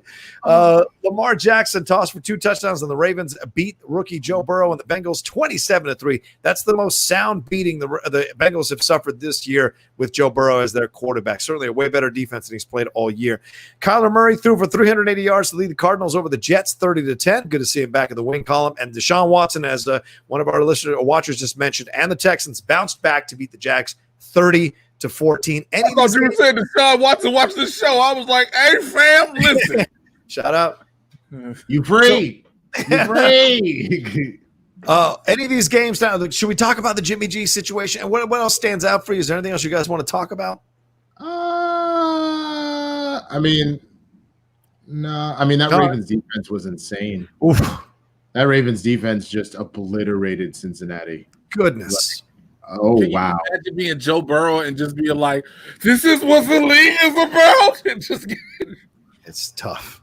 Lamar Jackson tossed for 2 touchdowns, and the Ravens beat rookie Joe Burrow and the Bengals 27-3. That's the most sound beating the Bengals have suffered this year with Joe Burrow as their quarterback. Certainly a way better defense than he's played all year. Kyler Murray threw for 380 yards to lead the Cardinals over the Jets 30-10. Good to see him back in the win column. And Deshaun Watson, as one of our listeners or watchers just mentioned, and the Texans bounced back to beat the Jags 30-14. I thought you were saying Deshaun Watson watched the show. I was like, hey, fam, listen. Shout out. You free. You free. Any of these games now, should we talk about the Jimmy G situation? And what else stands out for you? Is there anything else you guys want to talk about? I mean, no. I mean, that Ravens defense was insane. Oof. That Ravens defense just obliterated Cincinnati. Goodness. Oh, Can you imagine being Joe Burrow and just being like, this is what the league is about? And just it's tough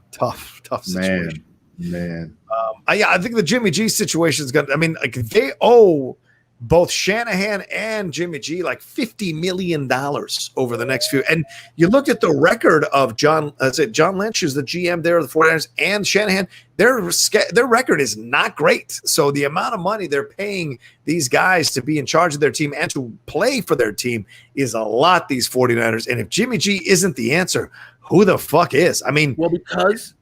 situation. Man. I think the Jimmy G situation is going to, I mean, like they owe both Shanahan and Jimmy G like $50 million over the next few. And you looked at the record of John Lynch, who's the GM there of the 49ers, and Shanahan, their record is not great. So the amount of money they're paying these guys to be in charge of their team and to play for their team is a lot, these 49ers. And if Jimmy G isn't the answer, who the fuck is? I mean, well, because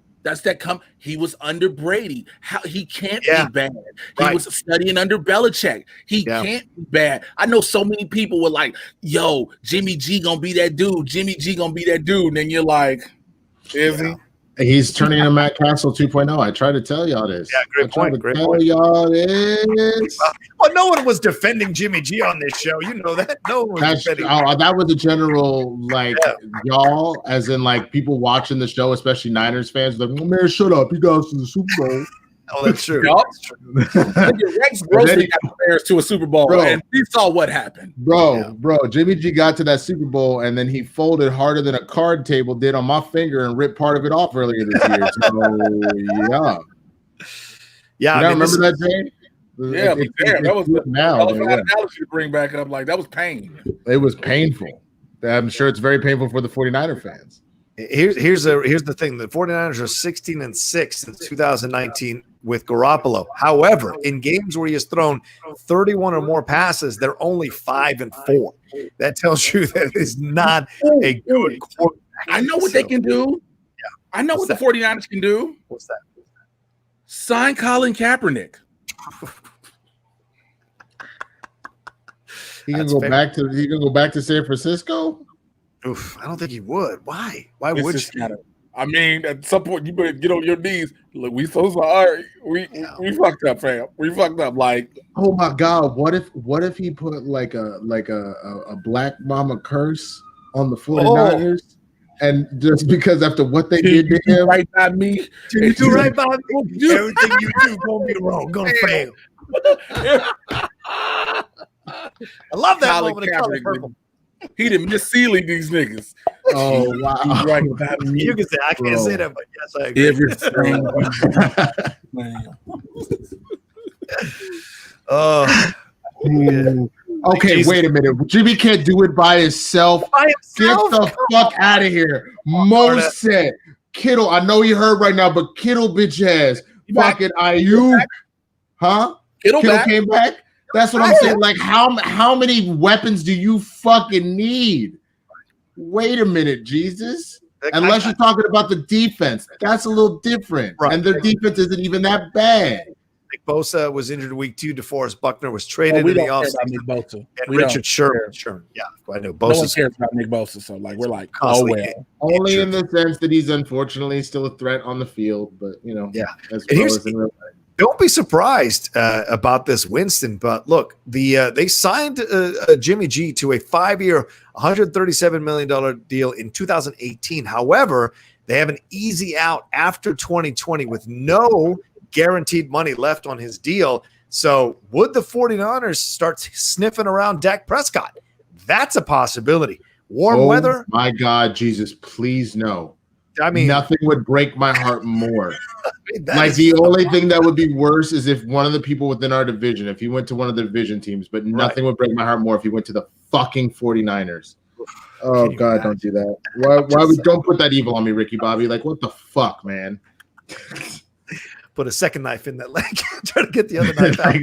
he was under Brady. He can't be bad. He was studying under Belichick. He can't be bad. I know so many people were like, yo, Jimmy G gonna be that dude. Jimmy G gonna be that dude. And then you're like, is he? He's turning into Matt Castle 2.0. I tried to tell y'all this. Yeah, great point. Y'all this. Well, no one was defending Jimmy G on this show. You know that. No one was defending. That was a general y'all, as in like people watching the show, especially Niners fans. Like, oh, man, shut up. You guys to the Super Bowl. Oh, that's true. Yup. That's true. Rex Grossman got the Bears to a Super Bowl, and we saw what happened. Bro, Jimmy G got to that Super Bowl, and then he folded harder than a card table did on my finger and ripped part of it off earlier this year. So, yeah. I remember that, Jay? Yeah, that was analogy to bring back up. Like, that was pain. It was painful. I'm sure it's very painful for the 49er fans. Here's the thing. The 49ers are 16-6 since 2019 with Garoppolo. However, in games where he has thrown 31 or more passes, they're only 5-4. That tells you that it's not a good quarterback. I know what they can do. Yeah. I know what the 49ers can do. What's that? Sign Colin Kaepernick. He can go back to San Francisco. Oof, I don't think he would. Why? Why would you? I mean, at some point you better get on your knees. Look, we so sorry. We fucked up, fam. We fucked up. Like, oh my God, what if he put like a Black Mama curse on the 49ers? Oh. And just because after what they did to him, right by me, you do right by me. Everything you do gonna be wrong, gonna fail. I love that moment of color purple. He didn't miss Sealy these niggas. Oh wow! Right about me. You can say I can't say that, but yes, I agree. Okay, wait a minute. Jimmy can't do it by himself. Get the fuck out of here. Mo said, Kittle, I know you heard right now, but Kittle bitch ass. Fucking Ayuk. Huh? Kittle came back? That's what I'm saying. Like, how many weapons do you fucking need? Wait a minute, Jesus. Unless you're talking about the defense. That's a little different. Right. And their defense isn't even that bad. Nick Bosa was injured week 2. DeForest Buckner was traded in the offseason. And Richard Sherman. Yeah, I know. No one cares about Nick Bosa, so like we're like, only in the sense that he's unfortunately still a threat on the field, but as well as in real life. Don't be surprised about this, Winston. But look, they signed Jimmy G to a 5-year, $137 million deal in 2018. However, they have an easy out after 2020 with no guaranteed money left on his deal. So would the 49ers start sniffing around Dak Prescott? That's a possibility. Warm weather. My God, Jesus, please no. I mean, nothing would break my heart more. Like the only thing that would be worse is if one of the people within our division, if he went to one of the division teams, but nothing would break my heart more if he went to the fucking 49ers. Oh God, don't do that. Why don't put that evil on me, Ricky Bobby? Like, what the fuck, man? Put a second knife in that leg. Try to get the other knife out.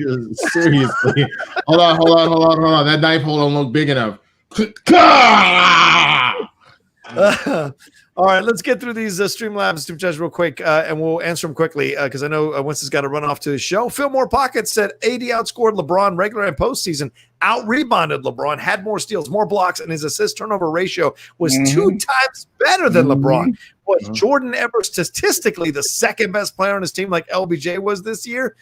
Seriously. Hold on. That knife hole don't look big enough. All right, let's get through these StreamLabs Super Chats real quick, and we'll answer them quickly because I know Winston's got to run off to the show. Fillmore Pocket said AD outscored LeBron regular and postseason, out-rebounded LeBron, had more steals, more blocks, and his assist-turnover ratio was 2 times better than LeBron. Was Jordan ever statistically the second best player on his team like LBJ was this year?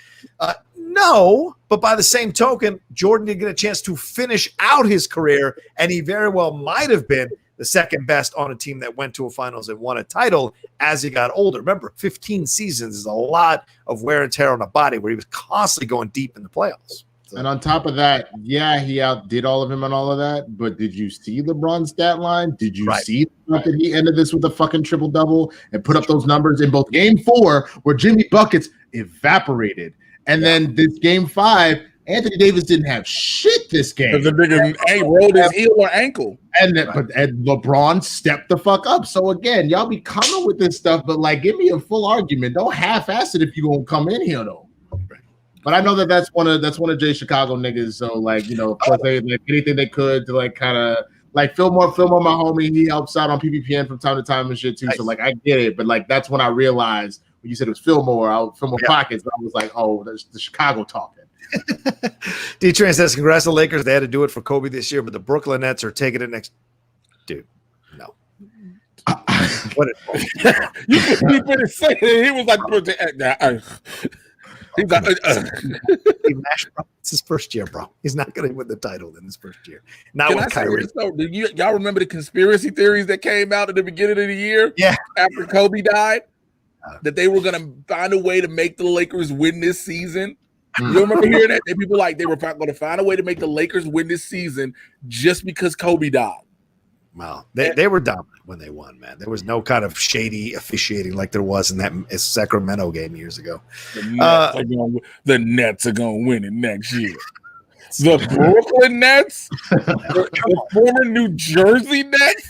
No, but by the same token, Jordan did get a chance to finish out his career, and he very well might have been the second best on a team that went to a finals and won a title as he got older. Remember, 15 seasons is a lot of wear and tear on a body where he was constantly going deep in the playoffs. So. And on top of that, he outdid all of him on all of that. But did you see LeBron's stat line? Did you see that he ended this with a fucking triple-double and put up those numbers in both game 4 where Jimmy Buckets evaporated? And then this game 5, Anthony Davis didn't have shit this game. Because the nigga rolled his heel or ankle. And LeBron stepped the fuck up. So again, y'all be coming with this stuff, but like, give me a full argument. Don't half-ass it if you gonna come in here though. But I know that's one of Jay Chicago niggas. So like, of course they like anything they could to like kind of like Fillmore, my homie. He helps out on PPPN from time to time and shit too. Nice. So like I get it, but like that's when I realized when you said it was Fillmore Pockets. I was like, oh, that's the Chicago talking. D-Train says, congrats to the Lakers. They had to do it for Kobe this year, but the Brooklyn Nets are taking it next. Dude, no. What you could say it. He was like, he's like, it's his first year, bro. He's not going to win the title in his first year. Not with Kyrie. Do y'all remember the conspiracy theories that came out at the beginning of the year? Yeah. After Kobe died? that they were going to find a way to make the Lakers win this season? You remember hearing that? That people like they were going to find a way to make the Lakers win this season just because Kobe died. Wow, they were dominant when they won, man. There was no kind of shady officiating like there was in that Sacramento game years ago. The Nets are going to win it next year. The Brooklyn Nets, the former New Jersey Nets,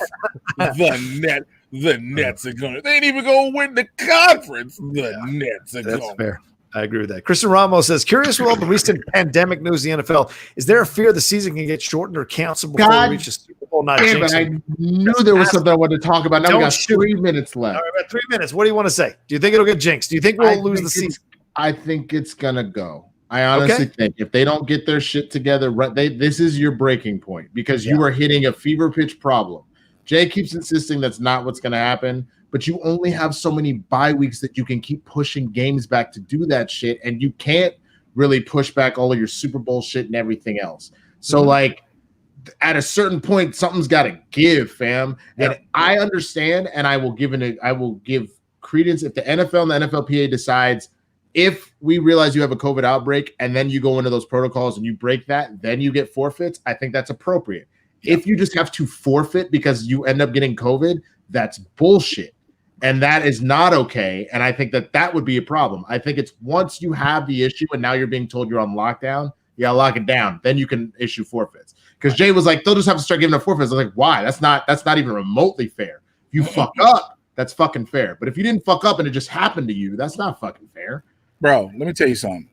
the Nets are going to. They ain't even going to win the conference. The Nets are going. That's fair. I agree with that. Christian Ramos says, curious with all the recent pandemic news in the NFL, is there a fear the season can get shortened or canceled before we reach the Super Bowl? I knew there was something I wanted to talk about. Now we got 3 minutes left. All right, about 3 minutes. What do you want to say? Do you think it'll get jinxed? Do you think we'll lose the season? I think it's going to go. I honestly think if they don't get their shit together, this is your breaking point because you are hitting a fever pitch problem. Jay keeps insisting that's not what's going to happen, but you only have so many bye weeks that you can keep pushing games back to do that shit, and you can't really push back all of your Super Bowl shit and everything else. So, like, at a certain point, something's got to give, fam. And I understand, and I will give credence if the NFL and the NFLPA decides if we realize you have a COVID outbreak and then you go into those protocols and you break that, then you get forfeits. I think that's appropriate. If you just have to forfeit because you end up getting COVID, that's bullshit. And that is not okay. And I think that would be a problem. I think it's once you have the issue and now you're being told you're on lockdown, lock it down. Then you can issue forfeits. Because Jay was like, they'll just have to start giving them forfeits. I was like, why? That's not even remotely fair. If you fuck up, that's fucking fair. But if you didn't fuck up and it just happened to you, that's not fucking fair. Bro, let me tell you something.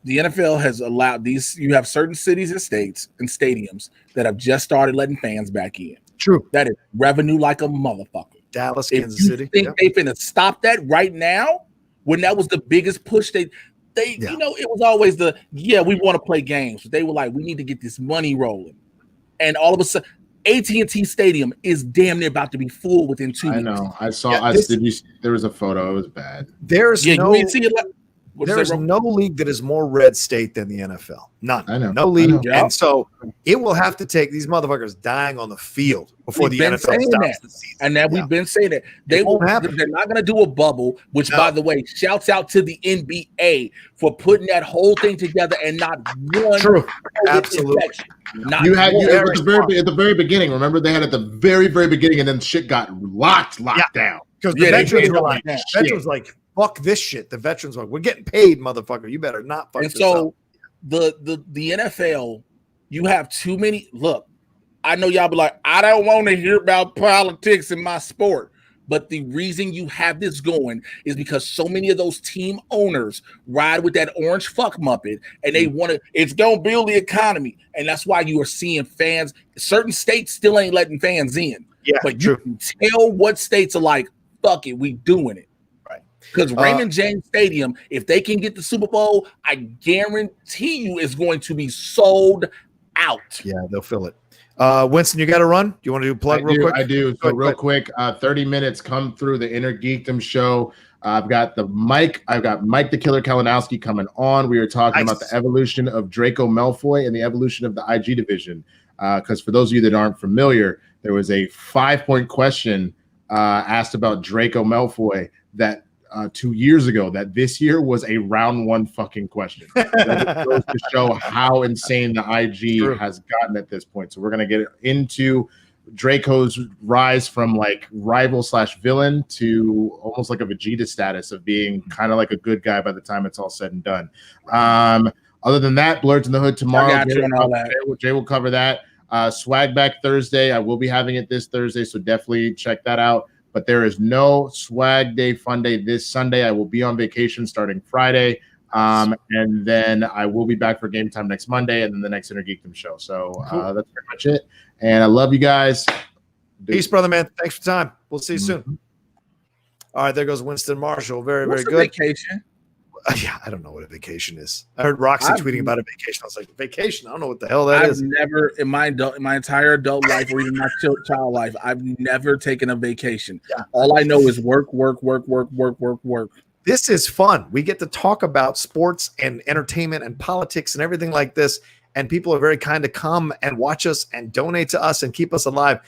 The NFL has allowed these. You have certain cities and states and stadiums that have just started letting fans back in. True. That is revenue like a motherfucker. Dallas, if Kansas City. Think they finna stop that right now? When that was the biggest push, they you know, it was always we want to play games. But they were like, we need to get this money rolling. And all of a sudden, AT&T Stadium is damn near about to be full within 2 weeks. I know. I saw. There was a photo. It was bad. There's no league that is more red state than the NFL. None. I know. No league. I know. And so it will have to take these motherfuckers dying on the field before the NFL stops the season. And that we've been saying that. They're not going to do a bubble, which, by the way, shouts out to the NBA for putting that whole thing together and not one. True. Absolutely. At the very beginning. Remember, they had at the very, very beginning, and then shit got locked down. Because the veterans were like, fuck this shit. The veterans were like, we're getting paid, motherfucker. You better not fuck this up. The NFL, you have too many. Look, I know y'all be like, I don't want to hear about politics in my sport. But the reason you have this going is because so many of those team owners ride with that orange fuck muppet and they want to, it's going to build the economy. And that's why you are seeing fans. Certain states still ain't letting fans in. Yeah, but you can tell what states are like, fuck it, we doing it. Because Raymond James Stadium, if they can get the Super Bowl, I guarantee you it's going to be sold out. Yeah, they'll fill it. Winston, you got to run? Do you want to do a plug real quick? I do. So real quick, 30 minutes come through the Inner Geekdom show. I've got Mike the Killer Kalinowski coming on. We are talking about the evolution of Draco Malfoy and the evolution of the IG division. Because for those of you that aren't familiar, there was a 5-point question asked about Draco Malfoy that 2 years ago, that this year was a round one fucking question. That goes to show how insane the IG has gotten at this point. So we're going to get into Draco's rise from like rival / villain to almost like a Vegeta status of being kind of like a good guy by the time it's all said and done. Other than that, Blurs in the Hood tomorrow. Jay will cover that. Swag Back Thursday. I will be having it this Thursday, so definitely check that out. But there is no Swag Day Fun Day this Sunday. I will be on vacation starting Friday. And then I will be back for game time next Monday and then the next Inner Geekdom show. So that's pretty much it. And I love you guys. Peace, brother, man. Thanks for time. We'll see you soon. All right, there goes Winston Marshall. Very, very good. Vacation? Yeah, I don't know what a vacation is. I heard Roxy tweeting about a vacation. I was like, vacation? I don't know what the hell that is. I've never, in my entire adult life or even my child life, I've never taken a vacation. Yeah. All I know is work. This is fun. We get to talk about sports and entertainment and politics and everything like this. And people are very kind to come and watch us and donate to us and keep us alive.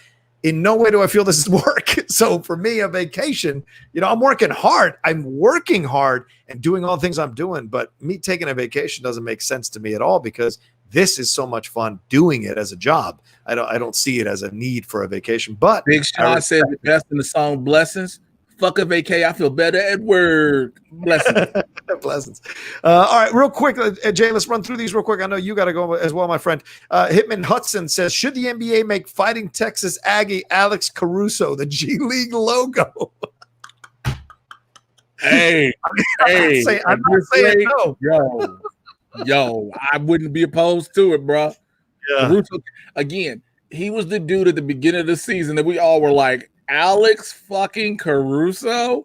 in no way do I feel this is work. So for me, a vacation, I'm working hard. I'm working hard and doing all the things I'm doing, but me taking a vacation doesn't make sense to me at all because this is so much fun doing it as a job. I don't see it as a need for a vacation. But Big Sean said the best in the song "Blessings." Fuck a vacay. I feel better at work. Blessings. Blessings. All right, real quick, Jay, let's run through these real quick. I know you got to go as well, my friend. Hitman Hudson says, should the NBA make Fighting Texas Aggie Alex Caruso the G League logo? Hey, I'm not saying no. Yo, I wouldn't be opposed to it, bro. Yeah. Caruso, again, he was the dude at the beginning of the season that we all were like, Alex fucking Caruso,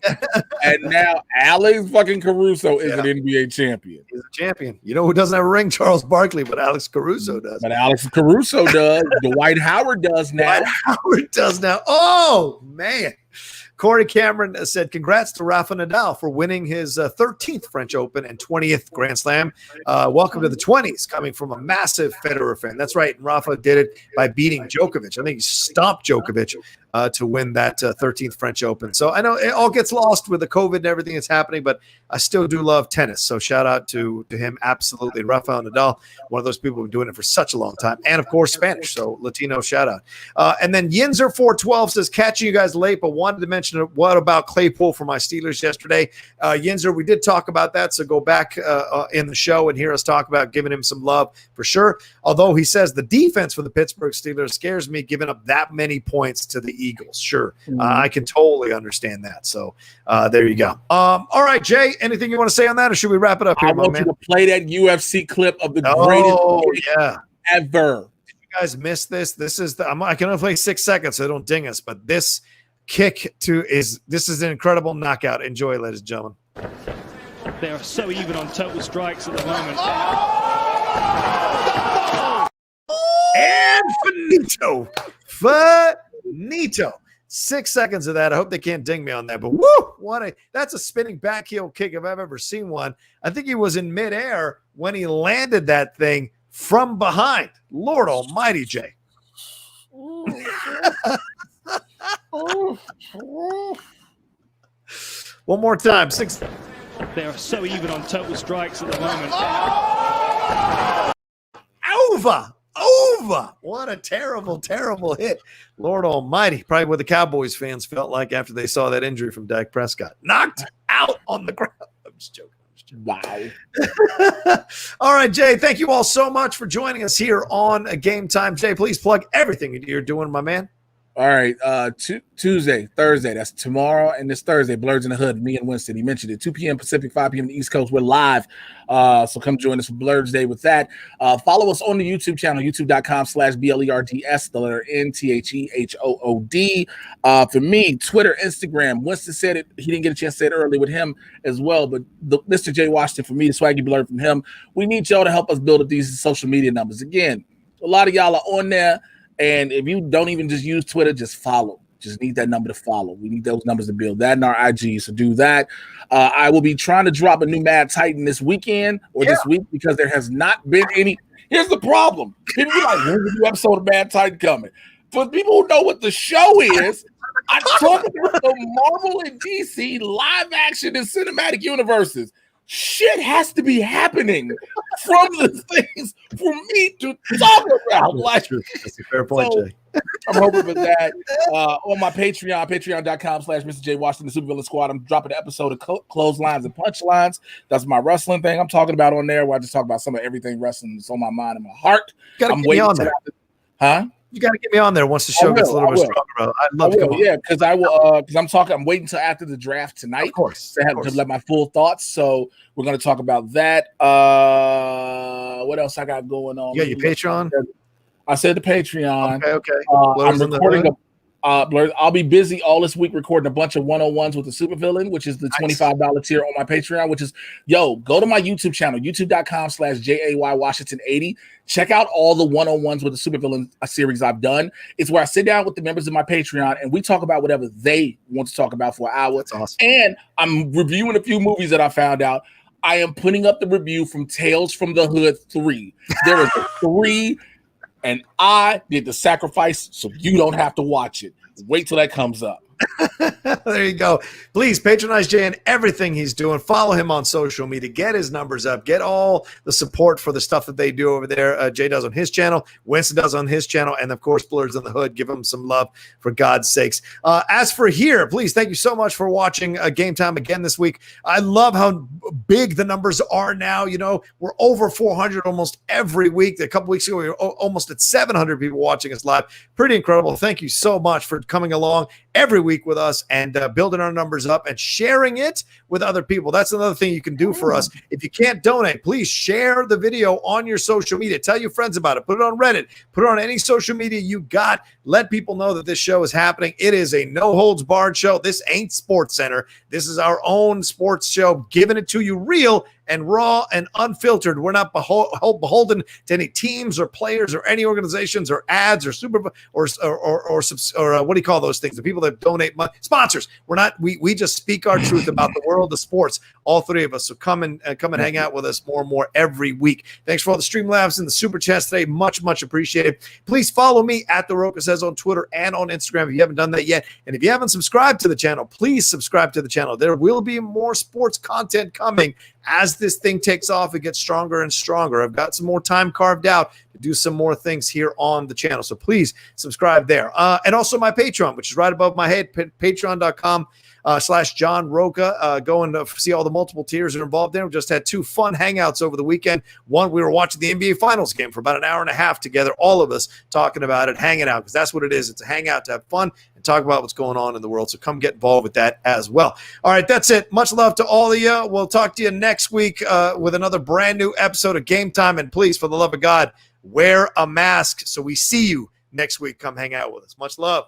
and now Alex fucking Caruso is an NBA champion. He's a champion. You know who doesn't have a ring? Charles Barkley, but Alex Caruso does. But Alex Caruso does. Dwight Howard does now. Dwight Howard does now. Oh, man. Corey Cameron said, congrats to Rafa Nadal for winning his 13th French Open and 20th Grand Slam. Welcome to the 20s, coming from a massive Federer fan. That's right. And Rafa did it by beating Djokovic. I think he stopped Djokovic to win that 13th French Open. So I know it all gets lost with the COVID and everything that's happening, but I still do love tennis. So shout out to him. Absolutely. Rafael Nadal, one of those people who've been doing it for such a long time. And of course, Spanish. So Latino shout out. And then Yinzer412 says, catching you guys late, but wanted to mention what about Claypool for my Steelers yesterday. Yinzer, we did talk about that. So go back in the show and hear us talk about giving him some love for sure. Although he says the defense for the Pittsburgh Steelers scares me, giving up that many points to the Eagles. Sure. I can totally understand that. So there you go. All right, Jay, anything you want to say on that, or should we wrap it up here, I want you to play that UFC clip of the greatest ever. Did you guys miss this? This is I can only play 6 seconds, so don't ding us, but this kick is an incredible knockout. Enjoy, ladies and gentlemen. They are so even on total strikes at the moment. And finito. 6 seconds of that. I hope they can't ding me on that. But woo! That's a spinning back heel kick if I've ever seen one. I think he was in midair when he landed that thing from behind. Lord Almighty, Jay. One more time. 6. They are so even on total strikes at the moment. Over. What a terrible, terrible hit. Lord Almighty. Probably what the Cowboys fans felt like after they saw that injury from Dak Prescott. Knocked out on the ground. I'm just joking. Wow. All right, Jay, thank you all so much for joining us here on Game Time. Jay, please plug everything you're doing, my man. All right, Tuesday, Thursday, that's tomorrow, and this Thursday, Blurs in the Hood, me and Winston, he mentioned it, 2 p.m. Pacific, 5 p.m. the East Coast, we're live, so come join us for Blurs Day with that. Follow us on the YouTube channel, youtube.com/BLERDS, the letter NTHEHOOD. For me, Twitter, Instagram, Winston said it, he didn't get a chance to say it earlier with him as well, but Mr. J. Washington, for me, the Swaggy Blur from him, we need y'all to help us build up these social media numbers. Again, a lot of y'all are on there. And if you don't even just use Twitter, just follow. Just need that number to follow. We need those numbers to build that in our IG. So do that. I will be trying to drop a new Mad Titan this weekend or this week because there has not been any. Here's the problem. People be like, when's the new episode of Mad Titan coming? For people who know what the show is, I'm talking about the Marvel and DC live action and cinematic universes. Shit has to be happening from the things for me to talk about. Like, that's a fair point, Jay. I'm hoping for that. On my Patreon, patreon.com/Mr. J. Washington, the Supervillain Squad. I'm dropping an episode of Clotheslines and Punchlines. That's my wrestling thing I'm talking about on there, where I just talk about some of everything wrestling that's on my mind and my heart. I'm waiting on that. Huh? You got to get me on there once the show gets a little bit stronger, bro. I'd love to come on. Yeah, because I will. Because I'm waiting until after the draft tonight. Of course. To let my full thoughts. So we're going to talk about that. What else I got going on? You got your Patreon? I said the Patreon. Okay. I'm recording I'll be busy all this week recording a bunch of one-on-ones with the Supervillain, which is the $25 tier on my Patreon, which is, go to my YouTube channel, youtube.com/JAYWashington80. Check out all the one-on-ones with the Supervillain series I've done. It's where I sit down with the members of my Patreon and we talk about whatever they want to talk about for an hour. That's awesome. And I'm reviewing a few movies that I found out. I am putting up the review from Tales from the Hood 3. There is a and I did the sacrifice so you don't have to watch it. Wait till that comes up. There you go. Please patronize Jay and everything he's doing. Follow him on social media. Get his numbers up. Get all the support for the stuff that they do over there. Jay does on his channel. Winston does on his channel. And, of course, Blurs in the Hood. Give him some love, for God's sakes. As for here, please, thank you so much for watching Game Time again this week. I love how big the numbers are now. You know, we're over 400 almost every week. A couple weeks ago, we were almost at 700 people watching us live. Pretty incredible. Thank you so much for coming along every week with us and building our numbers up and sharing it with other people. That's another thing you can do for us. If you can't donate, please share the video on your social media. Tell your friends about it. Put it on Reddit. Put it on any social media you got. Let people know that this show is happening. It is a no-holds-barred show. This ain't Sports Center. This is our own sports show, giving it to you real and raw and unfiltered. We're not beholden to any teams or players or any organizations or ads or or what do you call those things? The people that donate money, sponsors. We're not. We just speak our truth about the world of sports. All three of us. So come and hang out with us more and more every week. Thanks for all the Streamlabs and the Super Chats today. Much appreciated. Please follow me at The Rocha Says on Twitter and on Instagram if you haven't done that yet. And if you haven't subscribed to the channel, please subscribe to the channel. There will be more sports content coming. As this thing takes off, it gets stronger and stronger. I've got some more time carved out to do some more things here on the channel. So please subscribe there. And also my Patreon, which is right above my head, patreon.com/John Rocha. Go and see all the multiple tiers that are involved there. We just had 2 fun hangouts over the weekend. One, we were watching the NBA Finals game for about an hour and a half together, all of us talking about it, hanging out, because that's what it is. It's a hangout to have fun and talk about what's going on in the world. So come get involved with that as well. All right, that's it. Much love to all of you. We'll talk to you next week with another brand new episode of Game Time. And please, for the love of God, wear a mask so we see you next week. Come hang out with us. Much love.